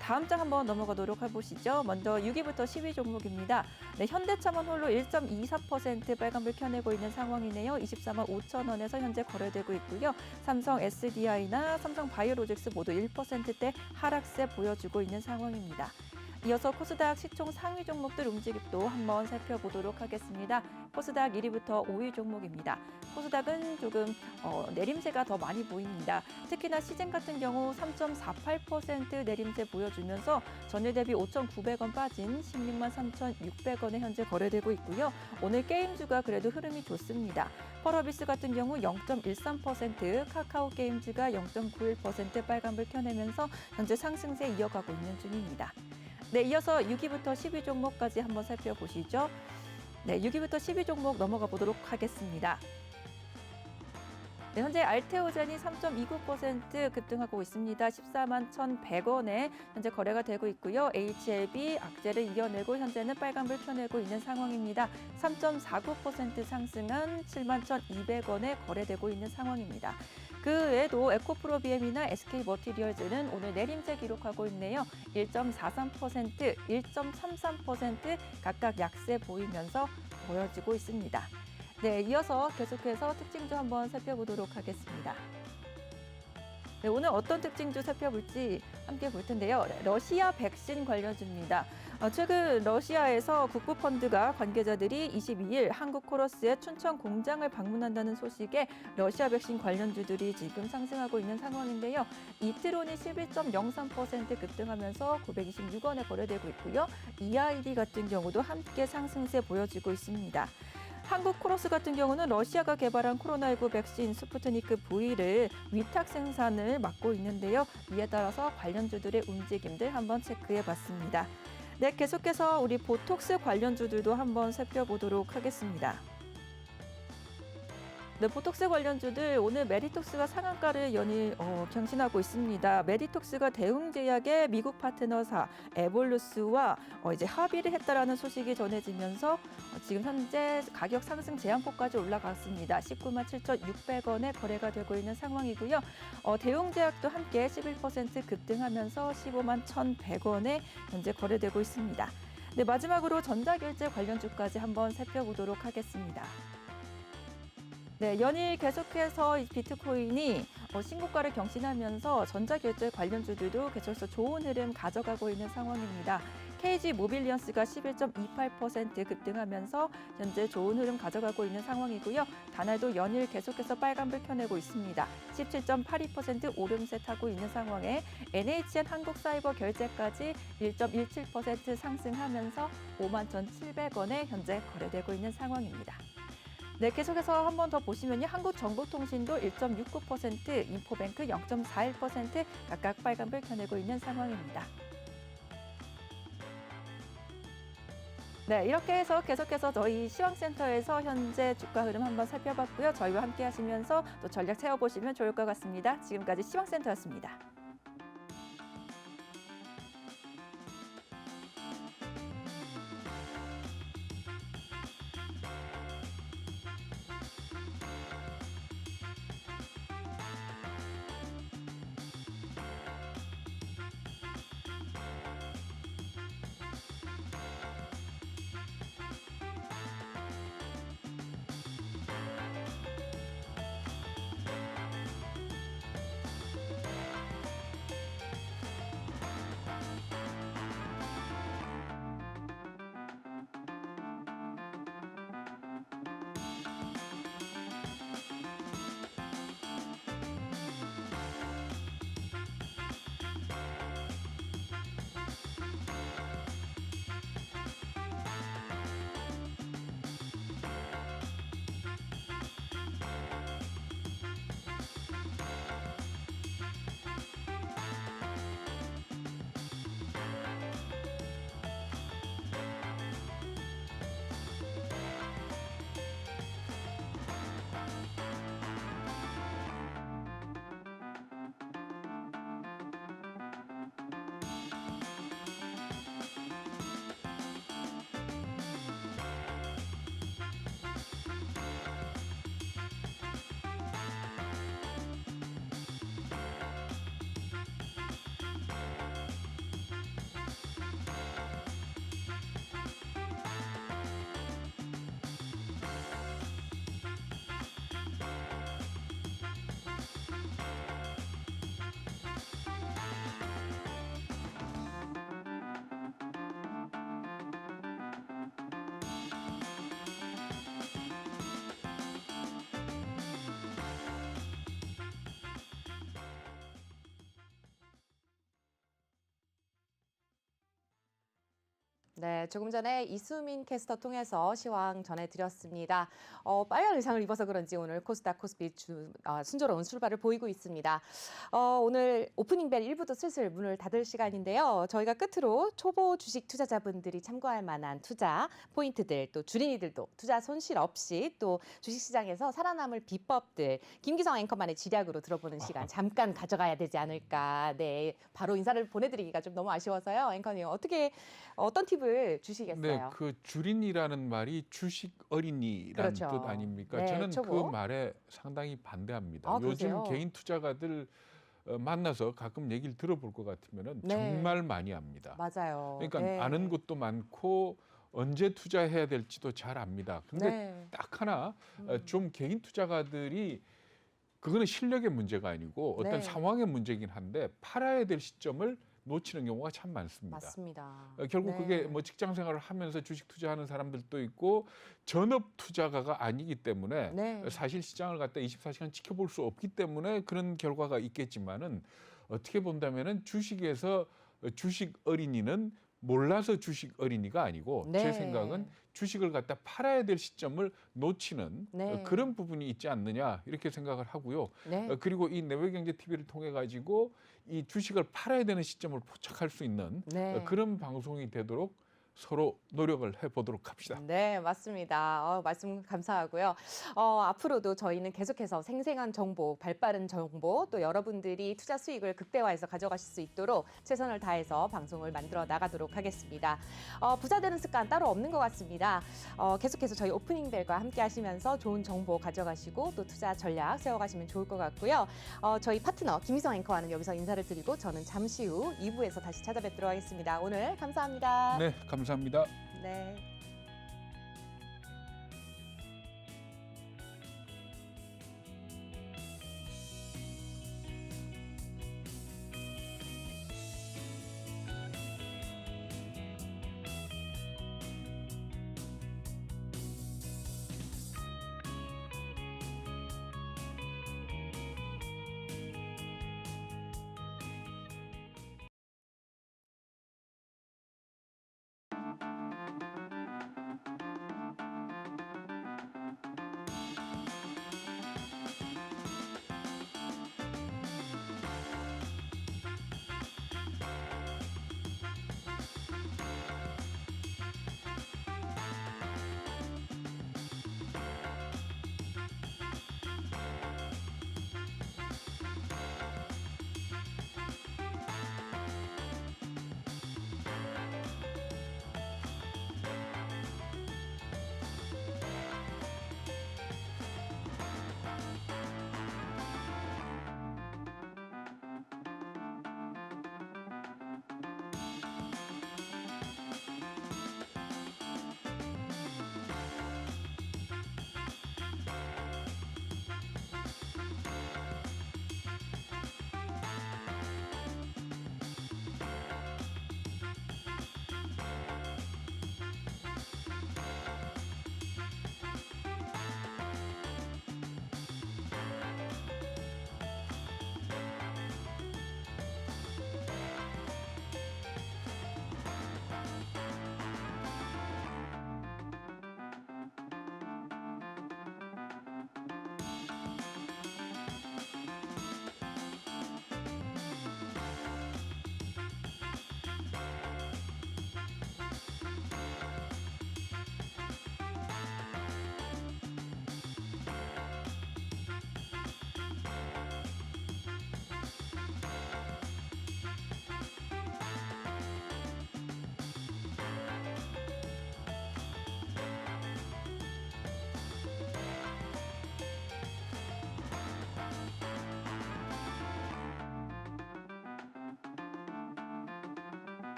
다음 장 한번 넘어가도록 해보시죠. 먼저 6위부터 10위 종목입니다. 네, 현대차만 홀로 1.24% 빨간불 켜내고 있는 상황이네요. 24만 5천 원에서 현재 거래되고 있고요. 삼성 SDI나 삼성 바이오로직스 모두 1%대 하락세 보여주고 있는 상황입니다. 이어서 코스닥 시총 상위 종목들 움직임도 한번 살펴보도록 하겠습니다. 코스닥 1위부터 5위 종목입니다. 코스닥은 조금 내림세가 더 많이 보입니다. 특히나 시젠 같은 경우 3.48% 내림세 보여주면서 전일 대비 5,900원 빠진 16만 3,600원에 현재 거래되고 있고요. 오늘 게임주가 그래도 흐름이 좋습니다. 펄어비스 같은 경우 0.13%, 카카오 게임즈가 0.91% 빨간불 켜내면서 현재 상승세 이어가고 있는 중입니다. 네, 이어서 6위부터 10위 종목까지 한번 살펴보시죠. 네, 6위부터 10위 종목 넘어가 보도록 하겠습니다. 네, 현재 알테오젠이 3.29% 급등하고 있습니다. 14만 1,100원에 현재 거래가 되고 있고요. HLB 악재를 이겨내고 현재는 빨간불 켜내고 있는 상황입니다. 3.49% 상승한 7만 1,200원에 거래되고 있는 상황입니다. 그 외에도 에코프로비엠이나 SK머티리얼즈는 오늘 내림세 기록하고 있네요. 1.43%, 1.33% 각각 약세 보이면서 보여지고 있습니다. 네, 이어서 계속해서 특징주 한번 살펴보도록 하겠습니다. 네, 오늘 어떤 특징주 살펴볼지 함께 볼 텐데요. 러시아 백신 관련주입니다. 최근 러시아에서 국부펀드가 관계자들이 22일 한국 코러스의 춘천 공장을 방문한다는 소식에 러시아 백신 관련주들이 지금 상승하고 있는 상황인데요. 이트론이 11.03% 급등하면서 926원에 거래되고 있고요. EID 같은 경우도 함께 상승세 보여지고 있습니다. 한국 코러스 같은 경우는 러시아가 개발한 코로나19 백신 스푸트니크 V를 위탁 생산을 맡고 있는데요. 이에 따라서 관련주들의 움직임들 한번 체크해봤습니다. 네, 계속해서 우리 보톡스 관련주들도 한번 살펴보도록 하겠습니다. 네, 보톡스 관련주들 오늘 메디톡스가 상한가를 연일 경신하고 있습니다. 메디톡스가 대웅제약의 미국 파트너사 에볼루스와 이제 합의를 했다라는 소식이 전해지면서 지금 현재 가격 상승 제한폭까지 올라갔습니다. 19만 7,600원에 거래가 되고 있는 상황이고요. 대웅제약도 함께 11% 급등하면서 15만 1,100원에 현재 거래되고 있습니다. 네, 마지막으로 전자결제 관련주까지 한번 살펴보도록 하겠습니다. 네, 연일 계속해서 이 비트코인이 신고가를 경신하면서 전자결제 관련주들도 계속해서 좋은 흐름 가져가고 있는 상황입니다. KG 모빌리언스가 11.28% 급등하면서 현재 좋은 흐름 가져가고 있는 상황이고요. 다날도 연일 계속해서 빨간불 켜내고 있습니다. 17.82% 오름세 타고 있는 상황에 NHN 한국사이버결제까지 1.17% 상승하면서 51,700원에 현재 거래되고 있는 상황입니다. 네, 계속해서 한 번 더 보시면요. 한국정보통신도 1.69%, 인포뱅크 0.41% 각각 빨간불 켜내고 있는 상황입니다. 네, 이렇게 해서 계속해서 저희 시황센터에서 현재 주가 흐름 한번 살펴봤고요. 저희와 함께 하시면서 또 전략 세워보시면 좋을 것 같습니다. 지금까지 시황센터였습니다. 네, 조금 전에 이수민 캐스터 통해서 시황 전해드렸습니다. 빨간 의상을 입어서 그런지 오늘 코스닥 코스피 순조로운 출발을 보이고 있습니다. 오늘 오프닝 벨 1부도 슬슬 문을 닫을 시간인데요. 저희가 끝으로 초보 주식 투자자분들이 참고할 만한 투자 포인트들, 또 주린이들도 투자 손실 없이 또 주식시장에서 살아남을 비법들, 김기성 앵커만의 지략으로 들어보는 시간 잠깐 가져가야 되지 않을까. 네, 바로 인사를 보내드리기가 좀 너무 아쉬워서요. 앵커님, 어떤 팁을 주시겠어요? 네, 그 주린이라는 말이 주식 어린이라는 그렇죠. 뜻 아닙니까? 네, 저는 초보. 그 말에 상당히 반대합니다. 아, 요즘 그러세요? 개인 투자가들 만나서 가끔 얘기를 들어볼 것 같으면 네. 정말 많이 합니다. 맞아요. 그러니까 네. 아는 것도 많고 언제 투자해야 될지도 잘 압니다. 근데 네. 딱 하나 좀 개인 투자가들이 그거는 실력의 문제가 아니고 어떤 네. 상황의 문제긴 한데 팔아야 될 시점을 놓치는 경우가 참 많습니다. 맞습니다. 결국 네. 그게 뭐 직장 생활을 하면서 주식 투자하는 사람들도 있고 전업 투자가가 아니기 때문에 네. 사실 시장을 갖다 24시간 지켜볼 수 없기 때문에 그런 결과가 있겠지만은 어떻게 본다면은 주식에서 주식 어린이는 몰라서 주식 어린이가 아니고 네. 제 생각은 주식을 갖다 팔아야 될 시점을 놓치는 네. 그런 부분이 있지 않느냐 이렇게 생각을 하고요. 네. 그리고 이 내외경제 TV를 통해 가지고 이 주식을 팔아야 되는 시점을 포착할 수 있는 네. 그런 방송이 되도록 서로 노력을 해보도록 합시다. 네, 맞습니다. 말씀 감사하고요. 앞으로도 저희는 계속해서 생생한 정보, 발빠른 정보, 또 여러분들이 투자 수익을 극대화해서 가져가실 수 있도록 최선을 다해서 방송을 만들어 나가도록 하겠습니다. 부자 되는 습관 따로 없는 것 같습니다. 계속해서 저희 오프닝 벨과 함께 하시면서 좋은 정보 가져가시고 또 투자 전략 세워가시면 좋을 것 같고요. 저희 파트너 김희성 앵커와는 여기서 인사를 드리고 저는 잠시 후 2부에서 다시 찾아뵙도록 하겠습니다. 오늘 감사합니다. 네, 감사합니다. 네.